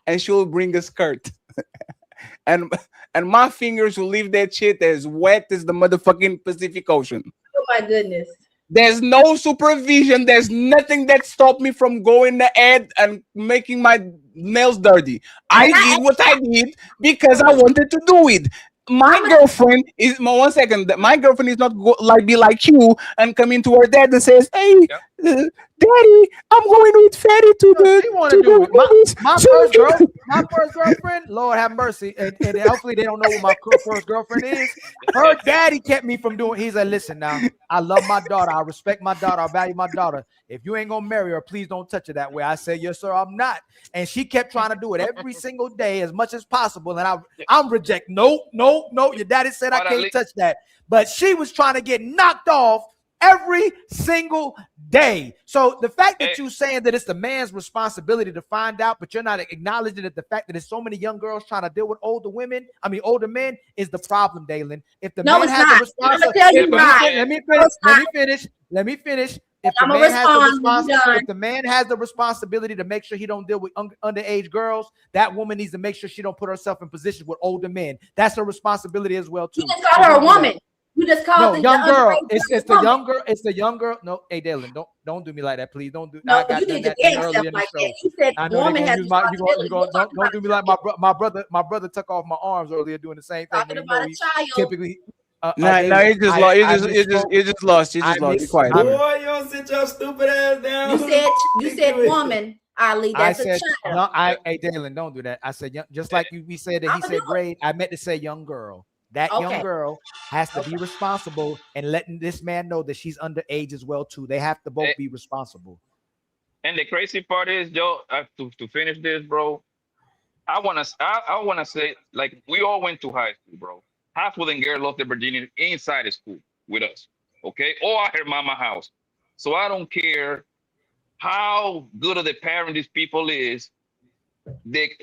Speaker 1: and she'll bring a skirt, and my fingers will leave that shit as wet as the motherfucking Pacific Ocean.
Speaker 2: Oh my goodness.
Speaker 1: There's no supervision. There's nothing that stopped me from going ahead and making my nails dirty. I did what I did because I wanted to do it. My girlfriend is 1 second. My girlfriend is not be like you and come into her dad and says, "Hey, Daddy, I'm going with Fatty to the
Speaker 5: my first girlfriend. Lord have mercy, and hopefully they don't know what my first girlfriend is. Her daddy kept me from doing. He said, "Listen, now I love my daughter. I respect my daughter. I value my daughter. If you ain't gonna marry her, please don't touch her that way." I said, "Yes, sir, I'm not." And she kept trying to do it every single day as much as possible. And I'm reject. No. Your daddy said I can't touch that. But she was trying to get knocked off every single day. So the fact that you're saying that it's the man's responsibility to find out, but you're not acknowledging that the fact that there's so many young girls trying to deal with older men is the problem, Dalen. If the man has the responsibility, let me finish. If the man has the responsibility to make sure he don't deal with underage girls, that woman needs to make sure she don't put herself in position with older men. That's her responsibility as well too.
Speaker 2: You just called her a woman. You just called the
Speaker 5: young girl. It's the young girl. It's the young girl. No, hey Dylan, don't do me like that, please. Don't do.
Speaker 2: No, you didn't do yourself like that. You said woman has responsibility.
Speaker 5: Don't do me like my brother took off my arms earlier doing the same thing.
Speaker 2: Talking about a child.
Speaker 5: Typically.
Speaker 1: No, you just lost. Be quiet.
Speaker 13: Boy, you don't sit your stupid ass down.
Speaker 2: You said woman, Ali. That's a child.
Speaker 5: No, hey Dylan, don't do that. I said just like we said that he said grade. I meant to say young girl. That young girl has to be responsible and letting this man know that she's underage as well too. They have to both be responsible.
Speaker 17: And the crazy part is, Joe, to finish this, bro. I wanna say, like, we all went to high school, bro. Half of them girls lost their virginity inside the school with us, okay, or at her mama house. So I don't care how good of the parent these people is.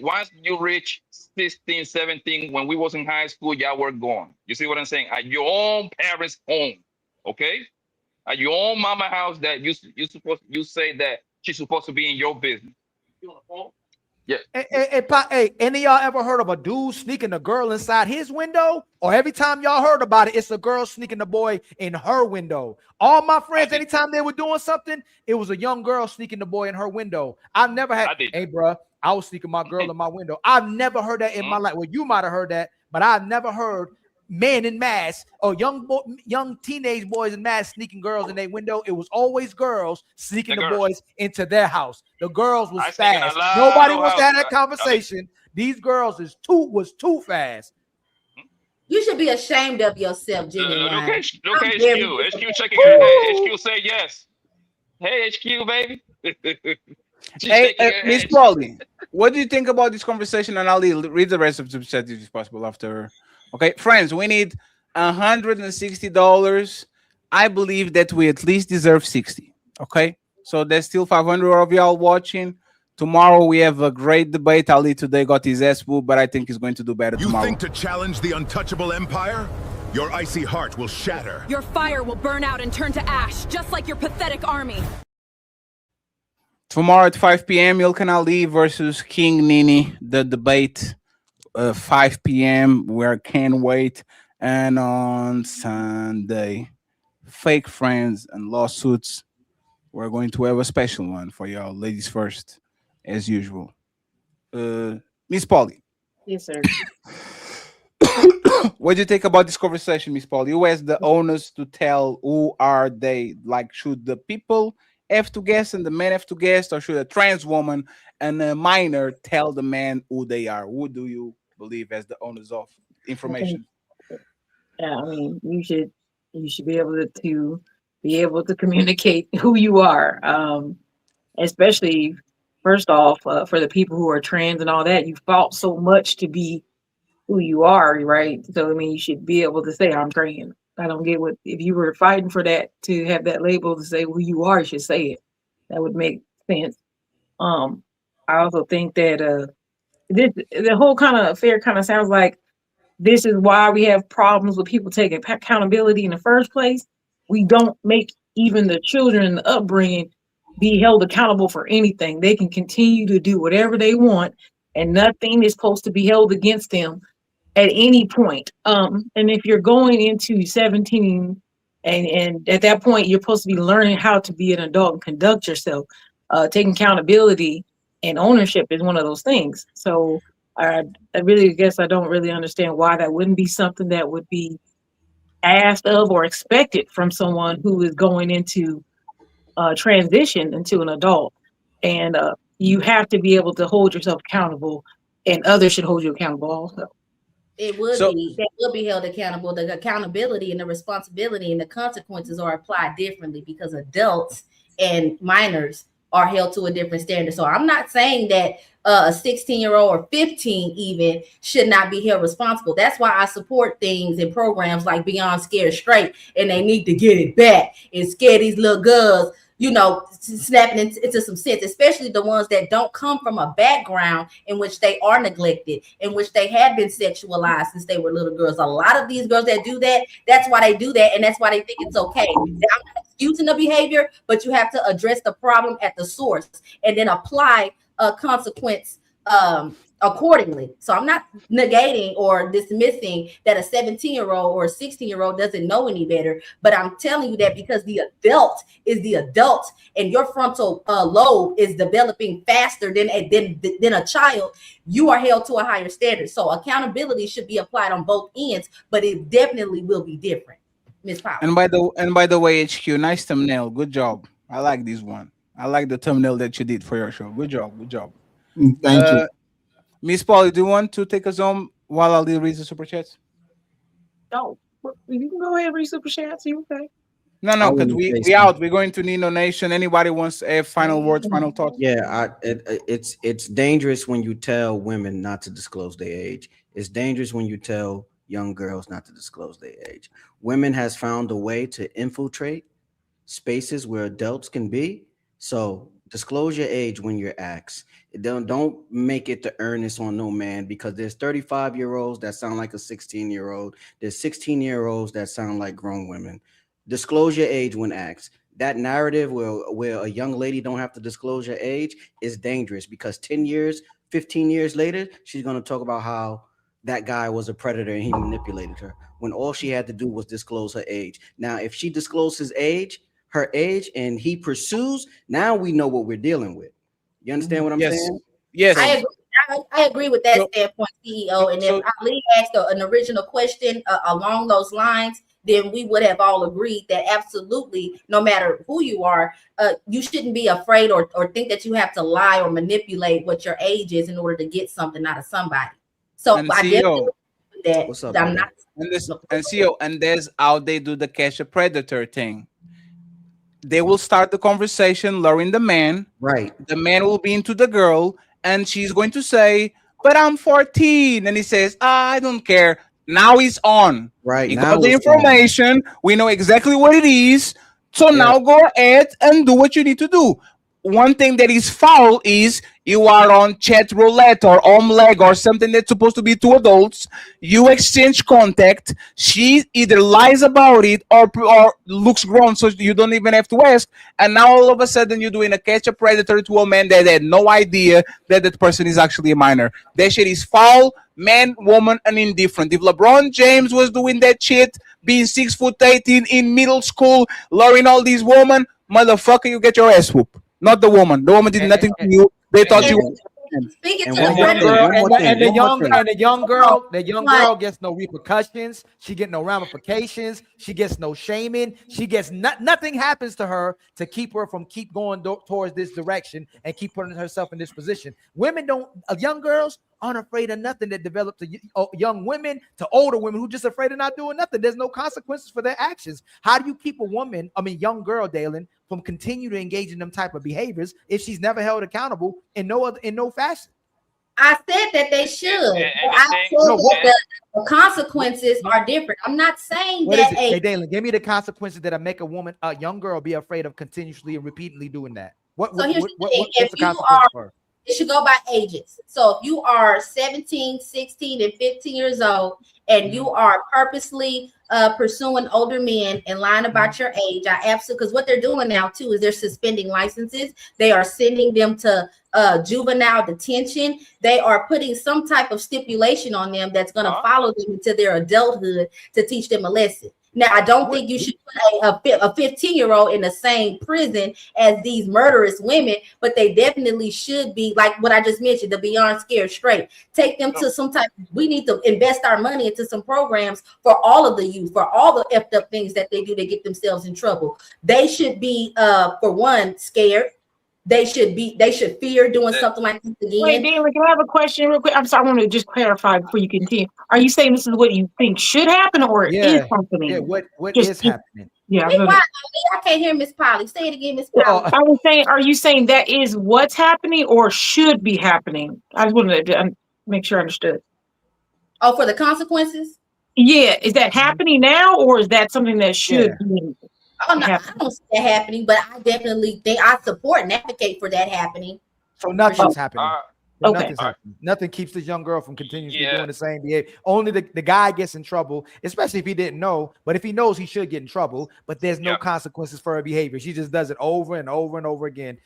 Speaker 17: Once you reach 16, 17, when we was in high school, y'all were gone. You see what I'm saying? At your own parents' home, okay? At your own mama house that you say that she's supposed to be in your business. Yeah.
Speaker 5: Hey, any of y'all ever heard of a dude sneaking a girl inside his window? Or every time y'all heard about it, it's a girl sneaking a boy in her window. All my friends, anytime they were doing something, it was a young girl sneaking the boy in her window. I've never had, hey, bro, I was sneaking my girl in my window. I've never heard that in my life. Well, you might have heard that, but I've never heard men in mass or young teenage boys in mass sneaking girls in their window. It was always girls sneaking the boys into their house. The girls was fast. Nobody wants to have that conversation. These girls was too fast.
Speaker 2: You should be ashamed of yourself, Jimmy.
Speaker 17: Look at HQ. HQ checking your head. HQ say yes. Hey, HQ, baby.
Speaker 1: Hey, Miss Paulie, what do you think about this conversation? And I'll read the rest of the chat if possible after. Okay, friends, we need $160. I believe that we at least deserve 60. Okay, so there's still 500 of y'all watching. Tomorrow we have a great debate. Ali today got his ass whooped, but I think he's going to do better tomorrow.
Speaker 7: You think to challenge the untouchable empire? Your icy heart will shatter.
Speaker 8: Your fire will burn out and turn to ash, just like your pathetic army.
Speaker 1: Tomorrow at 5 p.m., Ilkan Ali versus King Nini. The debate, 5 p.m. We can't wait. And on Sunday, fake friends and lawsuits. We're going to have a special one for y'all, ladies first, as usual. Miss Polly.
Speaker 20: Yes, sir.
Speaker 1: What do you think about this conversation, Miss Polly? Who has the onus to tell who are they? Like, should the people have to guess and the men have to guess, or should a trans woman and a minor tell the man who they are? Who do you believe has the onus of information?
Speaker 20: Yeah, I mean, you should be able to communicate who you are, especially first off for the people who are trans and all that. You fought so much to be who you are, right? So I mean, you should be able to say I'm trans. I don't get what if you were fighting for that to have that label to say who you are, you should say it. That would make sense. I also think that the whole kind of affair kind of sounds like this is why we have problems with people taking accountability in the first place. We don't make even the children in the upbringing be held accountable for anything. They can continue to do whatever they want, and nothing is supposed to be held against them at any point. And if you're going into 17 and at that point you're supposed to be learning how to be an adult and conduct yourself, taking accountability and ownership is one of those things. So I really guess I don't really understand why that wouldn't be something that would be asked of or expected from someone who is going into transition into an adult. And you have to be able to hold yourself accountable, and others should hold you accountable also.
Speaker 2: They will be held accountable. The accountability and the responsibility and the consequences are applied differently because adults and minors are held to a different standard. So I'm not saying that a 16-year-old or 15 even should not be held responsible. That's why I support things and programs like Beyond Scared Straight, and they need to get it back and scare these little girls, snapping into some sense, especially the ones that don't come from a background in which they are neglected, in which they have been sexualized since they were little girls. A lot of these girls that do that, that's why they do that, and that's why they think it's okay. I'm not excusing the behavior, but you have to address the problem at the source and then apply a consequence accordingly. So I'm not negating or dismissing that a 17-year-old or a 16-year-old doesn't know any better, but I'm telling you that because the adult is the adult and your frontal lobe is developing faster than a child, you are held to a higher standard. So accountability should be applied on both ends, but it definitely will be different. Miss Powell.
Speaker 1: And by the way, HQ, nice thumbnail. Good job. I like this one. I like the thumbnail that you did for your show. Good job. Good job.
Speaker 9: Thank you.
Speaker 1: Miss Polly, do you want to take us home while Ali reads the super chats?
Speaker 20: No, you can go ahead and read super chats. You okay?
Speaker 1: No, because we out. We're going to Nino Nation. Anybody wants to have final words, final thoughts?
Speaker 16: Yeah, it's dangerous when you tell women not to disclose their age. It's dangerous when you tell young girls not to disclose their age. Women has found a way to infiltrate spaces where adults can be. So disclose your age when you're asked. Don't make it the earnest on no man, because there's 35-year-olds that sound like a 16-year-old. There's 16-year-olds that sound like grown women. Disclose your age when asked. That narrative where a young lady don't have to disclose her age is dangerous, because 10 years, 15 years later, she's going to talk about how that guy was a predator and he manipulated her, when all she had to do was disclose her age. Now, if she discloses her age, and he pursues, now we know what we're dealing with. You understand what I'm saying?
Speaker 1: Yes.
Speaker 2: I agree with that standpoint, CEO. And if Ali asked an original question along those lines, then we would have all agreed that absolutely, no matter who you are, you shouldn't be afraid or think that you have to lie or manipulate what your age is in order to get something out of somebody. So
Speaker 1: and
Speaker 2: I
Speaker 1: CEO,
Speaker 2: that
Speaker 16: what's up,
Speaker 2: I'm not.
Speaker 1: And CEO, and there's how they do the catch a predator thing. They will start the conversation, luring the man.
Speaker 16: Right.
Speaker 1: The man will be into the girl, and she's going to say, "But I'm 14," and he says, "I don't care." Now he's on.
Speaker 16: Right.
Speaker 1: He
Speaker 16: now
Speaker 1: got the information. We know exactly what it is. So now go ahead and do what you need to do. One thing that is foul is you are on chat roulette or omeleg or something that's supposed to be two adults. You exchange contact. She either lies about it or looks grown, so you don't even have to ask. And now all of a sudden you're doing a catch a predator to a man that had no idea that that person is actually a minor. That shit is foul, man, woman, and indifferent. If LeBron James was doing that shit, being 6'8" in middle school, luring all these women, motherfucker, you get your ass whooped. Not the woman. The woman did nothing to you. They thought you.
Speaker 2: Speaking
Speaker 5: And
Speaker 2: to
Speaker 5: one
Speaker 2: the
Speaker 5: more
Speaker 2: women,
Speaker 5: thing,
Speaker 16: one more thing,
Speaker 5: and the
Speaker 16: one more
Speaker 5: young
Speaker 16: thing.
Speaker 5: and the young girl gets no repercussions. She get no ramifications. She gets no shaming. She gets nothing happens to her to keep her from keep going towards this direction and keep putting herself in this position. Women don't. Young girls aren't afraid of nothing that develop to young women to older women who just afraid of not doing nothing. There's no consequences for their actions. How do you keep a woman, young girl, Dalen, from continue to engage in them type of behaviors if she's never held accountable in no fashion?
Speaker 2: I said that they should. I said that the consequences are different. I'm not saying
Speaker 5: What
Speaker 2: that.
Speaker 5: Is it? Hey, Dalen, give me the consequences that make a young girl, be afraid of continuously and repeatedly doing that. What's the consequence for her?
Speaker 2: It should go by ages. So if you are 17, 16, and 15 years old, and you are purposely pursuing older men and lying about your age, I absolutely, because what they're doing now too is they're suspending licenses. They are sending them to juvenile detention. They are putting some type of stipulation on them that's going to follow them into their adulthood to teach them a lesson. Now, I don't think you should put a 15-year-old in the same prison as these murderous women, but they definitely should be, like what I just mentioned, the Beyond Scared Straight. Take them to some type, we need to invest our money into some programs for all of the youth, for all the effed up things that they do to get themselves in trouble. They should be, for one, scared. They should fear doing something like this again.
Speaker 20: Wait, Dalen, can I have a question real quick? I'm sorry, I want to just clarify before you continue. Are you saying this is what you think should happen or is happening?
Speaker 5: Yeah, what is happening?
Speaker 20: Yeah,
Speaker 2: I can't hear Miss Polly. Say it again, Miss Polly.
Speaker 20: I was saying, are you saying that is what's happening or should be happening? I just wanted to make sure I understood.
Speaker 2: Oh, for the consequences?
Speaker 20: Yeah, is that happening now or is that something that should be?
Speaker 2: Oh, no, I don't see that happening, but I definitely think I support and advocate for that happening.
Speaker 5: So nothing's happening.
Speaker 20: Okay.
Speaker 5: Nothing keeps this young girl from continuously doing the same behavior. Only the guy gets in trouble, especially if he didn't know. But if he knows, he should get in trouble. But there's no consequences for her behavior. She just does it over and over and over again.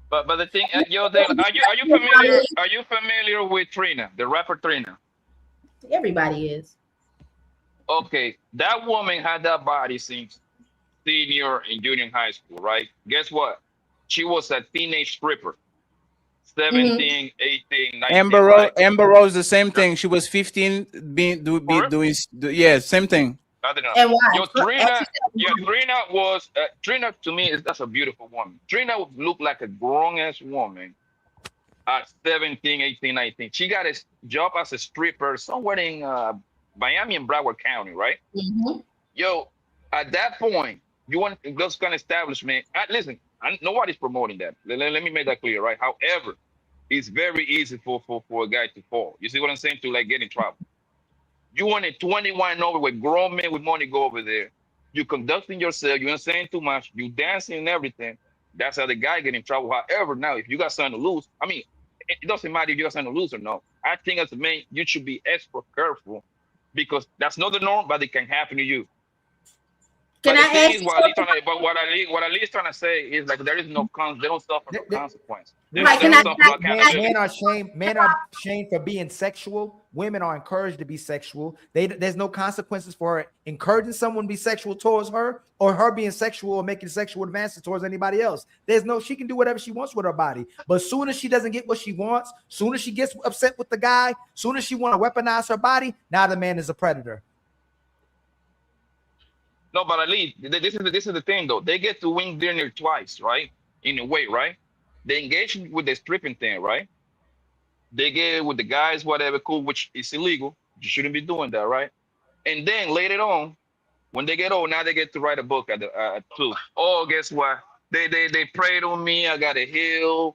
Speaker 17: But the thing, Dalen, are you familiar with Trina, the rapper Trina?
Speaker 2: Everybody is.
Speaker 17: Okay, that woman had that body since senior and junior high school, right? Guess what? She was a teenage stripper. 17, 18, 19.
Speaker 1: Amber Rose, the same thing. She was 15, doing same thing.
Speaker 17: I don't know.
Speaker 2: And why?
Speaker 17: Trina was Trina to me that's a beautiful woman. Trina would look like a grown-ass woman at 17, 18, 19. She got a job as a stripper somewhere in Miami and Broward County, right? Yo, at that point, you want those kind of establishment. Listen, nobody's promoting that. Let me make that clear, right? However, it's very easy for a guy to fall. You see what I'm saying? To like get in trouble. You want a 21 over with grown men with money go over there. You conducting yourself. You ain't saying too much. You dancing and everything. That's how the guy get in trouble. However, now if you got something to lose, I mean, it doesn't matter if you got something to lose or not. I think as a man, you should be extra careful because that's not the norm, but it can happen to you.
Speaker 2: Can I ask you
Speaker 17: what Ali is trying to say is like there is no they don't suffer no consequence.
Speaker 5: Men are shamed for being sexual. Women are encouraged to be sexual. There's no consequences for encouraging someone to be sexual towards her or her being sexual or making sexual advances towards anybody else. She can do whatever she wants with her body. But soon as she doesn't get what she wants, soon as she gets upset with the guy, soon as she want to weaponize her body, now the man is a predator.
Speaker 17: No, but at least this is the thing though. They get to win dinner twice, right? In a way, right? They engage with the stripping thing, right? They get with the guys, whatever, cool, which is illegal. You shouldn't be doing that, right? And then later on, when they get old, now they get to write a book at 2. Oh, guess what? They prayed on me. I got a heal.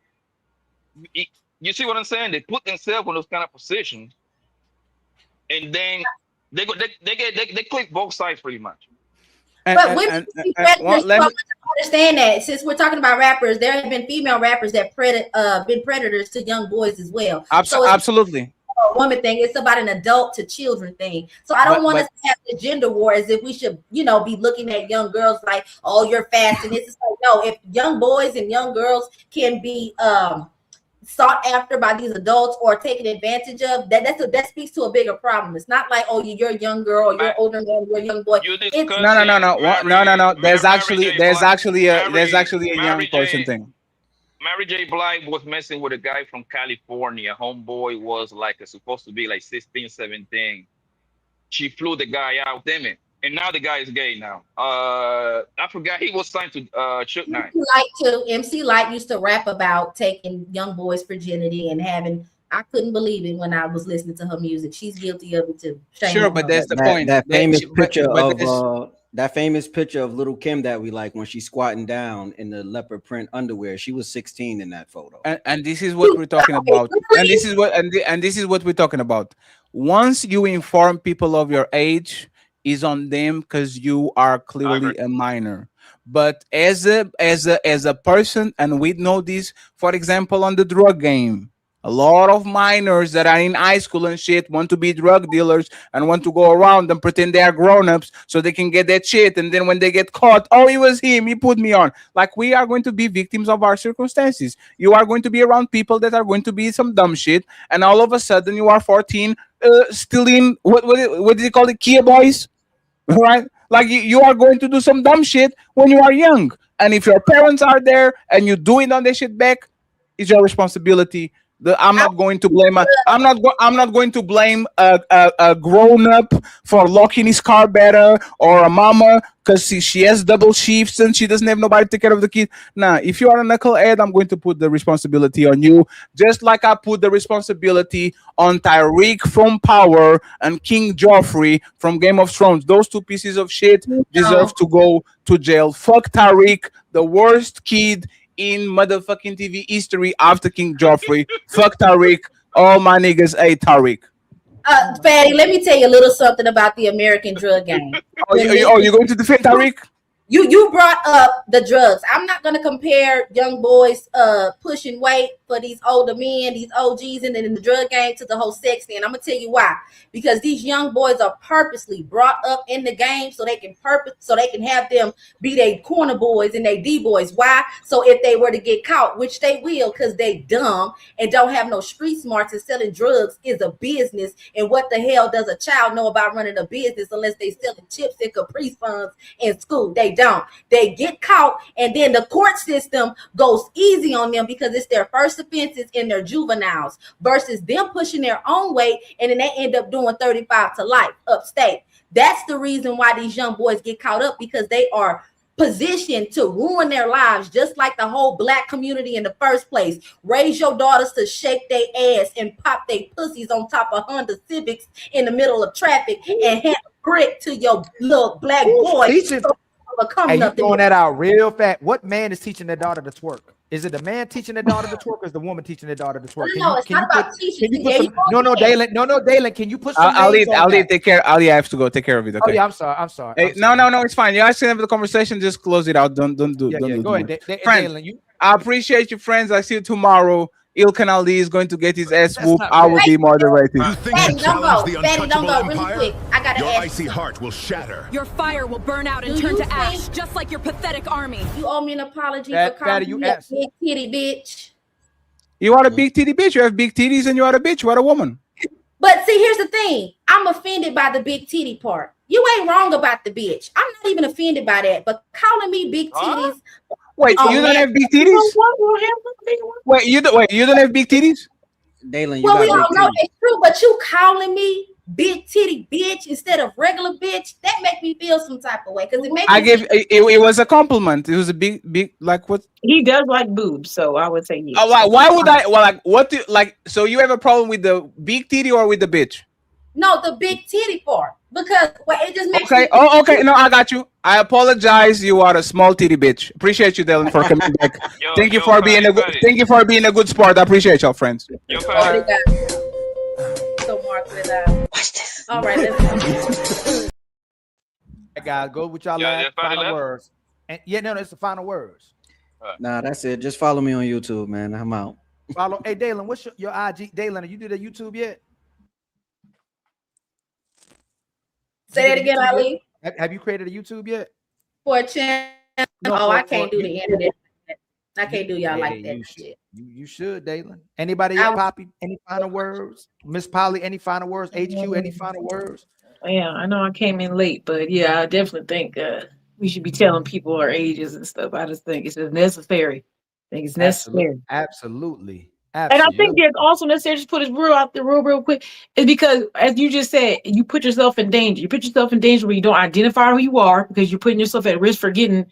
Speaker 17: You see what I'm saying? They put themselves in those kind of positions, and then they click both sides pretty much.
Speaker 2: But women can be predators. I understand that. Since we're talking about rappers, there have been female rappers that been predators to young boys as well. So
Speaker 1: absolutely.
Speaker 2: A woman thing. It's about an adult to children thing. So I don't want us to have the gender war as if we should, be looking at young girls like, oh, you're fast. And it's like, no, if young boys and young girls can be sought after by these adults or taken advantage of, that speaks to a bigger problem. It's not like, oh, you're a young girl or you're older man, you're a young boy.
Speaker 1: No. There's actually a young person thing.
Speaker 17: Mary J. Blige was messing with a guy from California. Homeboy was supposed to be 16, 17. She flew the guy out, damn it. And now the guy is gay now. I forgot he was signed to Shook Knight.
Speaker 2: MC Light used to rap about taking young boys' virginity and having. I couldn't believe it when I was listening to her music. She's guilty of it too.
Speaker 1: Sure, but that's the point.
Speaker 16: That famous picture of Little Kim that we like when she's squatting down in the leopard print underwear. She was 16 in that photo.
Speaker 1: And this is what we're talking about. And this is what we're talking about. Once you inform people of your age, is on them because you are clearly a minor. But as a person, and we know this, for example, on the drug game, a lot of minors that are in high school and shit want to be drug dealers and want to go around and pretend they are grown-ups so they can get that shit. And then when they get caught, oh, it was him, he put me on. Like, we are going to be victims of our circumstances. You are going to be around people that are going to be some dumb shit, and all of a sudden you are 14, still in what did you call it, Kia boys? Right? Like, you are going to do some dumb shit when you are young. And if your parents are there and you do it on their shit back, it's your responsibility. I'm not going to blame I'm not going to blame a grown up for locking his car better, or a mama because she has double shifts and she doesn't have nobody to take care of the kid. Nah, if you are a knucklehead, I'm going to put the responsibility on you, just like I put the responsibility on Tyreek from Power and King Joffrey from Game of Thrones. Those two pieces of shit deserve to go to jail. Fuck Tyreek, the worst kid in motherfucking TV history after King Joffrey. Fuck Tariq. All my niggas hate Tariq.
Speaker 2: Fatty, let me tell you a little something about the American drug game.
Speaker 1: You're going to defend Tariq?
Speaker 2: You brought up the drugs. I'm not going to compare young boys pushing weight for these older men, these OGs in the drug game to the whole sex thing. I'm going to tell you why. Because these young boys are purposely brought up in the game so they can have them be they corner boys and they D boys. Why? So if they were to get caught, which they will because they dumb and don't have no street smarts, and selling drugs is a business. And what the hell does a child know about running a business unless they selling chips and Capri Suns in school? They don't. They get caught, and then the court system goes easy on them because it's their first offenses and their juveniles versus them pushing their own weight, and then they end up doing 35 to life upstate. That's the reason why these young boys get caught up, because they are positioned to ruin their lives, just like the whole black community in the first place. Raise your daughters to shake their ass and pop their pussies on top of Honda Civics in the middle of traffic and hand a brick to your little black boy.
Speaker 5: Hey, you throwing that out real fast. What man is teaching their daughter to twerk? Is it the man teaching their daughter to twerk, or is the woman teaching their daughter to twerk?
Speaker 2: It's not about teaching.
Speaker 5: Dalen. Can you put some
Speaker 1: I'll leave. Take care. Ali, I have to go take care of it. Okay.
Speaker 5: Oh yeah, I'm sorry.
Speaker 1: Hey, no, it's fine. You guys can have the conversation. Just close it out. Don't do.
Speaker 5: Go ahead,
Speaker 1: friends. I appreciate you, friends. I see you tomorrow. Ilkan Ali is going to get his ass whooped. I will be moderating.
Speaker 2: Fatty, don't go. Really quick. I gotta
Speaker 7: Your
Speaker 2: ask
Speaker 7: icy
Speaker 2: you.
Speaker 7: heart will shatter.
Speaker 8: Your fire will burn out and turn to ash, just like your pathetic army.
Speaker 2: You owe me an apology for calling you a big titty bitch.
Speaker 1: You are a big titty bitch. You have big titties and you are a bitch. You are a woman.
Speaker 2: But see, here's the thing. I'm offended by the big titty part. You ain't wrong about the bitch. I'm not even offended by that. But calling me big titties.
Speaker 1: Wait, you don't have big titties? Wait, you don't have big titties?
Speaker 16: Dalen,
Speaker 2: well, we all know it's true, but you calling me big titty bitch instead of regular bitch, that make me feel some type of way, because it makes
Speaker 1: it was a compliment. It was a big like what
Speaker 20: he does like boobs, so I would say yes.
Speaker 1: Why would I? Well, like what do like? So you have a problem with the big titty or with the bitch?
Speaker 2: No, the big titty part, because it just makes
Speaker 1: okay. Okay. No, I got you. I apologize. You are a small titty bitch. Appreciate you, Dylan, for coming back. Thank you for being a good sport. I appreciate y'all, friends.
Speaker 2: So Mark with watch this. All right. Let's
Speaker 5: guys, go with y'all last final words. And no, it's the final words.
Speaker 16: Nah, that's it. Just follow me on YouTube, man. I'm out.
Speaker 5: Follow. Hey, Dalen, what's your IG? Dalen, you did a YouTube yet?
Speaker 2: Say that again, Ali.
Speaker 5: Have you created a YouTube yet?
Speaker 2: For a channel? No, I can't do the internet. I can't do y'all like that.
Speaker 5: You should, Dalen. Anybody else, Poppy? Any final words? Miss Polly, any final words? HQ, any final words?
Speaker 20: Yeah, I know I came in late, but yeah, I definitely think we should be telling people our ages and stuff. I just think it's just necessary. I think it's necessary.
Speaker 5: Absolutely.
Speaker 20: And I think there's also necessary to put this real quick, is because, as you just said, you put yourself in danger. You put yourself in danger when you don't identify who you are, because you're putting yourself at risk for getting,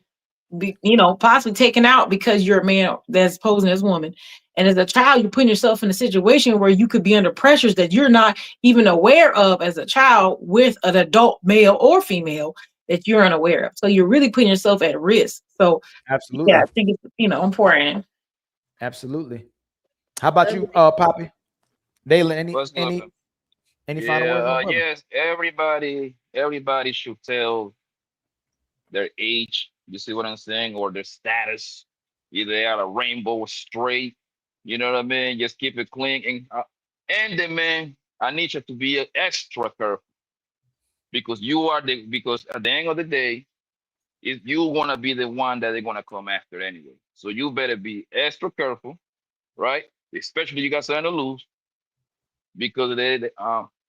Speaker 20: possibly taken out because you're a man that's posing as a woman. And as a child, you're putting yourself in a situation where you could be under pressures that you're not even aware of as a child with an adult male or female that you're unaware of. So you're really putting yourself at risk. So
Speaker 5: absolutely,
Speaker 20: yeah, I think it's important.
Speaker 5: Absolutely. How about you, Poppy? Dalen, any final words?
Speaker 17: Yes, everybody should tell their age. You see what I'm saying? Or their status. Either they are a rainbow or straight. You know what I mean? Just keep it clean. And then, man, I need you to be extra careful. Because because at the end of the day, you want to be the one that they're going to come after anyway. So you better be extra careful, right? Especially you got something to lose. Because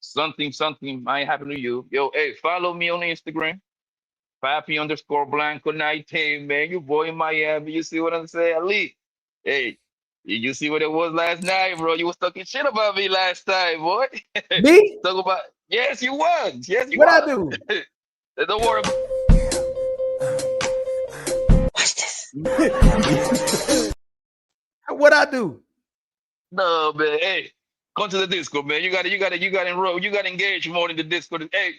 Speaker 17: something might happen to you. Yo, hey, follow me on Instagram. Pappy_Blanco19, man. You boy in Miami. You see what I'm saying? Ali. Hey, you see what it was last night, bro? You was talking shit about me last time, boy.
Speaker 5: Me?
Speaker 17: Talk about yes, you was. Yes, you
Speaker 5: what
Speaker 17: was.
Speaker 5: I do?
Speaker 17: Don't worry.
Speaker 2: Watch this.
Speaker 5: What I do?
Speaker 17: No, man. Hey, come to the Discord, man. You got enrolled. You got engaged more in the Discord. Hey,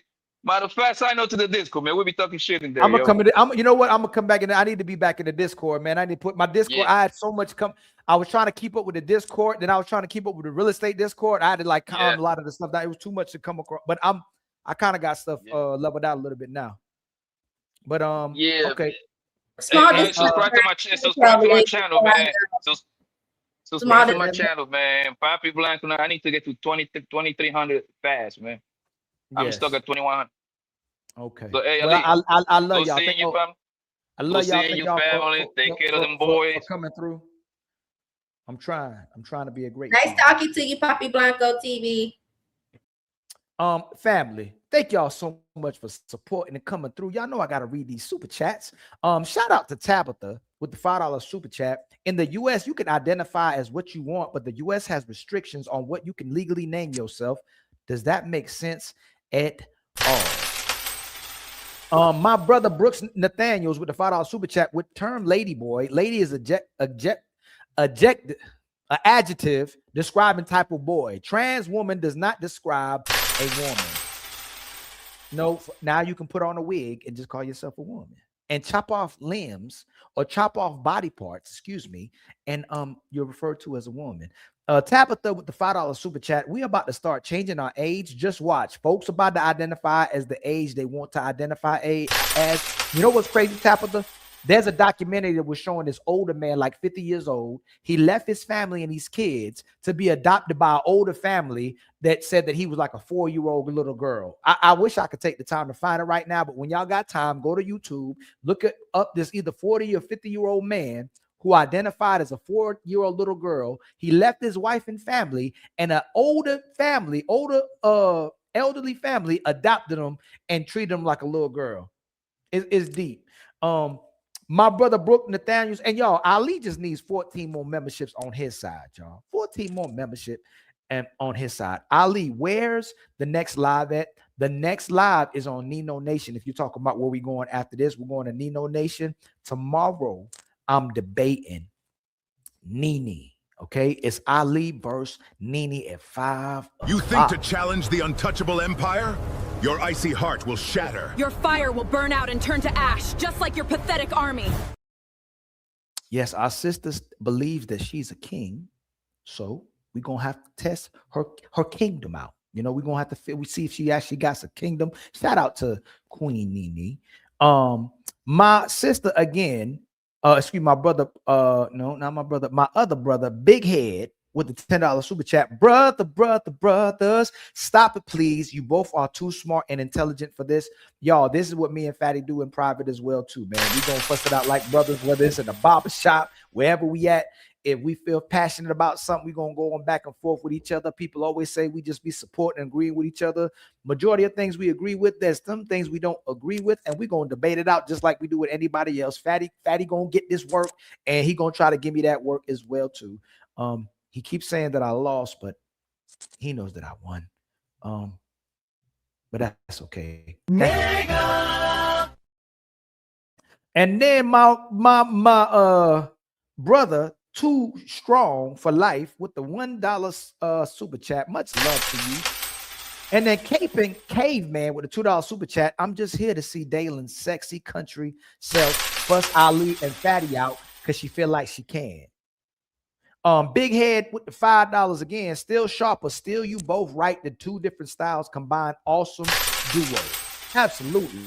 Speaker 17: matter of fact, sign up to the Discord, man. We'll be talking shit in there.
Speaker 5: I'm gonna come in. You know what? I'm gonna come back in. I need to be back in the Discord, man. I need to put my Discord.
Speaker 17: Yeah.
Speaker 5: I had so much I was trying to keep up with the Discord. Then I was trying to keep up with the real estate Discord. I had to count a lot of the stuff that it was too much to come across. But I kind of got stuff leveled out a little bit now. But okay.
Speaker 17: Subscribe to my channel, man. Subscribe to my channel, man. Pappy Blanco. I need to get to 2,300 fast, man. I'm stuck at 2,100.
Speaker 5: Okay.
Speaker 17: So, hey,
Speaker 5: well, I love y'all.
Speaker 17: I love y'all. Thank y'all family. Take care of them boys.
Speaker 5: For coming through. I'm trying to be a great.
Speaker 2: Nice talking to you, Pappy Blanco TV.
Speaker 5: Family, thank y'all so much for supporting and coming through. Y'all know I gotta read these super chats. Shout out to Tabitha with the $5 super chat. In the US, you can identify as what you want, but the US has restrictions on what you can legally name yourself. Does that make sense at all? My brother Brooks Nathaniels with the $5 super chat with term lady boy. Lady is an adjective describing type of boy. Trans woman does not describe a woman. No, now you can put on a wig and just call yourself a woman. And chop off limbs or chop off body parts, excuse me, and you're referred to as a woman. Tabitha with the $5 super chat. We about to start changing our age. Just watch. Folks about to identify as the age they want to identify as. You know what's crazy, Tabitha? There's a documentary that was showing this older man, like 50 years old. He left his family and his kids to be adopted by an older family that said that he was like a 4-year-old little girl. I wish I could take the time to find it right now, but when y'all got time, go to YouTube, look up this either 40 or 50-year-old man who identified as a 4-year-old little girl. He left his wife and family, and an elderly family adopted him and treated him like a little girl. It's deep. My brother Brooke Nathaniels, and y'all, Ali just needs 14 more memberships on his side, y'all. 14 more membership and on his side. Ali, where's the next live at? The next live is on Nino Nation. If you're talking about where we're going after this, we're going to Nino Nation. Tomorrow, I'm debating Nene. Okay, it's Ali versus Nene at 5.
Speaker 7: You think to challenge the untouchable empire? Your icy heart will shatter.
Speaker 8: Your fire will burn out and turn to ash, just like your pathetic army.
Speaker 5: Yes, our sister believes that she's a king, so we're gonna have to test her kingdom out. You know, we're gonna have to we see if she actually got some kingdom. Shout out to Queen Nene. My sister again, excuse my brother, no, not my brother, my other brother, Big Head, with the $10 super chat. Brothers, stop it, please. You both are too smart and intelligent for this. Y'all, this is what me and Fatty do in private as well, too, man. We gonna fuss it out like brothers, whether it's in the barber shop, wherever we at. If we feel passionate about something, we're going to go on back and forth with each other. People always say we just be supporting and agreeing with each other. Majority of things we agree with. There's some things we don't agree with, and we're going to debate it out just like we do with anybody else. Fatty going to get this work, and he going to try to give me that work as well, too. He keeps saying that I lost, but he knows that I won. But that's okay. And then my brother, Too Strong for Life, with the $1 super chat. Much love to you. And then Caveman with the $2 super chat. I'm just here to see Dalen's sexy country self bust Ali and Fatty out because she feel like she can. Big Head with the $5 again. Still sharper. Still you both right. The two different styles combined. Awesome duo. Absolutely.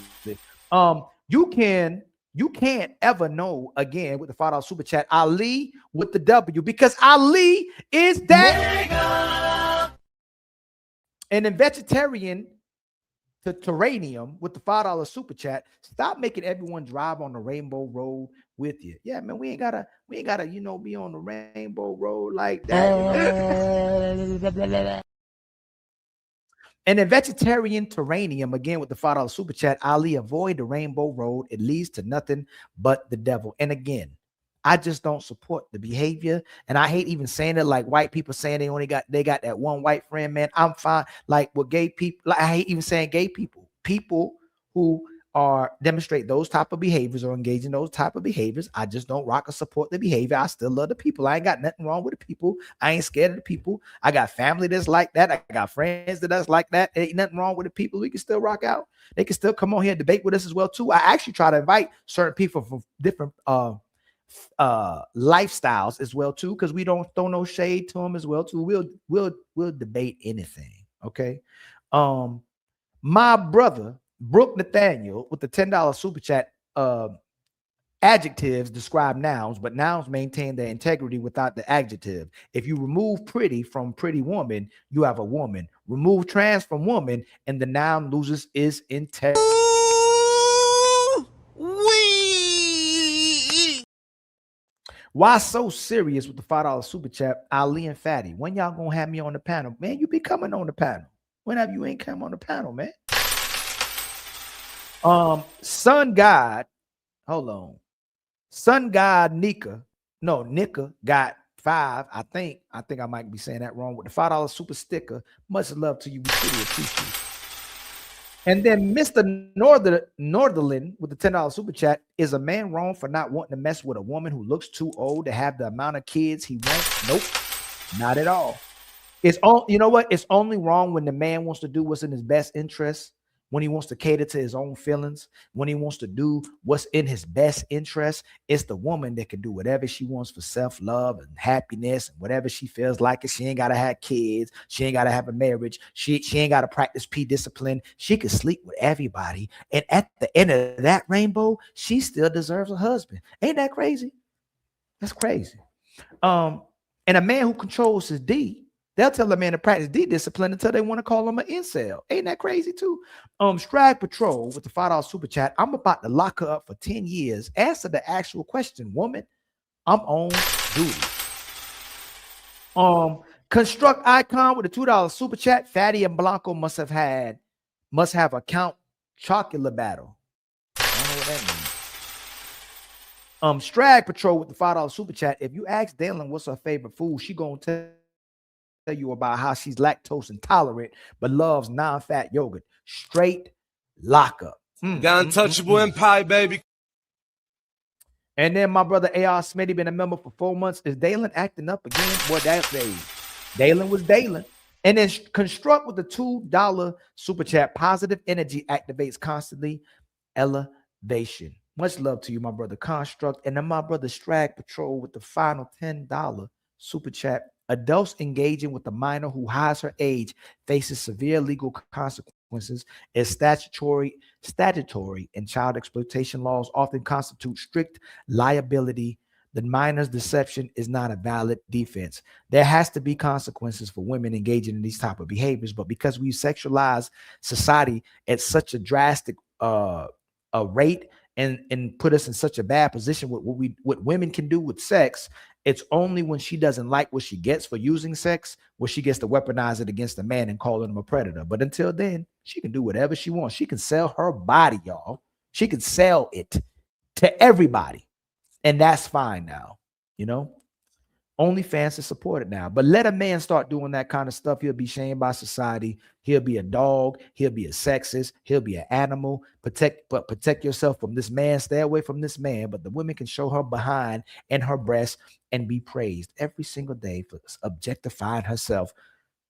Speaker 5: You can't ever know, again, with the $5 super chat, Ali with the W, because Ali is that. And then Vegetarian to Terranium with the $5 super chat. Stop making everyone drive on the Rainbow Road with you. Yeah, man, we ain't gotta, you know, be on the Rainbow Road like that. And then Vegetarian Terranium, again with the $5 super chat, Ali, avoid the Rainbow Road. It leads to nothing but the devil. And again, I just don't support the behavior. And I hate even saying it, like white people saying they got that one white friend, man. I'm fine. Like with gay people, like, I hate even saying gay people. People who demonstrate those type of behaviors or engage in those type of behaviors, I just don't rock or support the behavior. I still love the people. I ain't got nothing wrong with the people. I ain't scared of the people. I got family that's like that. I got friends that's like that. Ain't nothing wrong with the people. We can still rock out. They can still come on here and debate with us as well too. I actually try to invite certain people from different lifestyles as well too, because we don't throw no shade to them as well too. We'll debate anything. Okay. My brother Brooke Nathaniel with the $10 super chat. Adjectives describe nouns, but nouns maintain their integrity without the adjective. If you remove pretty from pretty woman, you have a woman. Remove trans from woman, and the noun loses its integrity. Why so serious with the $5 super chat? Ali and Fatty, when y'all gonna have me on the panel? Man, you be coming on the panel. Whenever you ain't come on the panel, man. Sun God, hold on. Sun God Nika got 5. I think I might be saying that wrong with the $5 super sticker. Much love to you. We really appreciate it. And then Mr. Northern with the $10 super chat. Is a man wrong for not wanting to mess with a woman who looks too old to have the amount of kids he wants? Nope, not at all. It's all, you know what? It's only wrong when the man wants to do what's in his best interest, when he wants to cater to his own feelings, when he wants to do what's in his best interest. It's the woman that can do whatever she wants for self-love and happiness and whatever she feels like it. She ain't got to have kids. She ain't got to have a marriage. She ain't got to practice discipline. She can sleep with everybody. And at the end of that rainbow, she still deserves a husband. Ain't that crazy? That's crazy. And a man who controls his D, they'll tell a man to practice discipline until they want to call him an incel. Ain't that crazy too? Strag Patrol with the $5 super chat. I'm about to lock her up for 10 years. Answer the actual question, woman. I'm on duty. Construct Icon with the $2 super chat. Fatty and Blanco must have a Count Chocula battle. I don't know what that means. Strag Patrol with the $5 super chat. If you ask Dalen what's her favorite food, she gonna tell you about how she's lactose intolerant but loves non-fat yogurt. Straight lockup.
Speaker 15: Got Untouchable Empire, baby.
Speaker 5: And then my brother AR Smitty been a member for 4 months. Is Dalen acting up again? Boy, that's Dalen was Dalen. And then Construct with the $2 super chat. Positive energy activates constantly. Elevation. Much love to you, my brother Construct. And then my brother Strag Patrol with the final $10 super chat. Adults engaging with a minor who hides her age faces severe legal consequences, as statutory and child exploitation laws often constitute strict liability. The minor's deception is not a valid defense. There has to be consequences for women engaging in these type of behaviors, but because we sexualize society at such a drastic rate and put us in such a bad position with what women can do with sex, it's only when she doesn't like what she gets for using sex where she gets to weaponize it against a man and calling him a predator. But until then, she can do whatever she wants. She can sell her body, y'all. She can sell it to everybody. And that's fine now, you know. OnlyFans is supported now. But let a man start doing that kind of stuff, he'll be shamed by society. He'll be a dog. He'll be a sexist. He'll be an animal. Protect yourself from this man. Stay away from this man. But the women can show her behind and her breasts and be praised every single day for objectifying herself,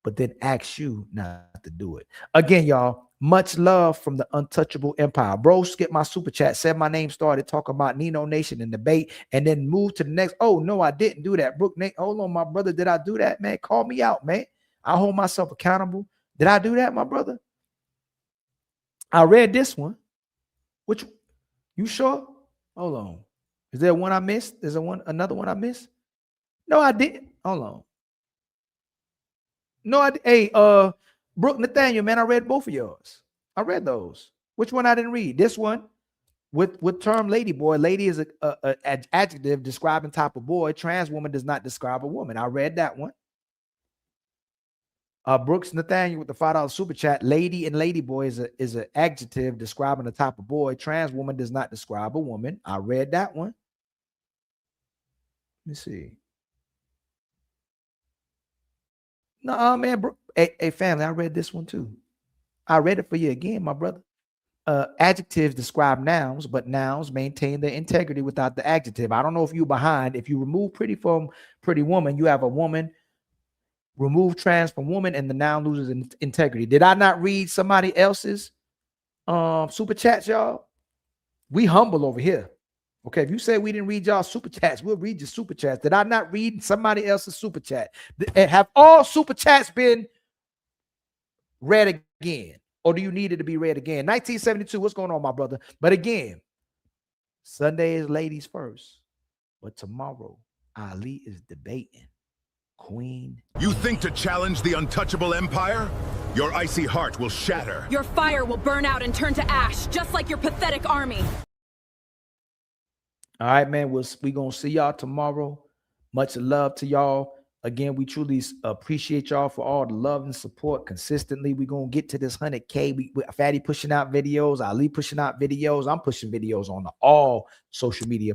Speaker 5: but then ask you not to do it. Again, y'all, much love from the Untouchable Empire. Bro, skip my super chat, said my name, started talking about Nino Nation and debate, and then move to the next. Oh, no, I didn't do that. Brooke, Nate, hold on, my brother. Did I do that, man? Call me out, man. I hold myself accountable. Did I do that, my brother? I read this one. Which, you sure? Hold on. Is there one I missed? Is there another one I missed? No, I didn't. Hold on. No, hey, Brooke, Nathaniel, man, I read both of yours. I read those. Which one I didn't read? This one with term lady boy. Lady is a adjective describing type of boy. Trans woman does not describe a woman. I read that one. Brooks Nathaniel with the $5 super chat. Lady and lady boy is an adjective describing the type of boy. Trans woman does not describe a woman. I read that one. Let me see. No, man, bro. Hey, family, I read this one too. I read it for you again, my brother. Adjectives describe nouns, but nouns maintain their integrity without the adjective. I don't know if you're behind. If you remove pretty from pretty woman, you have a woman. Remove trans from woman, and the noun loses integrity. Did I not read somebody else's super chats, y'all? We humble over here. Okay, if you say we didn't read y'all super chats, we'll read your super chats. Did I not read somebody else's super chat? Have all super chats been read again? Or do you need it to be read again? 1972, what's going on, my brother? But again, Sunday is ladies first. But tomorrow, Ali is debating Queen.
Speaker 7: You think to challenge the untouchable empire? Your icy heart will shatter.
Speaker 8: Your fire will burn out and turn to ash, just like your pathetic army.
Speaker 5: All right, man. We're going to see y'all tomorrow. Much love to y'all. Again, we truly appreciate y'all for all the love and support consistently. We're going to get to this 100K. Fatty pushing out videos. Ali pushing out videos. I'm pushing videos on all social media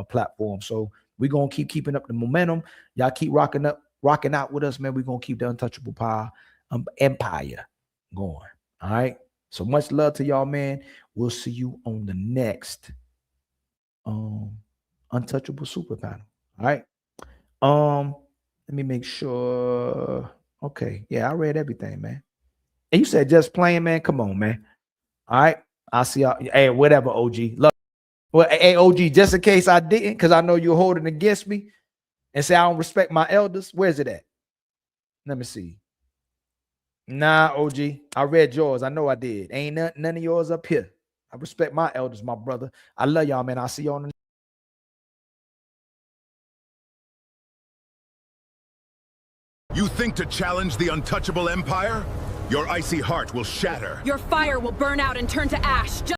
Speaker 5: platforms. So we're going to keep keeping up the momentum. Y'all keep rocking out with us, man. We're going to keep the Untouchable Power Empire going. All right. So much love to y'all, man. We'll see you on the next Untouchable Super Panel. All right. Let me make sure. Okay. Yeah, I read everything, man. And you said just playing, man. Come on, man. All right. I'll see y'all. Hey, whatever, OG. Love. Well, hey, OG, just in case I didn't, because I know you're holding against me and say I don't respect my elders. Where's it at? Let me see. Nah, OG. I read yours. I know I did. Ain't none of yours up here. I respect my elders, my brother. I love y'all, man. I'll see you on the
Speaker 7: You think to challenge the untouchable empire? Your icy heart will shatter.
Speaker 8: Your fire will burn out and turn to ash.